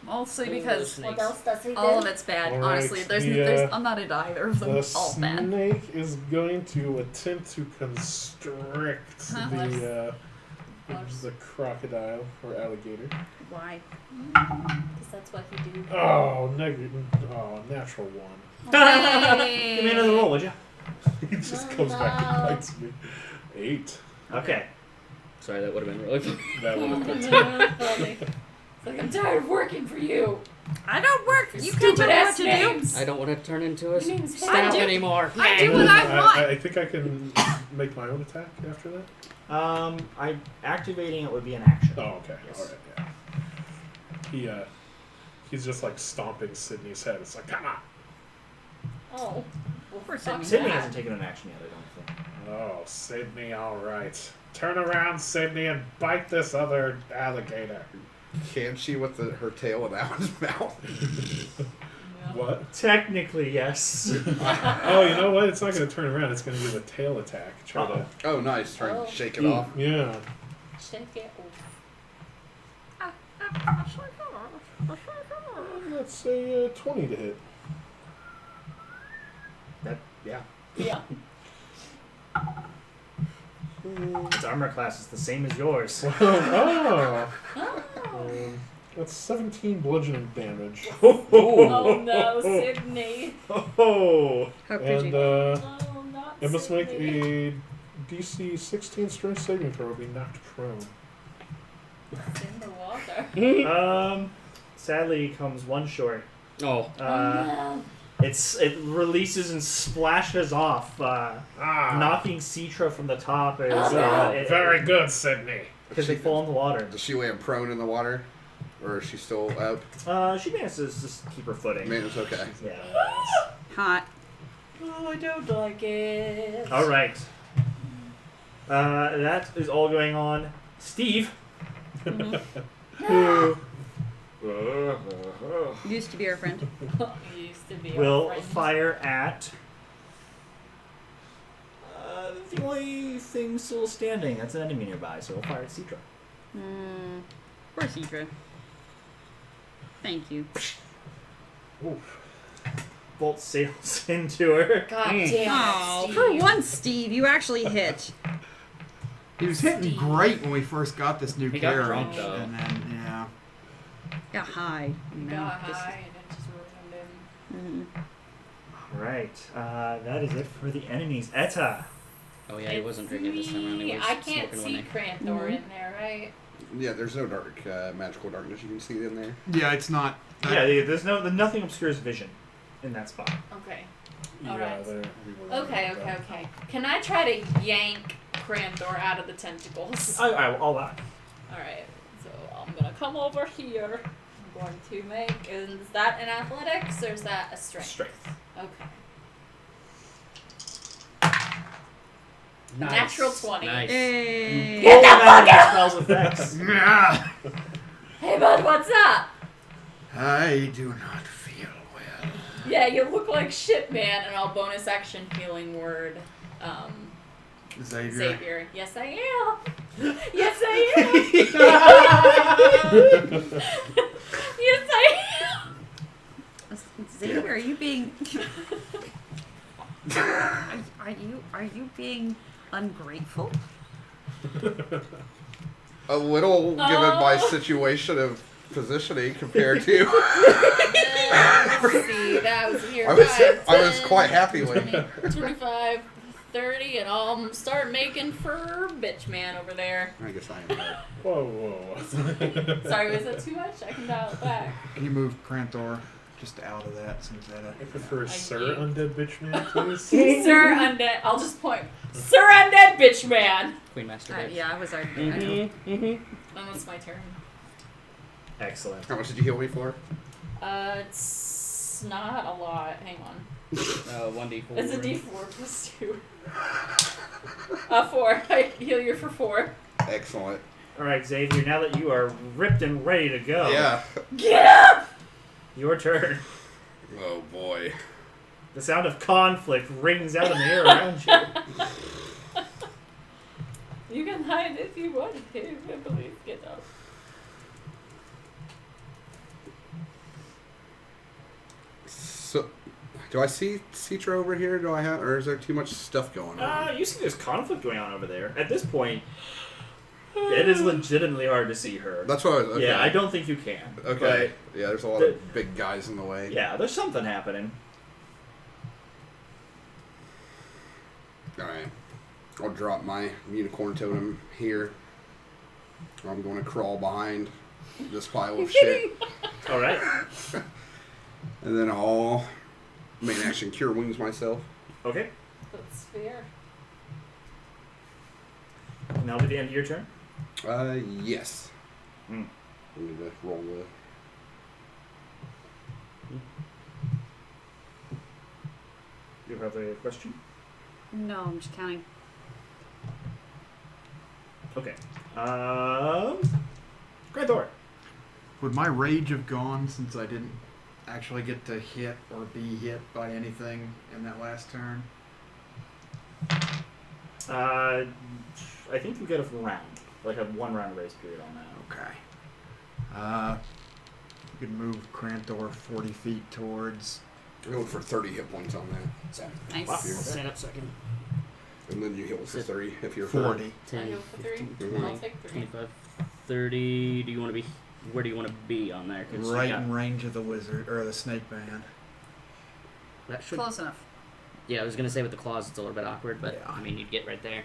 Mostly because What else does he do? all of it's bad. All right, Honestly, there's the, I'm not into either of them. The All bad. snake is going to attempt to constrict Huh? the crocodile or alligator. Why? Because that's what he do. Oh, natural one. Give me another roll, would you? He just comes back and bites me. 8. Okay. Sorry, that would have been really funny. That would have been Funny. It's like, I'm tired of working for you. I don't work. You can't Stupid tell me what ass to do. names. I don't want to turn into a Your name's staff Henry. anymore. I do what I want. I think I can make my own attack after that. Activating it would be an action. Oh, okay. Yes. All right, yeah. He's just like stomping Sydney's head. It's like, come on. Oh. Well, Poor fuck Sydney that. hasn't taken an action yet, I don't think. Oh, Sydney, all right. Turn around, Sydney, and bite this other alligator. Can she with her tail in Alan's mouth? Yeah. What? Technically, yes. Oh, you know what? It's not going to turn around. It's going to give a tail attack. Try Uh-oh. Oh, nice. Try Oh. and shake it off. Yeah. Shake it off. Let's say 20 to hit. Yeah. Yeah. Its armor class is the same as yours. Oh. Oh. That's 17 bludgeoning damage. Oh no, Sydney. Oh. How could And you? Oh, not it must make Sydney. a DC 16 strength saving throw to be knocked prone. It's in the water. Sadly, it comes one short. Oh, No. It releases and splashes off, knocking Citra from the top. Very good, Sydney. Because they fall in the water. Does she land prone in the water? Or is she still up? She manages to just keep her footing. Man, it's okay. Yeah. Hot. Oh, I don't like it. All right. That is all going on. Steve. Who Used to be our friend. Used to be our will friend. fire at the only thing still standing. That's an enemy nearby, so he'll fire at Citra. Poor Citra. Thank you. Oof. Bolt sails into her. God damn it, Oh, Steve. for once, Steve, you actually hit. He was hitting great when we first got this new He got carriage, drunk, though. and then yeah. Got high. You know. Got Just- high and it just ruined him. All right. That is it for the enemies. Etta. oh yeah, he wasn't drinking this time around. He was I can't smoking see when Cranthor in there, right? Yeah, there's no dark magical darkness you can see in there. Yeah, it's not. Yeah, there's nothing obscures vision in that spot. Okay. Yeah, Alright. there we were. Okay. Can I try to yank Cranthor out of the tentacles? I'll allow. Alright, so I'm gonna come over here. I'm going to make. Is that an athletics or is that a strength? Strength. Okay. Nice. Natural 20. Nice. Yay. Get the fuck out! Spells effects. Yeah. Hey bud, what's up? I do not feel well. Yeah, you look like shit, man. And I'll bonus action healing word. Xavier. Xavier. Yes, I am. Yes, I am. Yes, I am. Xavier, are you being? Are you being ungrateful? A little, given my situation of positioning compared to. Let's see, that was here. I was quite happy with 25, 30, and I'll start making for bitch man over there. I guess I am. Whoa. Sorry, was that too much? I can dial it back. Can you move Cranthor just out of that since that? I prefer I Sir do. Undead Bitch Man, please. Sir Undead. I'll just point. Sir Undead bitch man. Queen Master. Bitch. Yeah, I was already. And it's my turn. Excellent. How much did you heal me for? It's not a lot. Hang on. 1d4. It's a D4 plus 2. 4. I heal you for 4. Excellent. All right, Xavier. Now that you are ripped and ready to go, Yeah. Get up! your turn. Oh boy. The sound of conflict rings out in the air around you. You can hide if you want to. I believe. Get up. So, do I see Citra over here? Do I have, or is there too much stuff going on? You see there's conflict going on over there. At this point, it is legitimately hard to see her. That's what I was. Okay. Yeah, I don't think you can. Okay. Yeah, there's a lot of big guys in the way. But, yeah, there's something happening. Alright. I'll drop my unicorn totem here. I'm going to crawl behind this pile of shit. All right. And then I'll main action cure wounds myself. Okay. That's fair. And that'll be the end of your turn. Yes. Hmm. I need to roll the. You have a question? No, I'm just counting. Okay. Grand Thor. Would my rage have gone since I didn't actually get to hit or be hit by anything in that last turn? I think you get a round, like a 1 round race period on that. Okay. You could move Crantor 40 feet towards. I go for 30 hit points on that. Nice. Wow. Stand up second. And then you heal for 30 if you're 40. I 10, go for 3. 15, I'll take 3. 25, 30. Do you want to be? Where do you want to be on there? 'Cause you Right got- in range of the wizard or the snake man. that should. Close enough. Yeah, I was gonna say with the claws it's a little bit awkward, but Yeah. I mean you'd get right there.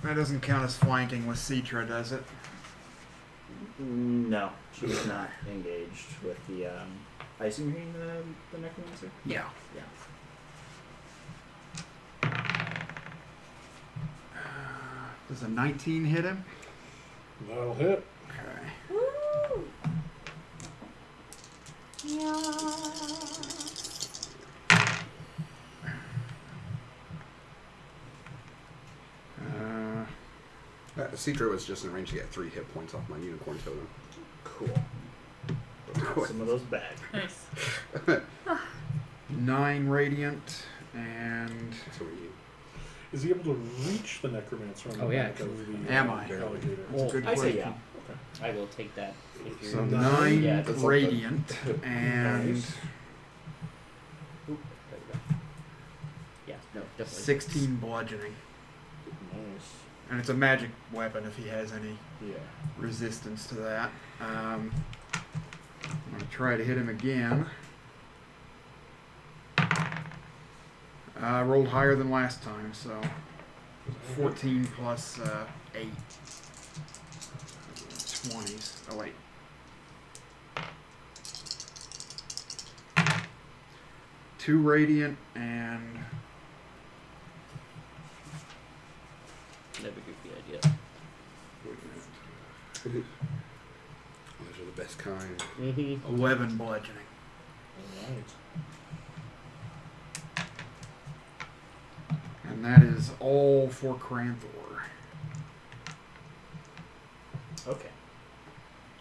That doesn't count as flanking with Citra, does it? No, she was not engaged with the. I assume you're the necromancer? Yeah. Yeah. Does a 19 hit him? That'll hit. Okay. Woo! Yeah. Cedra was just in range to get 3 hit points off my unicorn totem. Cool. Put some of those back. Nice. 9 radiant and So we Is he able to reach the necromancer on the Oh, yeah. back of the Am I? alligator? That's a good I say question. yeah. I will take that. If you're So Nine? 9 Yeah, that's radiant and Nice. Oop, there you go. Yeah, no, definitely. 16 bludgeoning. Nice. And it's a magic weapon if he has any Yeah. resistance to that. I'm going to try to hit him again. I rolled higher than last time, so 14 plus 8. 20s. Oh, wait. Two radiant and Never goofy idea. those are the best kind. Mm-hmm. 11 bludgeoning. Alright. And that is all for Cranthor. Okay.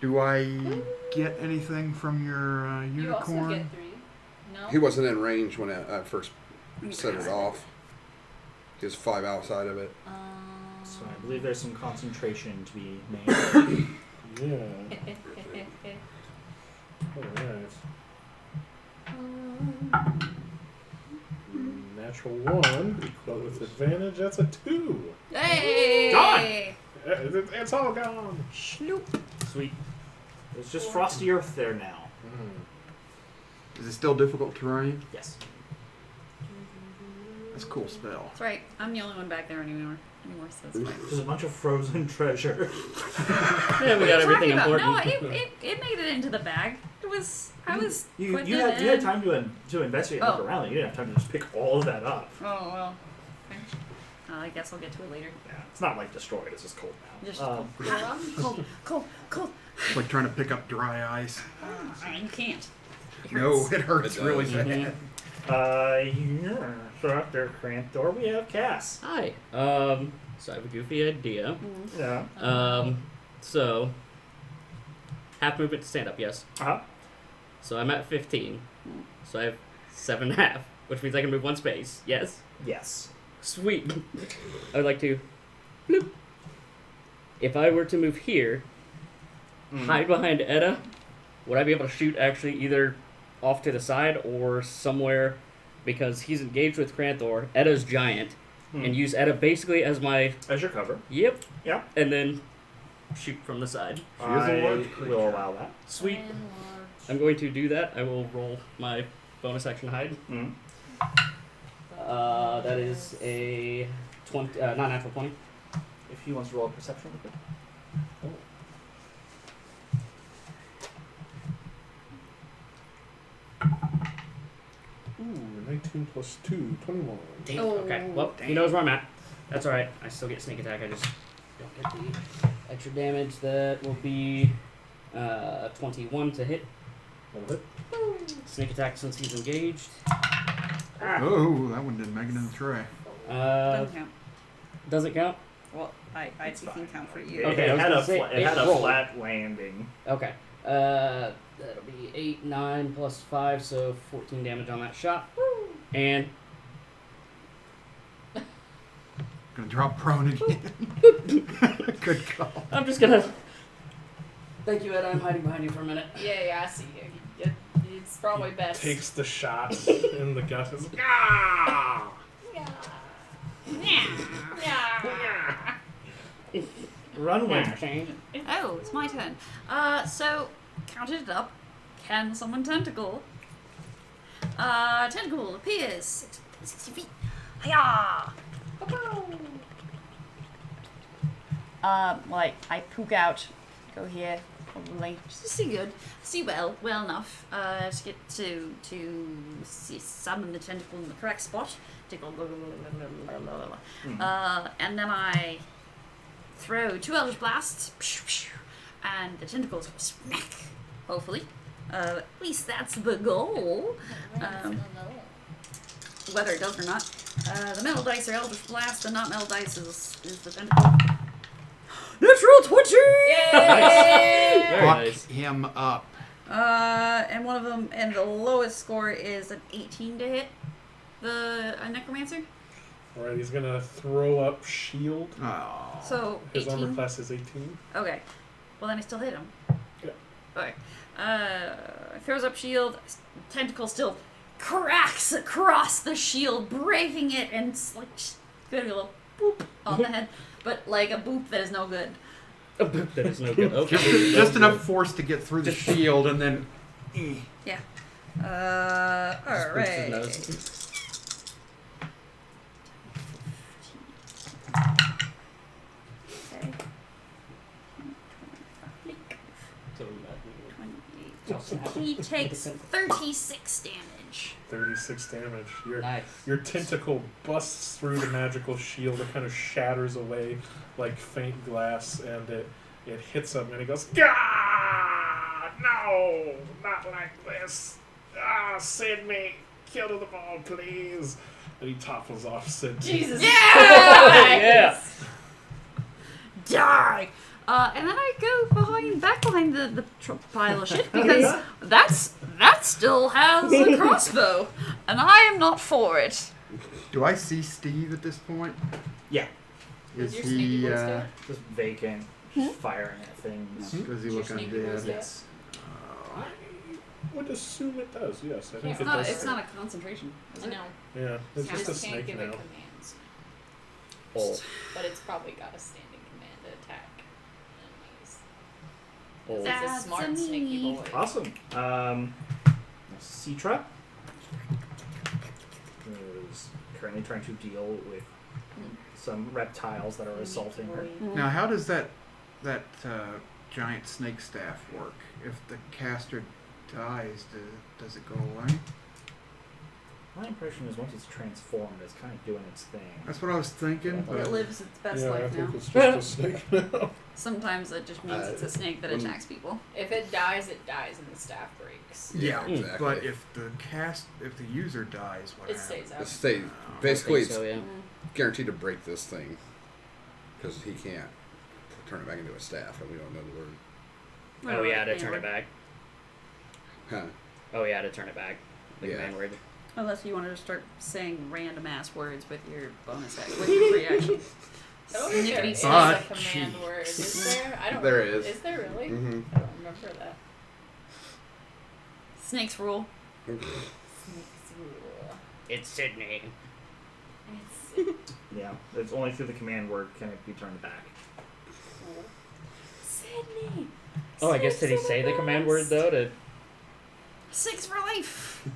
Do I get anything from your You also unicorn? get 3. No? He wasn't in range when I first set it off. He was 5 outside of it. So I believe there's some concentration to be made. Yeah. Alright. Natural 1, but with advantage, that's a 2. Hey! Gone! It's all gone. Schloop. Sweet. There's just frosty earth there now. Is it still difficult terrain? Yes. That's a cool spell. That's right. I'm the only one back there anymore, so it's fine. There's a bunch of frozen treasure. Yeah, we got everything Talking about- important. No, it made it into the bag. It was. I was. You putting had it you had in. time to investigate and Oh. look around. You didn't have time to just pick all of that up. Oh well. Okay. I guess I'll get to it later. Yeah, it's not like destroyed. It's just cold now. Just Cool. cold. It's like trying to pick up dry ice. You can't. It No, hurts. it hurts It really does. bad. Yeah. So after Cranthor, we have Cass. Hi. So I have a goofy idea. Yeah. So half movement to stand up, yes. Uh-huh. So I'm at 15. So I have 7.5, which means I can move 1 space. Yes. Yes. Sweet. I would like to. Bloop. If I were to move here, hide behind Edda, would I be able to shoot actually either off to the side or somewhere? Because he's engaged with Cranthor. Edda's giant, and use Edda basically as my As your cover. yep, Yeah. and then shoot from the side. She is a large I creature. will allow that. Sweet. And I'm going to do that. I will roll my bonus action hide. Mm. That is a 20, not natural 20. if he wants to roll a perception with it. Ooh, 19 plus 2, 21. Damn. Oh, Okay. Well, he knows where I'm at. That's all right. I still get sneak attack. I just don't get the extra damage. That will be 21 to hit. That'll hit. Sneak attack since he's engaged. Oh, that one didn't make it in the tray. Doesn't count. Doesn't count. Well, I can count for you. Okay, I it was had, gonna a, say, it had it a rolled. flat landing. Okay. That'll be 8, 9 plus 5, so 14 damage on that shot. And Gonna drop prone again. Good call. I'm just gonna. Thank you, Ed. I'm hiding behind you for a minute. Yeah, I see you. It's probably best. Takes the shot in the gut. Is like, ah! Run Yeah, with. Shane. Oh, it's my turn. So counted it up. Can summon tentacle? Tentacle appears 60 feet. Hiya! Like I poke out, go here, probably just to see good, see well enough, to get to summon the tentacle in the correct spot. Tickle, and then I throw 2 Eldritch Blasts, and the tentacles go smack. Hopefully, at least that's the goal. Whether it does or not, the metal dice are Eldritch Blast, the not metal dice is the tentacle. Natural 20! Yay! Very Fuck nice. him up. And one of them, and the lowest score is an 18 to hit the necromancer. Alright, he's gonna throw up shield. Oh. So His armor 18. class is 18. Okay. Well, then I still hit him. Yeah. Okay. Throws up shield. Tentacle still cracks across the shield, breaking it, and it's like gonna be a little boop on the head, but like a boop that is no good. That is no good. Okay. Just enough force to get through the shield and then. Yeah. Spooks his Alright. nose. Okay. He takes 36 damage. 36 damage. Nice. Your tentacle busts through the magical shield. It kind of shatters away like faint glass, and it hits him, and he goes, "Gah! No, not like this. Send me. Kill them all, please." And he topples off Sid. Jesus. Yeah. Die! And then I go back behind the pile of shit because that still has a crossbow, and I am not for it. Do I see Steve at this point? Yeah, Is your he? sneaky voice there? just vacant, just firing at things. Does he Your look sneaky voice undead? there? Yes. I would assume it does. Yes, I think It's it not. does. It's not a concentration. Is I it? know. Yeah, it's just a Just can't snake give now. it commands, Oh. but it's probably got a standing command to attack enemies. Oh. It's That's a smart a sneaky need. boy. Awesome. Citra is currently trying to deal with some reptiles that are assaulting her. Now, how does that giant snake staff work? If the caster dies, does it go away? My impression is once it's transformed, it's kind of doing its thing. That's what I was thinking. It But lives its best Yeah, I life think now. it's just a snake now. Sometimes it just means it's a snake that when- attacks people. If it dies, and the staff breaks. yeah, exactly. but if the user dies, what It happens? stays out. It stays. Oh, Basically, I think so, yeah. guaranteed to break this thing because he can't turn it back into a staff, and we don't know the word. Oh yeah, to turn it back. Huh? Oh yeah, to turn it back. The Yeah. command word. Unless you wanted to start saying random ass words with your bonus action, with your free action. I don't think there Snippety is But a command word. Is there? I don't There remember. is. Is there really? Mm-hmm. I don't remember that. Snakes rule. Snakes rule. It's Sydney. It's Yeah, it's only through the command word can it be turned back. Sydney. Oh, I guess did he say the command word though? To 6 for life.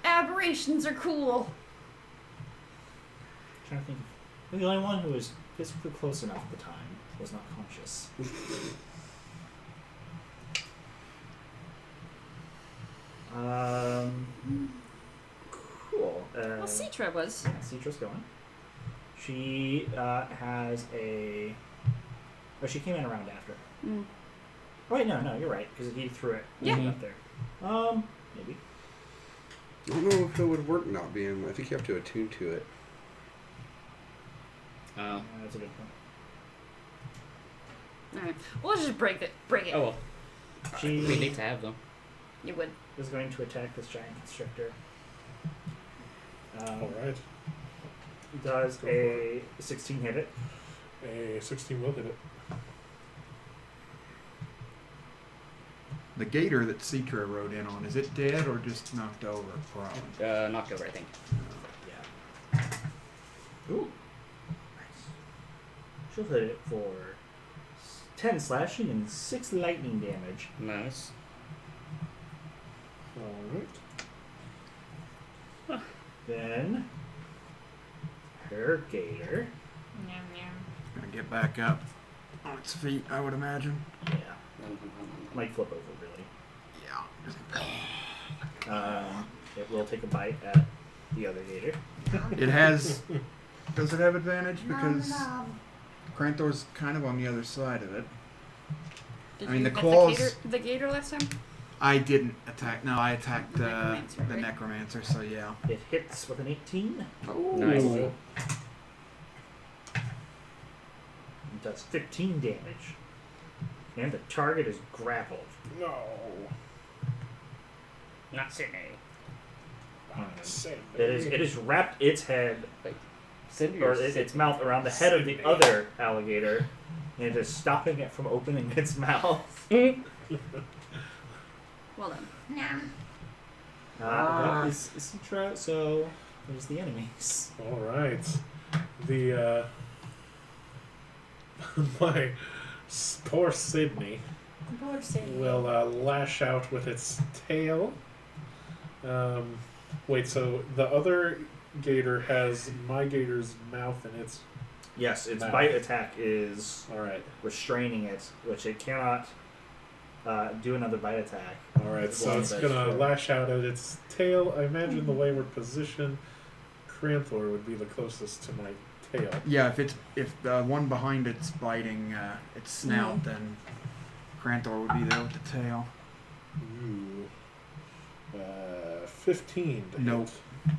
Aberrations are cool. Trying to think. You're the only one who is physically close enough at the time, was not conscious. Cool. Well, Citra was. Yeah, Citra's going. She has a. Oh, she came in around after. Mm. Oh, wait, no, you're right, because he threw it Yeah. up there. Maybe. I don't know if it would work not being. I think you have to attune to it. That's a good point. Alright. We'll just break it. Oh well. She We need to have them. You would. is going to attack this giant constrictor. Alright. Does Go for a 16 hit it? A 16 will hit it. The gator that Citra rode in on, is it dead or just knocked over? Prone. Knocked over, I think. Yeah. Ooh. Nice. She'll hit it for 10 slashing and 6 lightning damage. Nice. Alright. Then her gator. Gonna get back up on its feet, I would imagine. Yeah. Might flip over, really. Yeah. It will take a bite at the other gator. It has. Does it have advantage? Because Cranthor's kind of on the other side of it. Did I mean, you the get claws- the gator last time? I didn't attack. No, I attacked Necromancer, the right? necromancer. So yeah. It hits with an 18. Nice. Ooh. It does 15 damage. And the target is grappled. No. Not Sydney. Same. It is wrapped its head Sydney or its mouth around the head of the other alligator, and it is stopping it from opening its mouth. Well done. That is Citra, so there's the enemies. Alright. The, my poor Sydney Poor Sadie. will lash out with its tail. Wait, so the other gator has my gator's mouth in its... Yes, its Mouth. bite attack is Alright. restraining it, which it cannot do another bite attack. Alright, As so long it's as gonna that's lash out at its tail. I imagine the wayward position, Cranthor would be the closest to my tail. Yeah, if the one behind it's biting its snout, then Cranthor would be there with the tail. Ooh. 15 to Nope. hit.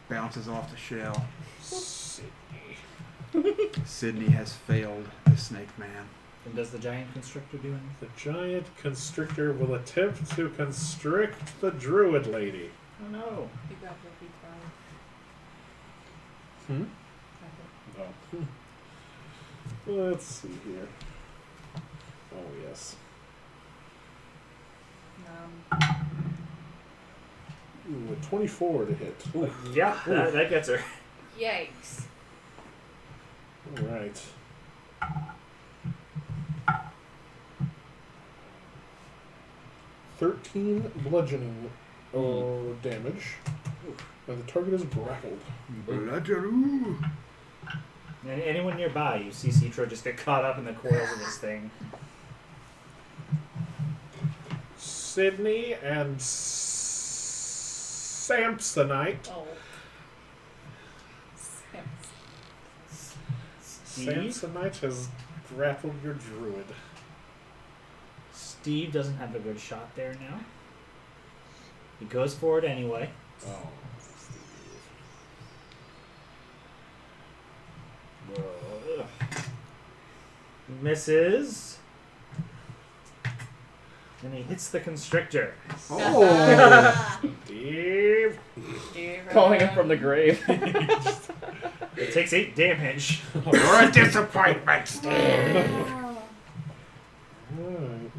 Bounces off the shell. Sydney. Sydney has failed the snake man. And does the giant constrictor do anything? The giant constrictor will attempt to constrict the druid lady. Oh no. You got the big Hmm? guy. Oh. Let's see here. Oh, yes. Ooh, a 24 to hit. Yeah, that gets her. Yikes. Alright. "13 bludgeoning damage. And the target is grappled. Bludgeroo. Anyone nearby, you see Citra just get caught up in the coils of this thing. Sydney and Samsonite. Oh. Steve? Samsonite has grappled your druid. Steve doesn't have a good shot there now. He goes for it anyway. Oh. Whoa. Misses. And he hits the constrictor. Oh! Steve. Calling him from the grave. It takes 8 damage. You're a disappointment, Steve. Alright.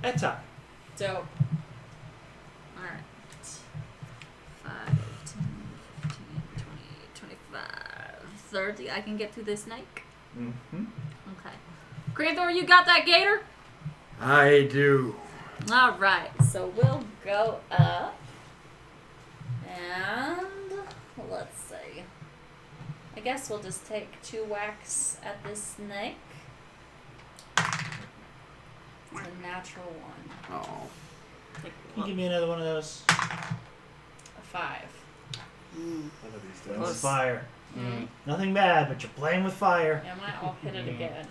Etta. Dope. Alright. 5, 10, 15, 20, 25, 30. I can get to this snake. Mm-hmm. Okay. Cranthor, you got that gator? I do. Alright, so we'll go up. And let's see. I guess we'll just take 2 whacks at this snake. It's a natural 1. Oh. Can you give me another one of those? A 5. One of these Playing days. with fire. Mm. Nothing bad, but you're playing with fire. Yeah, I'll hit it again.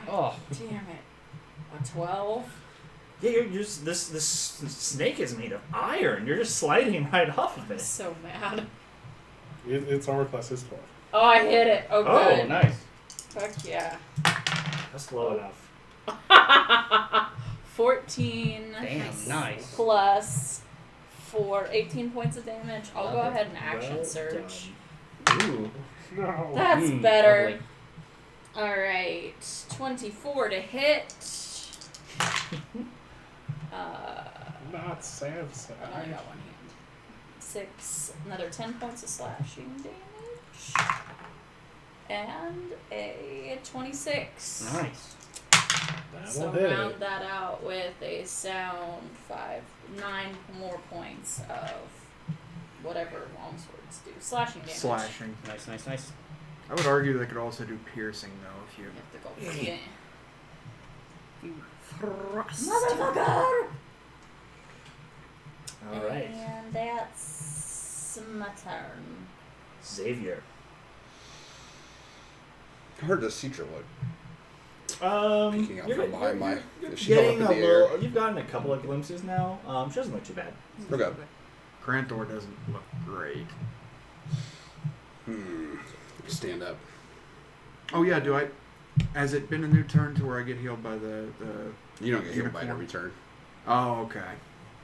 Oh. Damn it. A 12? Yeah, you're just this snake is made of iron. You're just sliding right off of I'm it. so mad. Its armor class is 12. Oh, I hit it. Oh, Oh, good. Nice. Fuck yeah. That's low enough. 14 Damn, nice. plus 18 points of damage. I'll go Love it. ahead and action Well surge. Ooh. No. That's Mm, better. lovely. Alright. 24 to hit. Not Sam. I only got 1 hand. 6. Another 10 points of slashing damage. And a 26. Nice. That'll So hit. round that out with a sound 9 more points of whatever longswords do. Slashing damage. Slashing. Nice, nice, nice. I would argue they could also do piercing, though, if you... You have to go. Yeah. You thrust. Motherfucker! Alright. And that's my turn. Xavier. How hard does Citra look? Peeking out You're, from behind my. you're Is she held getting up a in the air? little. You've gotten a couple of glimpses now. She doesn't look too bad. Okay. Granthor doesn't look great. Stand up. Oh, yeah, do I... Has it been a new turn to where I get healed by the You don't get healed by unicorn? every turn. Oh, okay.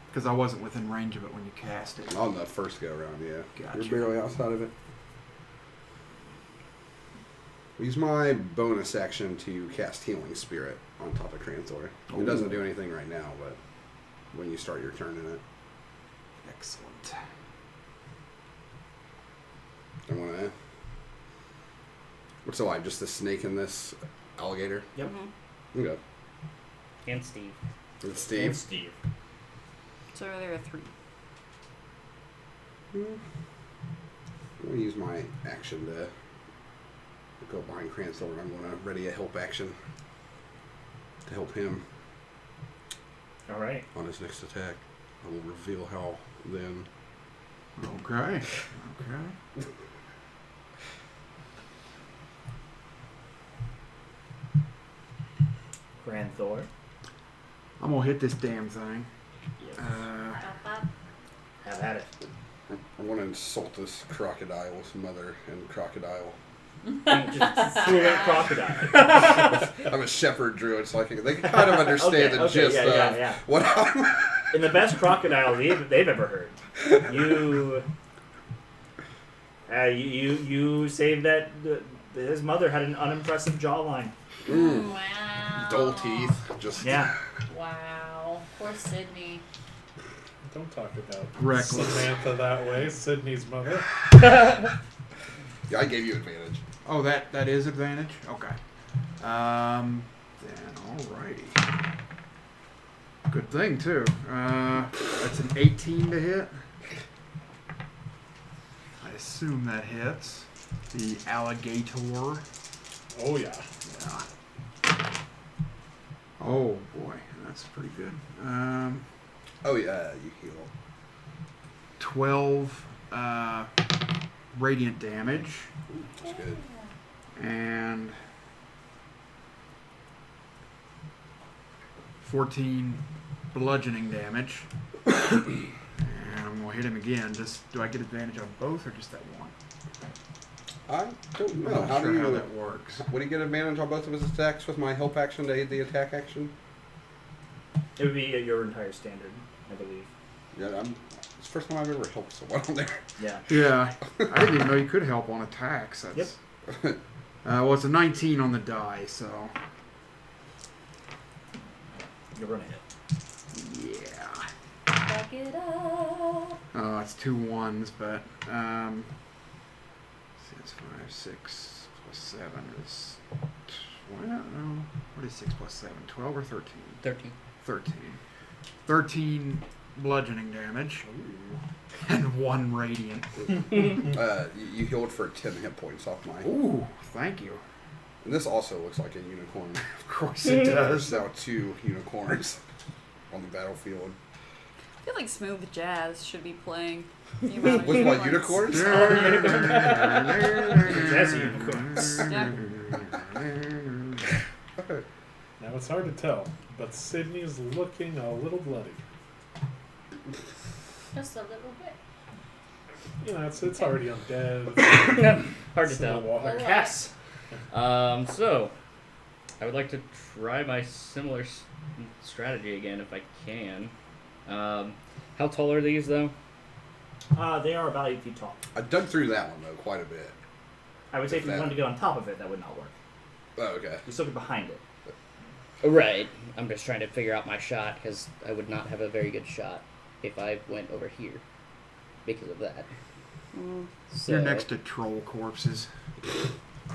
Because I wasn't within range of it when you cast it. On the first go around, yeah. Gotcha. You're barely outside of it. Use my bonus action to cast Healing Spirit on top of Cranthor. It doesn't do anything right now, but when you start your turn in it. Excellent. I want to... What's alive? Just the snake and this alligator? Yep. Okay. And Steve. With Steve. Steve. So there are 3. I'm going to use my action to go behind Cranthor. I'm going to ready a help action to help him Alright. on his next attack. I will reveal how then. Okay. Okay. Granthor. I'm going to hit this damn thing. Yes. Have at it. I want to insult this crocodile's mother and crocodile. Just fluent crocodile. I'm a shepherd druid, so they can kind of understand the gist of yeah. what I'm... In the best crocodile they've ever heard. You saved that. His mother had an unimpressive jawline. Wow. Dull teeth. Just... Yeah. Wow. Poor Sydney. Don't talk about Reckless. Samantha that way. Sydney's mother. Yeah, I gave you advantage. Oh, that is advantage? Okay. Then, alrighty. Good thing, too. That's an 18 to hit. I assume that hits. The alligator. Oh, yeah. Yeah. Oh, boy. That's pretty good. Oh, yeah, you heal. 12 radiant damage. That's good. And 14 bludgeoning damage. And I'm going to hit him again. Do I get advantage on both or just that one? I don't I'm know. not How sure do you... how that works. Would he get advantage on both of his attacks with my help action to aid the attack action? It would be your entire standard, I believe. Yeah, it's the first time I've ever helped someone on there. Yeah. Yeah. I didn't even know you could help on attacks. That's, Yep. Well, it's a 19 on the die, so... You're gonna hit. Yeah. Back it up. Oh, it's 2 1s, but... see, it's 5, 6 plus 7 is... 12, no. What is 6 plus 7? 12 or 13? 13. 13. 13 bludgeoning damage Ooh. and 1 radiant. You healed for 10 hit points off mine. Ooh, thank you. And this also looks like a unicorn. Of course it does. There's now 2 unicorns on the battlefield. I feel like smooth jazz should be playing. With what, unicorns? Jazzy unicorns. Yeah. Now it's hard to tell, but Sydney's looking a little bloody. Just a little bit. You know, it's already undead. Hard to It's in the tell. water. Yes. So, I would like to try my similar strategy again if I can. How tall are these, though? They are about 8 feet tall. I dug through that one, though, quite a bit. I would say if you wanted to get on top of it, that would not work. Oh, okay. You still get behind it. Right. I'm just trying to figure out my shot, because I would not have a very good shot if I went over here because of that. So, You're next to troll corpses.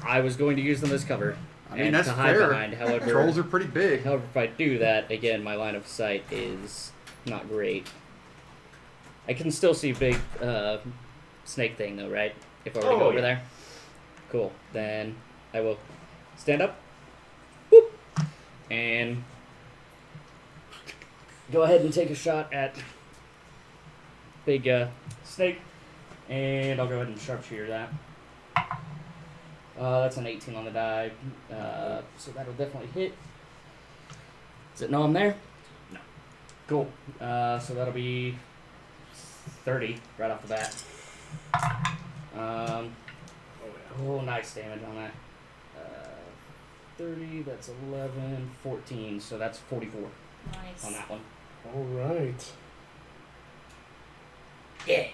I was going to use them as cover. I mean, and that's to hide fair. behind. However, Trolls are pretty big. However, if I do that, again, my line of sight is not great. I can still see big snake thing, though, right? If I were to go over there? Cool. Then I will stand up. Whoop, and go ahead and take a shot at big snake. And I'll go ahead and sharpshooter that. That's an 18 on the die. So that'll definitely hit. Does it know I'm there? No. Cool. So that'll be 30 right off the bat. Oh, yeah. Oh, nice damage on that. 30, that's 11, 14. So that's 44 Nice. on that one. All right. Yeah.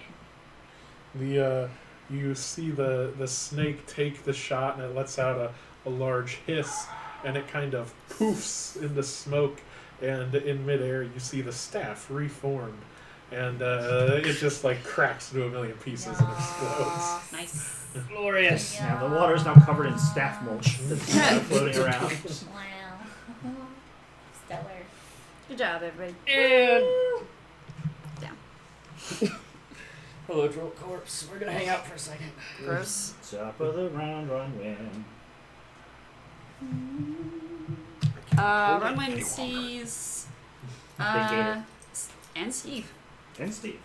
You see the snake take the shot, and it lets out a large hiss, and it kind of poofs into smoke, and in midair you see the staff reformed, and it just like cracks into a million pieces and explodes. Nice. Glorious. Now the water is now covered in staff mulch that's floating around. Wow. Stellar. Good job, everybody. And Down. hello, troll corpse. We're gonna hang out for a second. Gross. Top of the round, run win. Runwin sees gator. and Steve, And Steve.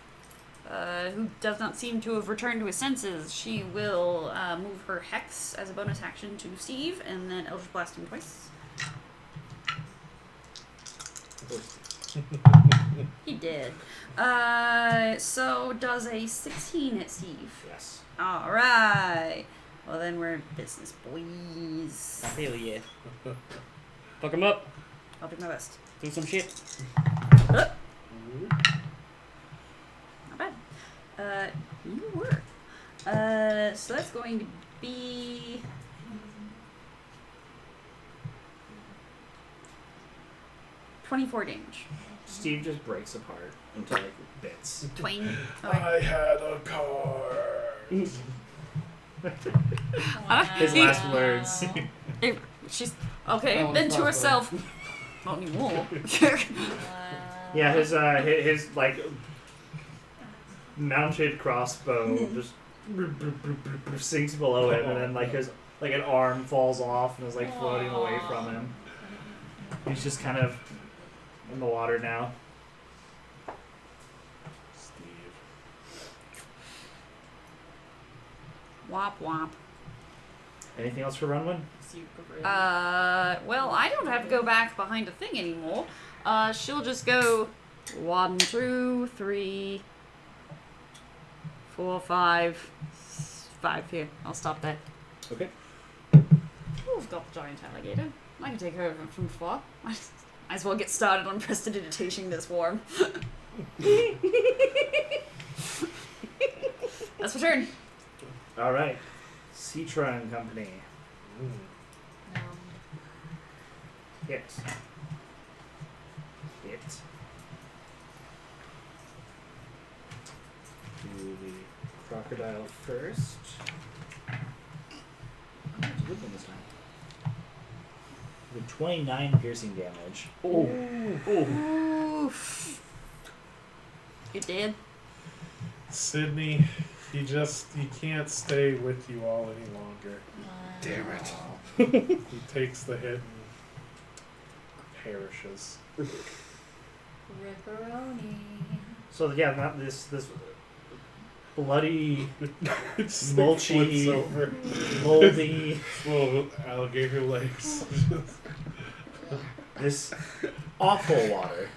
who does not seem to have returned to his senses. She will move her Hex as a bonus action to Steve, and then Eldritch Blast him twice. He did. So does a 16 hit Steve? Yes. Alright. Well, then we're in business, boys. Hell yeah. Fuck him up. I'll do my best. Do some shit. Not bad. You were. So that's going to be 24 damage. Steve just breaks apart into like bits. Twain. I had a car. His last words. She's okay. That one's Then to not herself. Not anymore. Yeah, his like mounted crossbow just sinks below him, and then like his like an arm falls off and is like floating away from him. He's just kind of in the water now. Steve. Womp womp. Anything else for Runwin? Well, I don't have to go back behind a thing anymore. She'll just go 1, 2, 3, 4, 5 here. I'll stop there. Okay. Oh, I've got the giant alligator. I can take her over from far. Might as well get started on prestidigitating this worm. That's my turn. All right. Citra and Company. No. Hit. Do the crocodile first. Oh, it's a good one this time. With 29 piercing damage. Oof. You did? Sydney, he can't stay with you all any longer. Damn it. He takes the hit and perishes. Ripperoni. So yeah, not this bloody, It's mulchy, over. moldy, Little alligator legs. this awful water.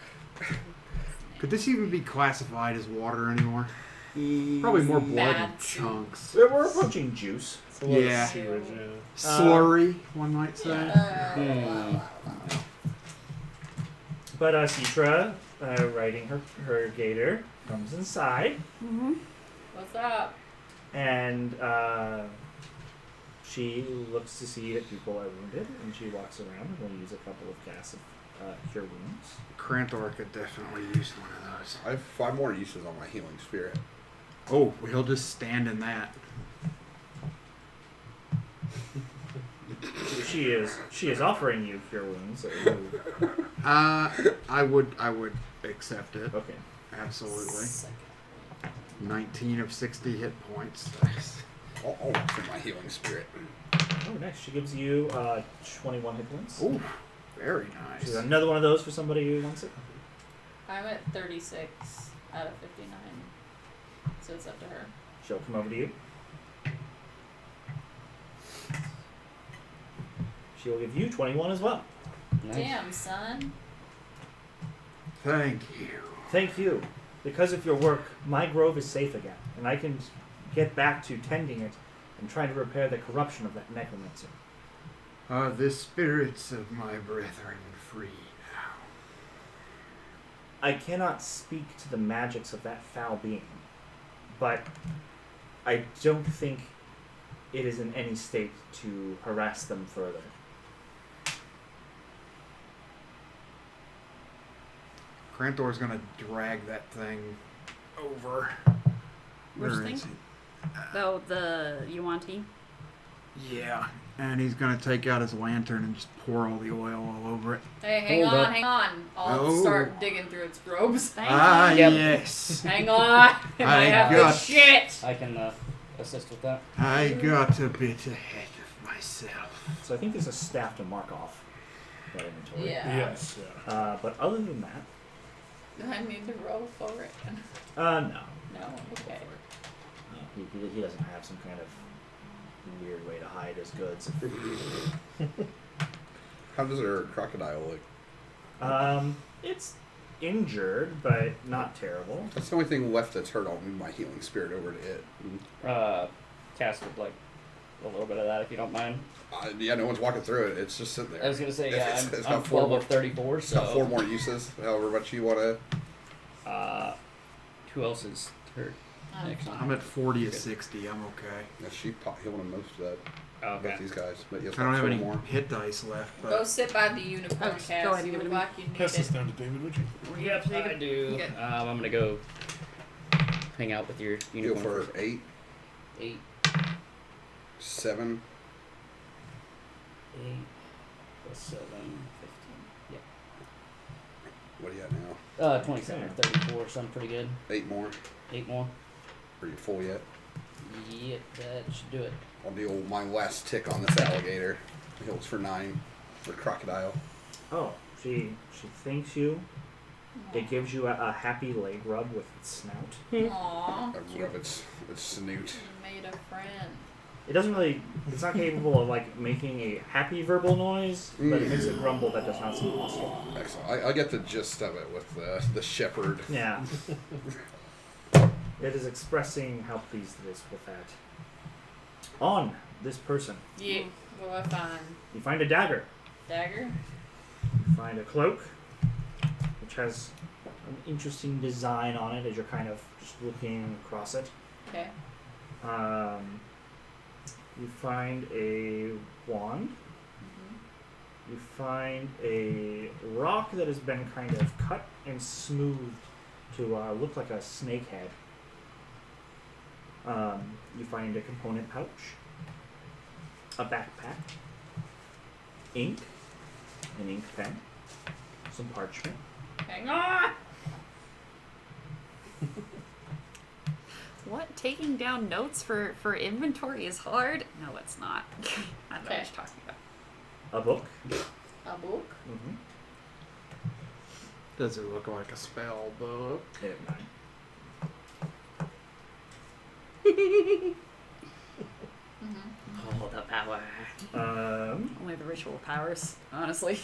Could this even be classified as water anymore? Probably more blood and Bad. chunks. We're approaching juice. It's a little Yeah. sewage, yeah. Slurry, one might say. But Citra, riding her gator, comes inside, Mm-hmm. What's up? and she looks to see that people are wounded, and she walks around and will use a couple of casts of cure wounds. Crantor could definitely use one of those. I have 5 more uses on my healing spirit. Oh, he'll just stand in that. She is offering you cure wounds. So I would accept it. okay. Absolutely. 19 of 60 hit points. I'll for my healing spirit. Oh, nice. She gives you 21 hit points. Oh, very She's nice. another one of those for somebody who wants it. I'm at 36 out of 59. So it's up to her. She'll come over to you. She'll give you 21 as well. Nice. Damn, son. Thank you. Thank you. Because of your work, my grove is safe again, and I can get back to tending it and trying to repair the corruption of that necromancer. The spirits of my brethren free now. I cannot speak to the magics of that foul being, but I don't think it is in any state to harass them further. Crantor's gonna drag that thing over. Which Where thing? is he? Oh, the Yuan-Ti? Yeah, and he's gonna take out his lantern and just pour all the oil all over it. Hey, hang Hold on, up. hang on. I'll Oh. start digging through its robes. Thank Ah, you. Yep. yes. Hang on. I I have got- the shit. I can assist with that. I got a bit ahead of myself. So I think there's a staff to mark off that inventory. Yeah. Yes. Yeah. But other than that, Do I need to roll for it? no. No, okay. He doesn't have some kind of weird way to hide his goods. How does her crocodile look? It's injured, but not terrible. That's the only thing left that's hurt. I'll move my healing spirit over to it. Cast with like a little bit of that if you don't mind. Yeah, no one's walking through it. It's just sitting there. I was gonna say It's- yeah. it's I'm got 4 12 more. of 34, It's got so 4 more uses. However much you want to. who else is hurt? Next. I'm at 40 to 60. I'm okay. Yeah, she healing most of that. Oh, Both okay. these guys, but yes, I don't have 4 any more. hit dice left, Go but sit by the unicorn Oh, cast. go ahead and You give it look to me. like you need Pass this it. down to David, would you? Yep, I do. Okay. I'm gonna go hang out with your Go unicorn for 8, 8, 7. 8 plus 7, 15. What do you got now? 27 or 34, so I'm pretty good. 8 more. 8 more. Are you full yet? Yep, that should do it. I'll do my last tick on this alligator. Heals for 9 for crocodile. Oh, she thanks you. It gives you a happy leg rub with its snout. Aww. I rub its snoot. You made a friend. It doesn't really. It's not capable of like making a happy verbal noise, but it makes a grumble that does not seem hostile. Excellent. I get the gist of it with the shepherd. Yeah. It is expressing how pleased it is with that. On this person, Yeah. What do I find? you find a dagger. Dagger? You find a cloak, which has an interesting design on it as you're kind of just looking across it. Okay. You find a wand. Mm-hmm. You find a rock that has been kind of cut and smoothed to look like a snake head. You find a component pouch, a backpack, ink, an ink pen, some parchment, Hang on! taking down notes for inventory is hard. No, it's not. I don't know what Okay. you're talking about. A book. A book? Mm-hmm. Does it look like a spell book? It might. Oh, the power. Only the ritual powers, honestly.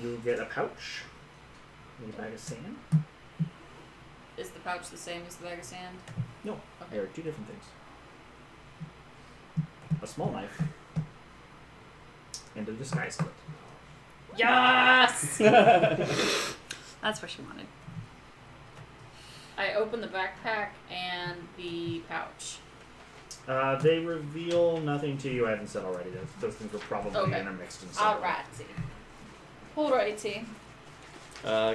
You'll get a pouch. And a bag of sand. Is the pouch the same as the bag of sand? No, Okay. there are two different things. A small knife. And a disguise kit. Yes! That's what she wanted. I open the backpack and the pouch. They reveal nothing to you I haven't said already. Those things were probably Okay. intermixed in some way. Alrighty.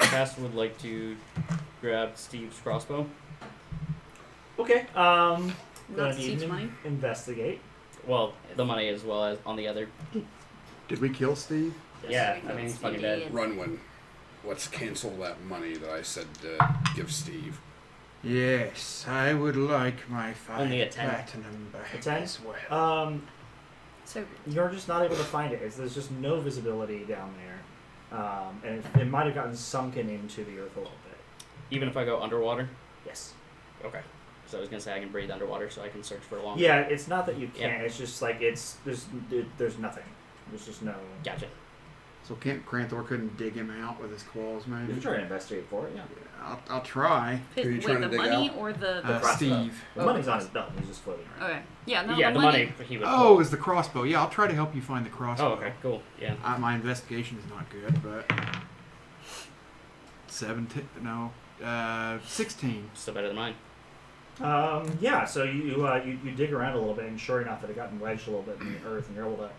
Cass would like to grab Steve's crossbow. Okay. Gonna Not need Steve's an money. investigate. Well, the money as well as on the other. Did we kill Steve? Yeah, we I mean, he's Steve fucking did. dead. Runwin, let's cancel that money that I said to give Steve. Yes, I would like my 5 Only a 10. platinum back A 10? as well. So You're just not able to find it. There's just no visibility down there. And it might have gotten sunken into the earth a little bit. Even if I go underwater? Yes. Okay. So I was going to say I can breathe underwater so I can search for a long Yeah, it's not that you Yeah. can't. It's just like there's nothing. There's just no. Gotcha. So Cranthor couldn't dig him out with his claws, You maybe? can try to investigate for it. Yeah. I'll try. Who are you wait, trying the to dig money out? or the crossbow. Steve. The Oh, money's the on his belt. He's just floating around. Okay. Yeah, no, yeah, the the money. money he would. Oh, it was the crossbow. Yeah, I'll try to help you find the crossbow. Oh, okay, cool. Yeah. My investigation is not good, but 17. No, 16. Still better than mine. Yeah. So you dig around a little bit, and sure enough, it had gotten wedged a little bit in the earth, and you're able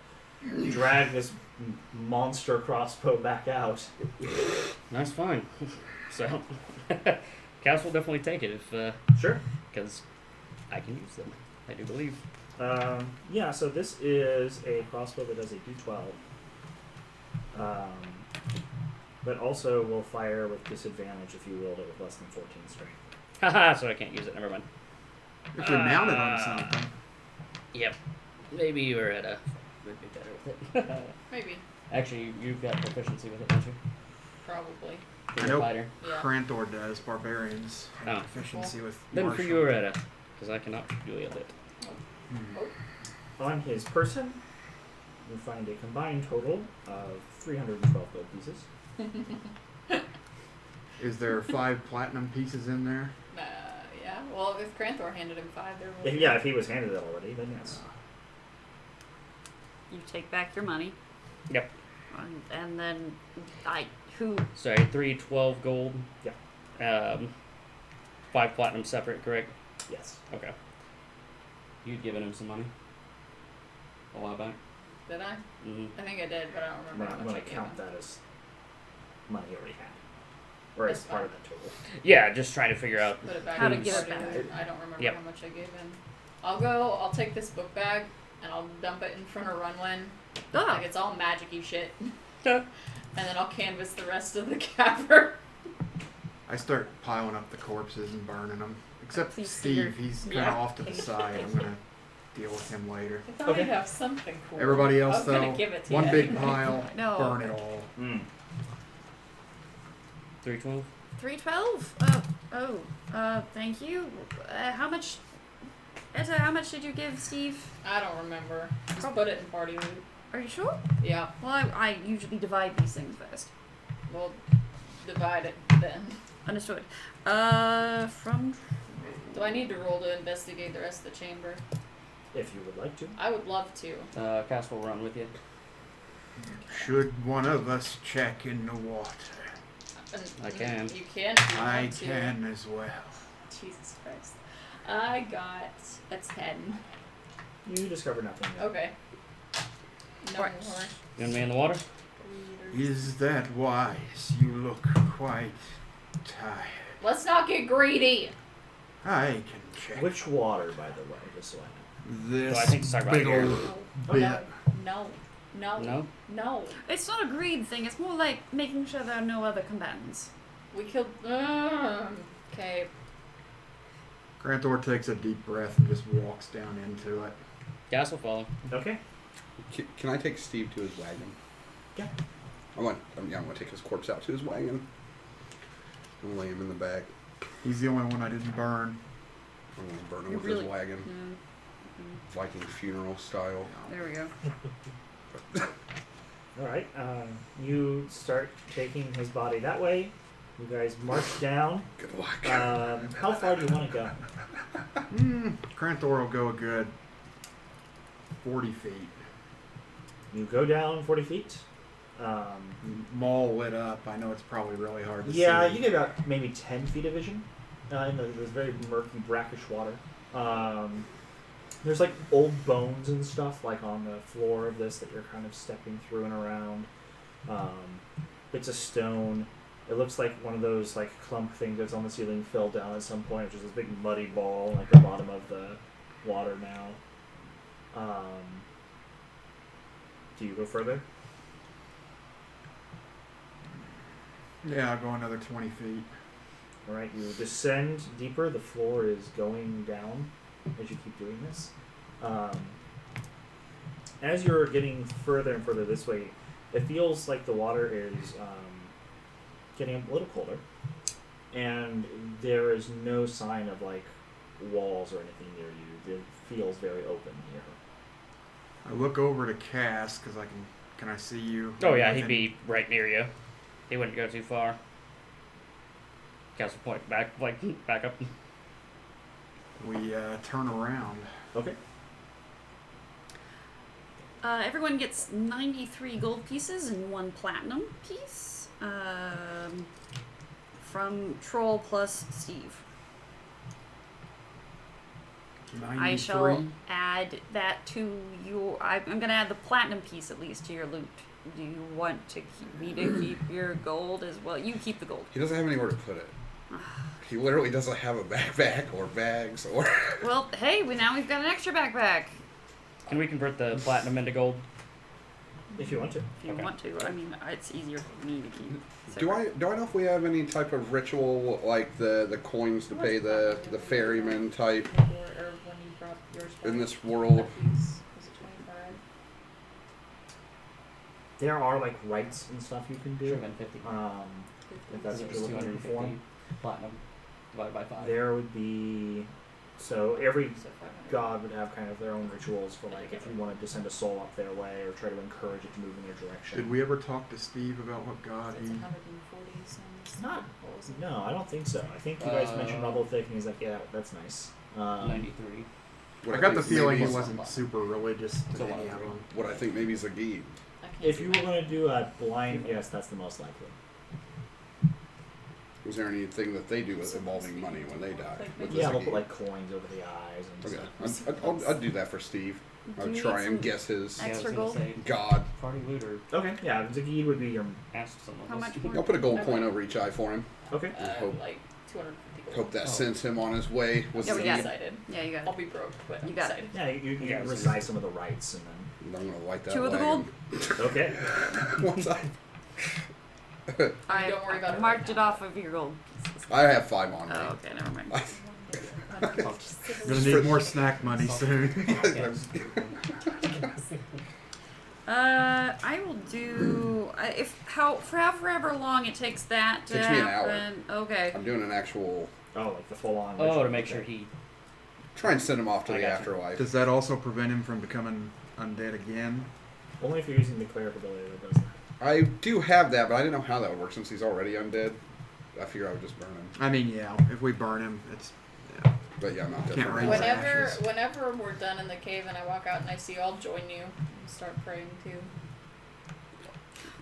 to drag this monster crossbow back out. Nice find. So, Cass will definitely take it if, Sure. because I can use them. I do believe. Yeah, so this is a crossbow that does a D12. But also will fire with disadvantage if you rolled it with less than 14 strength. Haha, so I can't use it. Never mind. If you're mounted on something. Yep. Maybe you were at a. Would be better with it. Maybe. Actually, you've got proficiency with it, don't you? Probably. You're I a know fighter. Yeah. Cranthor does. Barbarians have Oh. proficiency with Then martial. for you, Loretta, because I cannot wield it. Hmm. On his person, you find a combined total of 312 gold pieces. Is there 5 platinum pieces in there? Yeah. Well, if Cranthor handed him 5, there will If, be. yeah, if he was handed it already, then yes. You take back your money. Yep. And then who? Sorry, 312 gold. Yeah. 5 platinum separate, correct? Yes. Okay. You'd given him some money a while back. Did I? Mm-hmm. I think I did, but I don't remember how I'm much going I to gave count him. that as money he already had. Or as That's part fine. of that total. Yeah, just trying to figure out. Put it back How to in give it the party. back. I don't remember Yep. how much I gave him. I'll take this book bag and I'll dump it in front of Runwin. Oh, Like it's all magic-y shit. And then I'll canvas the rest of the cavern. I start piling up the corpses and burning them. Except Please see your- Steve, he's kind Yeah. of off to the side. I'm gonna deal with him later. I thought Okay. you'd have something cool. Everybody I else, was though, gonna give it to one you big anyway. pile, No. burn it all. 312? 312. Thank you. How much? Etta, how much did you give Steve? I don't remember. Just put it in party loot. Are you sure? Yeah. Well, I usually divide these things first. We'll divide it then. Understood. From. Do I need to roll to investigate the rest of the chamber? If you would like to. I would love to. Cass will run with you. Should one of us check in the water? I can. You can if you I want to. can as well. Jesus Christ. I got a 10. You discover nothing. yet. Okay. No Right. more. You want me in the water? Is that wise? You look quite tired. Let's not get greedy. I can check. Which water, by the way, just so I know. This Oh, I think it's talking about big here. old No. bit. No. No. No? No. It's not a greed thing. It's more like making sure there are no other combatants. We killed. Okay. Granthor takes a deep breath and just walks down into it. Gas will follow. Okay. Can I take Steve to his wagon? Yeah. I'm gonna take his corpse out to his wagon. I'm gonna lay him in the back. He's the only one I didn't burn. I'm gonna burn him You with really- his wagon, Viking funeral style. There we go. All right. You start taking his body that way. You guys march down. Good luck. How far do you want to go? Granthor will go a good 40 feet. You go down 40 feet. Mall lit up. I know it's probably really hard to see. Yeah, you get about maybe 10 feet of vision in this very murky, brackish water. There's like old bones and stuff like on the floor of this that you're kind of stepping through and around. Bits of stone. It looks like one of those like clump things that's on the ceiling fell down at some point, which is this big muddy ball like the bottom of the water now. Do you go further? Yeah, I'll go another 20 feet. Alright, you descend deeper. The floor is going down as you keep doing this. As you're getting further and further this way, it feels like the water is getting a little colder. And there is no sign of like walls or anything near you. It feels very open here. I look over to Cass because can I see you? Oh yeah, he'd be right near you. He wouldn't go too far. Cass will point back up. We turn around. Okay. Everyone gets 93 gold pieces and 1 platinum piece. From Troll plus Steve. 93. I shall add that to your. I'm going to add the platinum piece at least to your loot. Do you want to keep your gold as well? You keep the gold. He doesn't have anywhere to put it. He literally doesn't have a backpack or bags or. Well, hey, now we've got an extra backpack. Can we convert the platinum into gold? If you want to. If you Okay. want to. I mean, it's easier for me to keep. Do I know if we have any type of ritual like the coins to pay the ferryman type Or when you brought yours back. in this world? That piece, was it 25? There are like rights and stuff you can do. Should have been 50. If that's what It's you're looking for. 250 platinum divided by 5. There would be so every So 500. god would have kind of their own rituals for like if you wanted to send a soul up their way or try to encourage it to move in their direction. Did we ever talk to Steve about what god It's he? 140 cents. Not- What was it? No, I don't think so. I think you guys mentioned double thick and he's like, yeah, that's nice. 93. I got the think feeling he maybe- wasn't super religious to So any of 103. them. What I think maybe is a Zagieb. I can't If you were remember. going to do a blind guess, that's the most likely. Was there anything that they do with involving money when they die? Like with Yeah, the they'll put Zagieb? like coins over the eyes and Okay, stuff. I'd do that for Steve. Do I'd you try need and some guess his Extra Yeah, I was gold? gonna say, god. party loot or Okay, yeah, Zagieb would be your. ask someone. How else. much more? I'll put a gold coin over each eye for him. Okay. Hope- Like 250 gold. Hope that Oh. sends him on his way with Yeah, we Zagieb. got I'm it. excited. Yeah, you got I'll it. be broke, but I'm You got it. excited. Yeah, you Yeah, can so- recite some of the rites and I'm gonna light that 2 of the wagon. gold? then. Okay. Once I Don't worry about it marked right it now. off of your gold. I have 5 on me. Oh, okay, never mind. Gonna need more snack money soon. I will do for however long it takes that to Takes me an hour. happen. Okay. I'm doing an actual. Oh, like the full on. Oh, to make sure he. Try and send him off to I the gotcha. afterlife. Does that also prevent him from becoming undead again? Only if you're using the cleric ability that does that. I do have that, but I didn't know how that would work since he's already undead. I figured I would just burn him. I mean, yeah, if we burn him, it's yeah. But yeah, I'm not Can't different. raise Whenever, ashes. whenever we're done in the cave and I walk out and I see you, I'll join you and start praying too.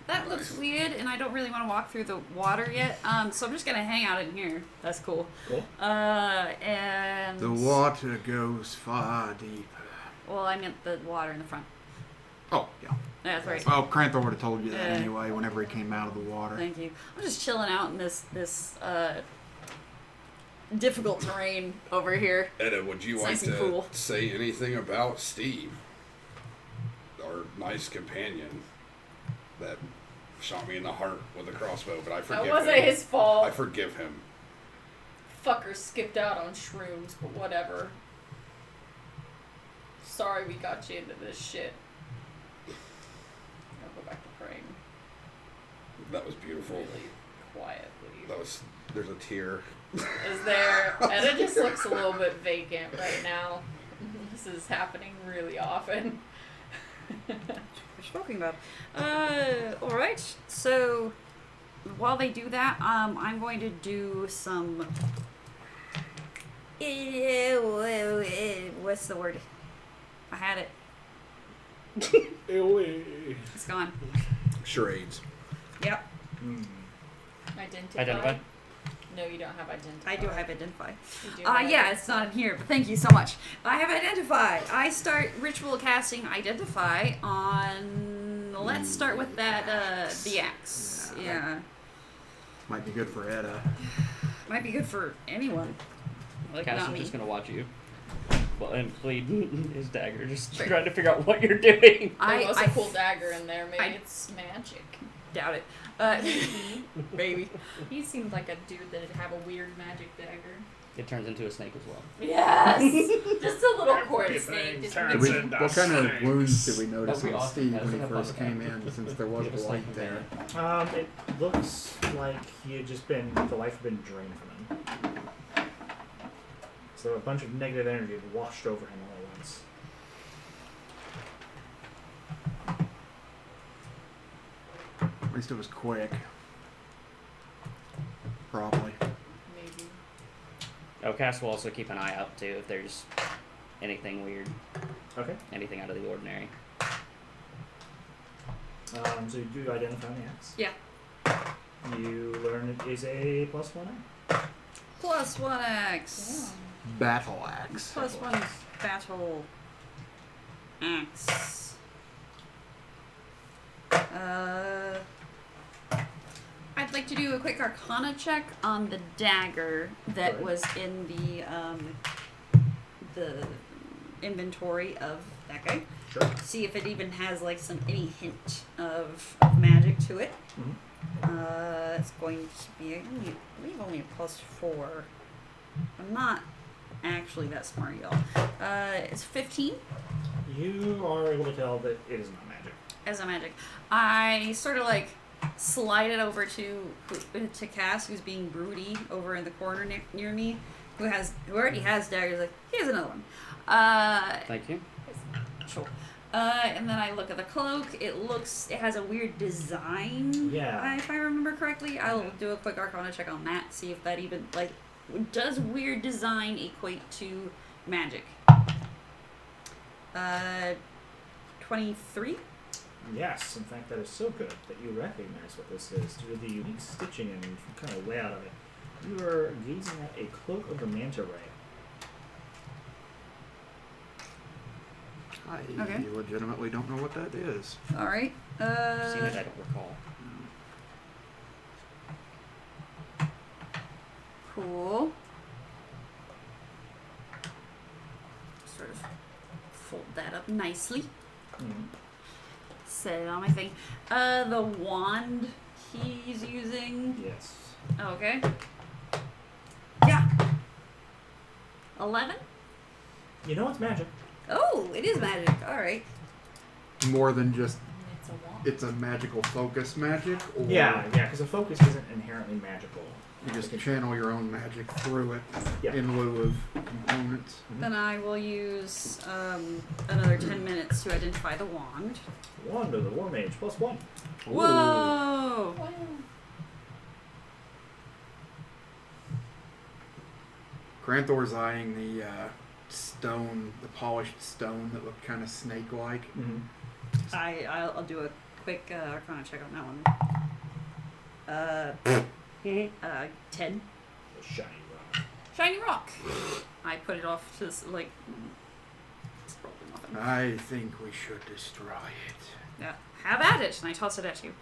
That looks weird, and I don't really want to walk through the water yet. So I'm just gonna hang out in here. That's cool. Cool. And The water goes far deeper. Well, I meant the water in the front. Oh, yeah. That's right. Well, Cranthor would have told you that Yeah. anyway whenever he came out of the water. Thank you. I'm just chilling out in this difficult terrain over here. Edda, would you It's like nice and to cool. say anything about Steve, our nice companion that shot me in the heart with a crossbow? But I That forgive wasn't him. his fault. I forgive him. fucker skipped out on shrooms, but whatever. Sorry we got you into this shit. I'll go back to praying That was beautiful. really quietly. There's a tear. Is there... Edda just looks a little bit vacant right now. This is happening really often. What are you talking about? Alright, so while they do that, I'm going to do some... What's the word? I had it. It's gone. Charades. Yep, Identify. No, you don't have identify. I do have identify. You do Yeah, have it's not in here, but thank you so much. I have identify. I start ritual casting identify on. Let's start with that. The axe. Yeah, Might be good for Edda. might be good for anyone. Like Cass not is me. just gonna watch you. Well, and plead his dagger, just trying to figure out what you're doing. There was a cool dagger in there. Maybe it's magic. Doubt it. Maybe. He seemed like a dude that'd have a weird magic dagger. It turns into a snake as well. Yes! Just a little court snake. Just Did we, what kind of wounds did we notice That'd be on awesome. Steve That's when he enough first fun came with in, since there was Give us a light like there? It looks like he had just been, the life had been drained from him. So a bunch of negative energy had washed over him all at once. At least it was quick. Probably. maybe. Oh, Cass will also keep an eye out too if there's anything weird, Okay. anything out of the ordinary. So you do identify the axe. Yeah. You learn it is a +1. Plus 1x. Battle axe. Plus 1 battle axe. I'd like to do a quick Arcana check on the dagger that Good. was in the inventory of that guy. Sure. See if it even has like any hint of magic to it. It's going to be I believe only a +4. I'm not actually that smart, y'all. It's 15 You are able to tell that it is not magic. as a magic. I sort of like slide it over to Cass, who's being broody over in the corner near me, who already has daggers. Like, here's another one. Thank you. Sure. And then I look at the cloak. It has a weird design. Yeah. If I remember correctly, I'll do a quick Arcana check on that. See if that even does weird design equate to magic. 23. Yes, in fact, that is so good that you recognize what this is due to the unique stitching and kind of layout of it. You are gazing at a cloak of the manta ray. I Okay. legitimately don't know what that is. All right. Seen it, I don't recall. Cool. Sort of fold that up nicely. Set it on my thing. The wand he's using. Yes. Okay. Yeah. 11? You know it's magic. Oh, it is magic. All right. More than just It's a wand. it's a magical focus magic, or Yeah, because a focus isn't inherently magical. you just channel your own magic through it Yeah. in lieu of components. Then I will use another 10 minutes to identify the wand. Wand of the War Mage +1. Whoa! Wow. Granthor's eyeing the stone, the polished stone that looked kind of snake-like. I'll do a quick Arcana check on that one. 10. A shiny rock. Shiny rock. I put it off to it's probably nothing. I think we should destroy it. Yeah, have at it, and I toss it at you.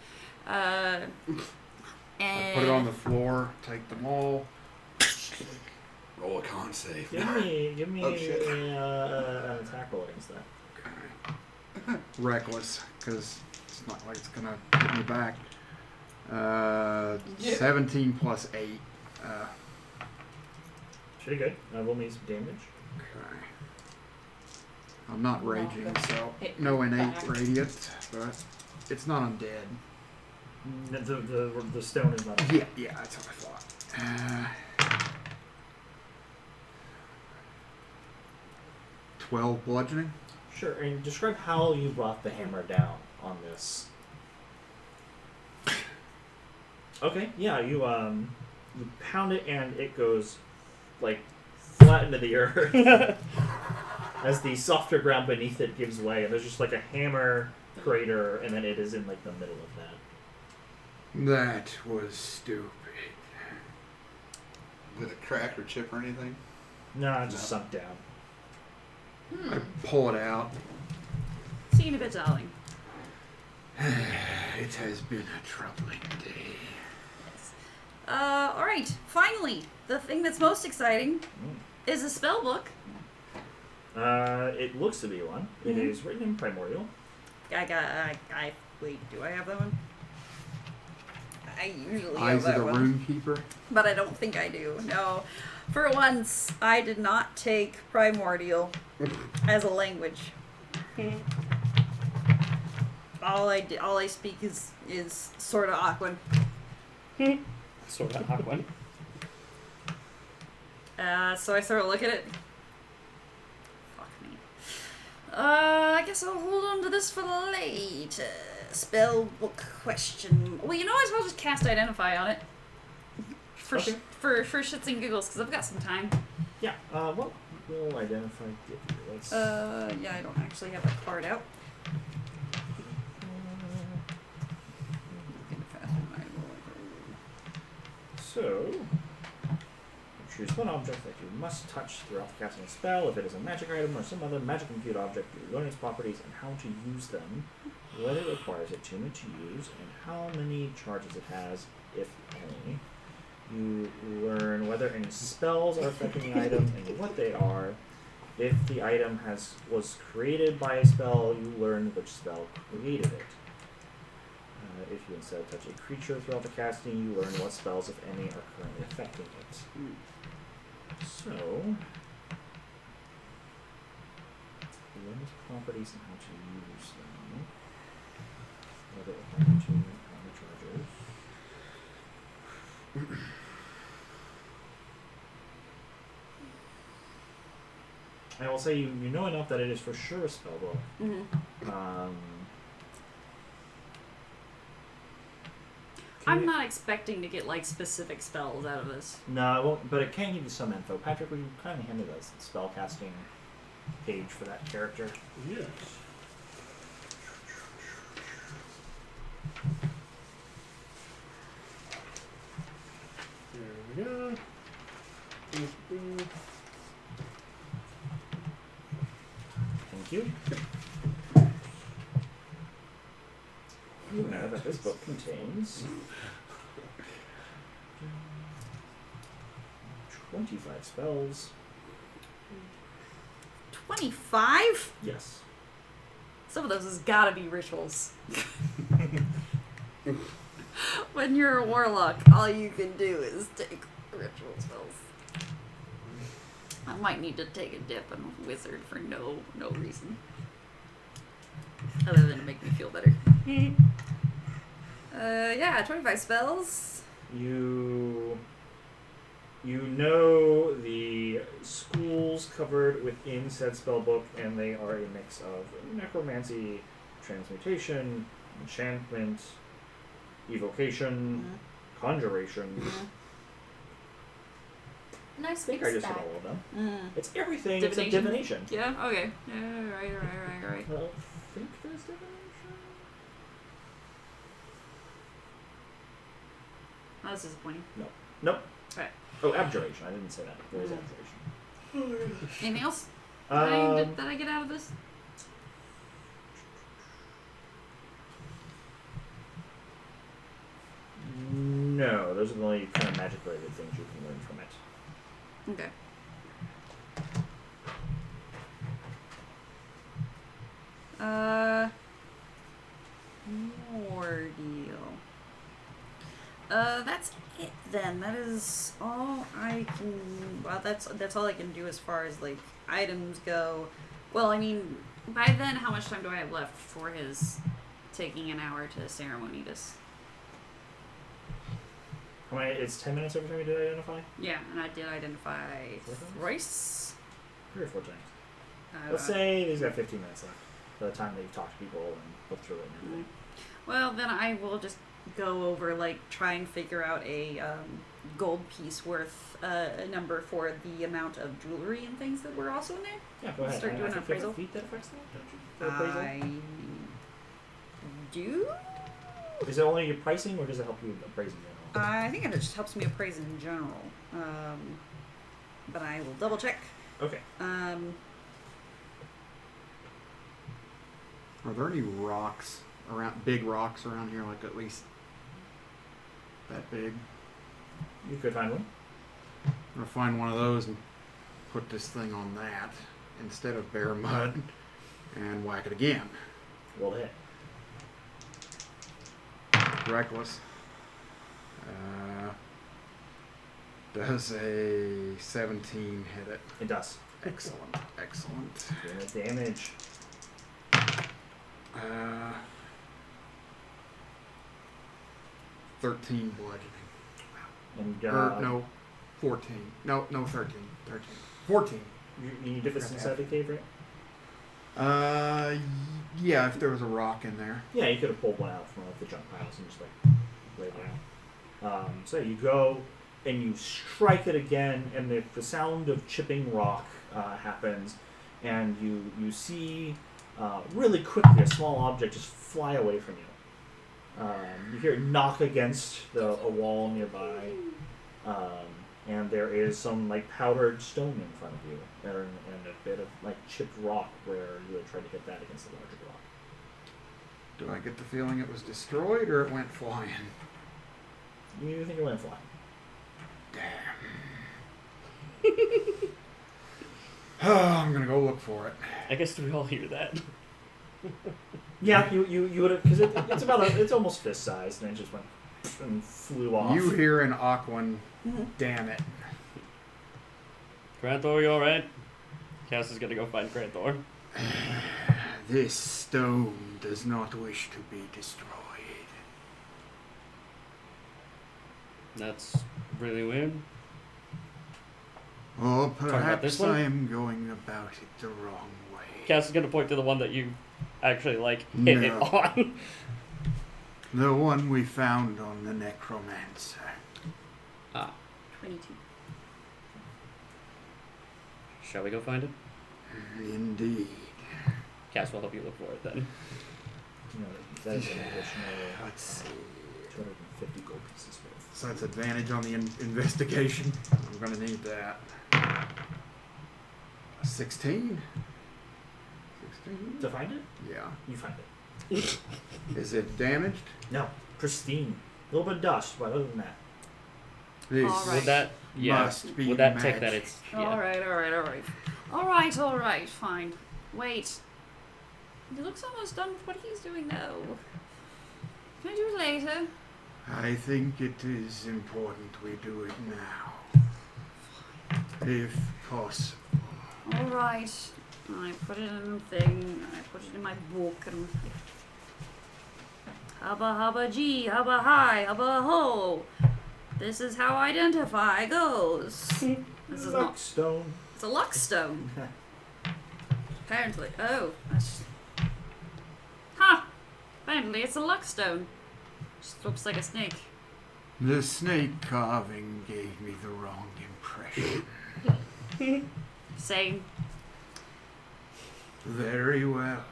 I And put it on the floor, take them all. Roll a con save. Give me Oh, shit. an attack roll against that. Okay. Reckless, because it's not like it's gonna hit me back. 17 plus 8. Pretty good. Roll me some damage. Okay. I'm not raging, so Hit no innate back. radiant, but it's not undead. The stone is not. Yeah, that's what I thought. 12 bludgeoning. Sure, and describe how you brought the hammer down on this. Okay, yeah, you pound it and it goes like flat into the earth as the softer ground beneath it gives way, and there's just like a hammer crater, and then it is in like the middle of that. That was stupid. Did it crack or chip or anything? No, it just sunk down. I pull it out. See you in a bit, darling. It has been a troubling day. Alright, finally, the thing that's most exciting is a spell book. It looks to be one. It is written in Primordial. Wait, do I have that one? I usually have Eyes of that the one. Runekeeper. But I don't think I do. No. For once, I did not take Primordial as a language. All I speak is sort of Aquan. Sort of Aquan. So I sort of look at it. Fuck me. I guess I'll hold on to this for later. Spell book question. Well, you know, I suppose just cast Identify on it. For Okay. for shits and giggles, because I've got some time. Yeah. What will Identify give you? Let's... Yeah, I don't actually have that card out. So, choose one object that you must touch throughout the casting a spell. If it is a magic item or some other magic compute object, you learn its properties and how to use them, what it requires attunement to use, and how many charges it has, if any. You learn whether any spells are affecting the item and what they are. If the item was created by a spell, you learn which spell created it. If you instead touch a creature throughout the casting, you learn what spells, if any, are currently affecting it. So, you learn its properties and how to use them. Whether it affecting attunement, how many charges. I will say you know enough that it is for sure a spell book. I'm not expecting to get like specific spells out of this. No, it won't, but it can give you some info. Patrick, will you kind of hand me the spell casting page for that character? Yes. There we go. Thank you. You know that this book contains 25 spells. 25? Yes. Some of those has gotta be rituals. When you're a warlock, all you can do is take ritual spells. I might need to take a dip in wizard for no reason. Other than to make me feel better. Yeah, 25 spells. You know the schools covered within said spellbook, and they are a mix of necromancy, transmutation, enchantment, evocation, conjuration. Nice I think I mix just bag. said all of them. It's everything Divination? except divination. Yeah, okay. Yeah, right. I don't think there's divination. Oh, that's disappointing. Nope. Right. Oh, abjuration. I didn't say that. There is abjuration. Anything else Um, that I get out of this? No, those are the only kind of magic-related things you can learn from it. Okay. More deal. That's it then. That is all I I can. Well, that's all I can do as far as like items go. Well, I mean, by then, how much time do I have left for his taking an hour to ceremony this? How many? It's 10 minutes every time you do identify. Yeah, and I did identify thrice. 3 or 4 times. Let's say he's got 15 minutes left by the time that you've talked to people and looked through it and everything. Well, then I will just go over, like, try and figure out a gold piece worth a number for the amount of jewelry and things that were also in there. Yeah, go ahead. Start doing an I think you have a appraisal. feat that affects that, don't you? For appraisal? I do. Is it only your pricing, or does it help you appraise in general? I think it just helps me appraise in general. But I will double check. Okay. Are there any rocks around, big rocks around here, like at least that big? You could find one. I'm gonna find one of those and put this thing on that instead of bare mud and whack it again. Roll to hit. Reckless. Does a 17 hit it? It does. Excellent, excellent. Good damage. 13 bludgeoning. And No, 14. No, 13. 14. You need to fit some savvy cave, right? Yeah, if there was a rock in there. Yeah, you could have pulled one out from like the junk piles and just like laid it out. So you go and you strike it again, and the sound of chipping rock happens, and you see really quickly a small object just fly away from you. You hear it knock against a wall nearby, and there is some like powdered stone in front of you, and a bit of like chipped rock where you had tried to hit that against the larger rock. Do I get the feeling it was destroyed or it went flying? You think it went flying? Damn. Oh, I'm gonna go look for it. I guess we all hear that. Yeah, you would have, because it's almost fist sized, and it just went and flew off. You hear an Aquan, damn it. Granthor, you alright? Cass is gonna go find Granthor. This stone does not wish to be destroyed. That's really weird. Or about this perhaps one? I am going about it the wrong way. Cass is gonna point to the one that you actually like hit it No. on. The one we found on the Necromancer. 22. Shall we go find it? Indeed. Cass will help you look for it then. You know, that is an additional Let's see. 250 gold pieces worth. So that's advantage on the investigation. I'm going to need that. 16? 16? To find it? Yeah. You find it. Is it damaged? No, pristine. A little bit of dust, but other than that. This All right. Would that must be would that magic. take that it's Alright, fine. Wait. He looks almost done with what he's doing now. Can I do it later? I think it is important we do it now. If possible. Alright. I put it in the thing, I put it in my book, and hubba hubba gee, hubba hi, hubba ho. This is how identify goes. This is not. Stone. It's a luck stone. Apparently. Oh. That's... Ha! Apparently it's a luck stone. Just looks like a snake. The snake carving gave me the wrong impression. Same. Very well.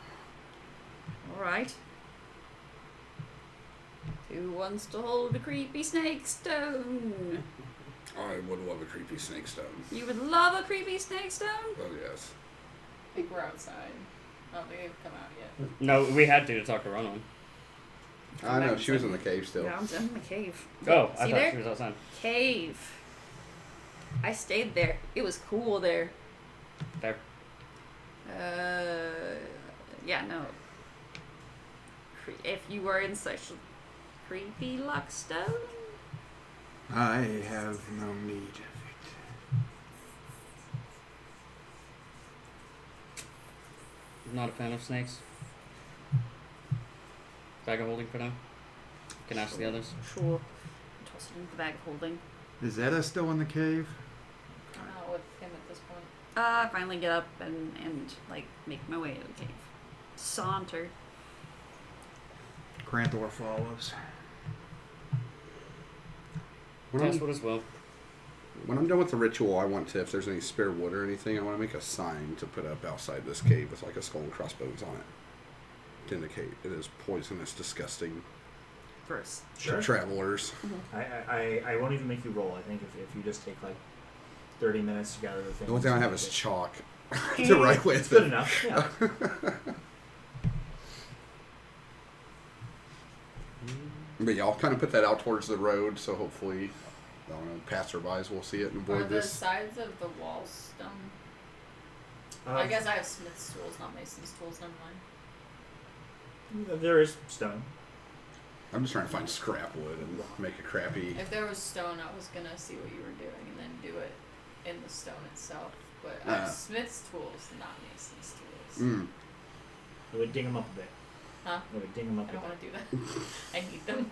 Alright. Who wants to hold a creepy snake stone? I would love a creepy snake stone. You would love a creepy snake stone? Oh, yes. I think we're outside. I don't think they've come out yet. No, we had to talk to Ronan. I know, she was in the cave still. Yeah, I'm in the cave. Oh, I See thought there? she was outside. Cave. I stayed there. It was cool there. There. Yeah, no. If you were in such creepy luck stone, I have no need of it. Not a fan of snakes. Bag of holding for now. Can ask the others. Sure. Toss it into the bag of holding. Is Etta still in the cave? I'm not with him at this point. I finally get up and like make my way to the cave. Saunter. Grantor follows. That's what as well. When I'm done with the ritual, I want to, if there's any spare wood or anything, I want to make a sign to put up outside this cave with like a skull and crossbones on it. To indicate it is poisonous, disgusting Gross. to travelers. I won't even make you roll. I think if you just take like 30 minutes to gather the things. The only thing I have is chalk to write with. It's good enough. Yeah. But yeah, I'll kind of put that out towards the road, so hopefully, I don't know, passerbys will see it and Are avoid the this. sides of the walls stone? I guess I have Smith's tools, not Mason's tools. Never mind. There is stone. I'm just trying to find scrap wood and make a crappy. If there was stone, I was gonna see what you were doing and then do it in the stone itself. But I have Smith's tools, not Mason's tools. It would ding them up a bit. Huh? It would ding them up I a don't bit. want to do that. I need them.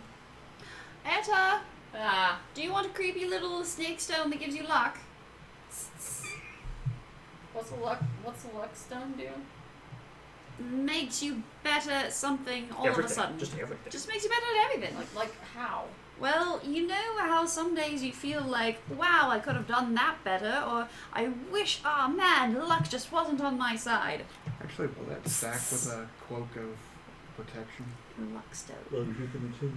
Etta, Ah, do you want a creepy little snake stone that gives you luck? what's the luck stone do? Makes you better at something all Everything. of a sudden. Just everything. Just makes you better at everything. Like how? Well, you know how some days you feel like, wow, I could have done that better, or I wish, oh man, luck just wasn't on my side. Actually, will that stack with a cloak of protection? Luck stone. Well, you can too.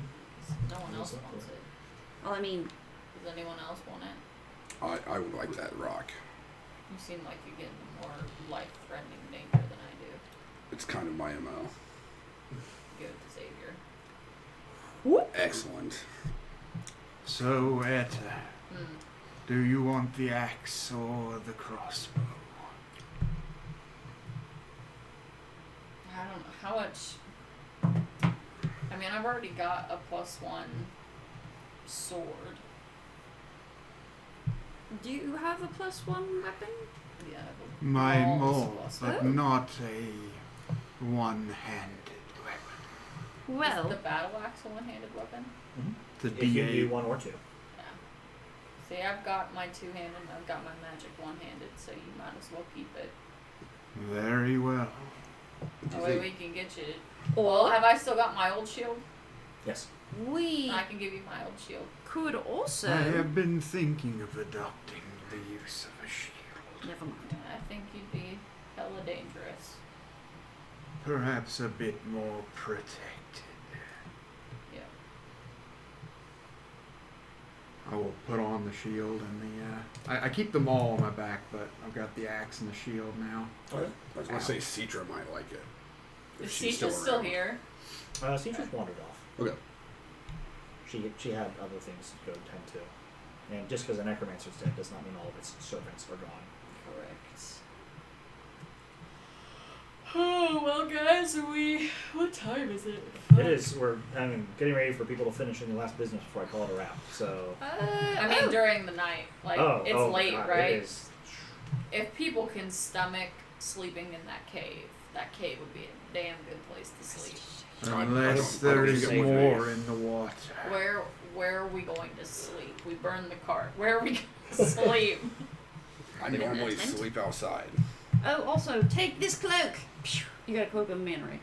No one else wants it. Well, I mean, Does anyone else want it? I would like that rock. You seem like you get more life-threatening danger than I do. It's kind of my MO. Give it to Xavier. Excellent. So, Etta, Hmm. do you want the axe or the crossbow? I don't know how much. I mean, I've already got a +1 sword. do you have a +1 weapon? Yeah. My Maul's more, plus but one. not a one-handed weapon. Is Well, the battle axe a one-handed weapon? The If you do D8. one or two. Yeah. See, I've got my two-handed and I've got my magic one-handed, so you might as well keep it. Very well. That way we can get you. or Well, have I still got my old shield? Yes. we I can give you my old shield. could also. I have been thinking of adopting the use of a shield. Never mind. I think you'd be hella dangerous. Perhaps a bit more protected. Yeah. I will put on the shield and the. I keep them all on my back, but I've got the axe and the shield now. Okay. I was going to say Citra might like it. Is If she's Siege's still around. here? Cedra's wandered off. Okay. She had other things to go tend to. And just because the necromancer's dead does not mean all of its servants are gone. Correct. Oh, well, guys, what time is it? It is. We're getting ready for people to finish any last business before I call it a wrap. So. I mean, during the night. Like, it's late, God, right? It is. If people can stomach sleeping in that cave would be a damn good place to sleep. Unless I don't there is get what more in the water. Where are we going to sleep? We burned the cart. Where are we going to sleep? I normally sleep outside. Oh, also, take this cloak. You got a cloak of mannery.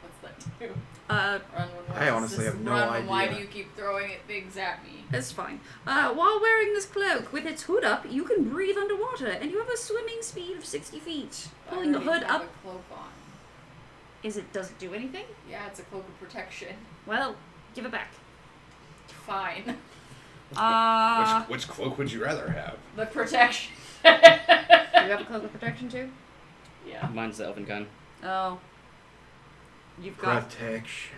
What's that do? Uh, Run when I honestly have no run when why idea. do you keep throwing it things at me? it's fine. While wearing this cloak with its hood up, you can breathe underwater, and you have a swimming speed of 60 feet. Pulling the I already hood have up, a cloak on. does it do anything? Yeah, it's a cloak of protection. Well, give it back. Fine. Which cloak would you rather have? The protection. Do you have a cloak of protection too? Yeah. Mine's the elven kind. Oh. You've got. Protection.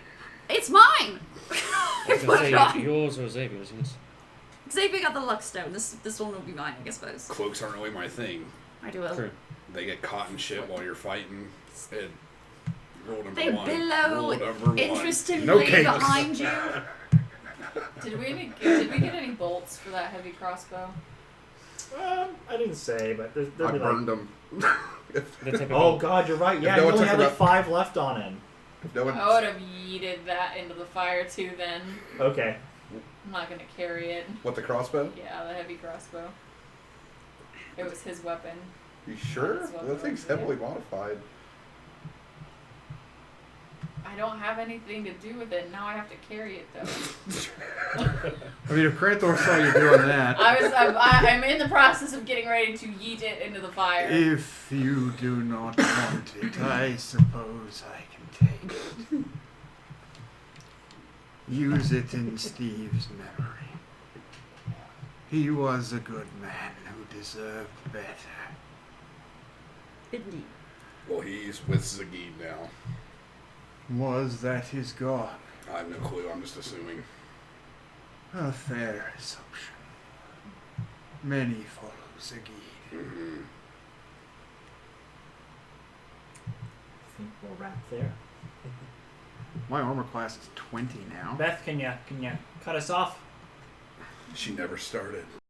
It's mine! I was Put gonna it say on. yours or Xavier's. Yes. Xavier got the luck stone. This one will be mine, I suppose. Cloaks aren't really my thing. I do well. True. They get caught in shit while you're fighting. It, rule number They one. billow Rule number one. interestingly No capes. behind you. Did we get any bolts for that heavy crossbow? I didn't say, but there'll I be burned like. them. The typical. Oh God, you're right. Yeah, no you one only took had like about- 5 left on him. If no one, I would have yeeted that into the fire too. Then Okay. I'm not gonna carry it. what, the crossbow? Yeah, the heavy crossbow. It was his weapon. You sure? That's what That thing's it was, heavily modified. I don't have anything to do with it. Now I have to carry it though. I mean, if Krathor saw you doing that, I'm in the process of getting ready to yeet it into the fire. if you do not want it, I suppose I can take it. Use it in Steve's memory. He was a good man who deserved better. Indeed. Well, he's with Zagid now. Was that his god? I have no clue. I'm just assuming. A fair assumption. Many follow Zagid. Mm-hmm. I think we'll wrap there. My armor class is 20 now. Beth, can you cut us off? She never started.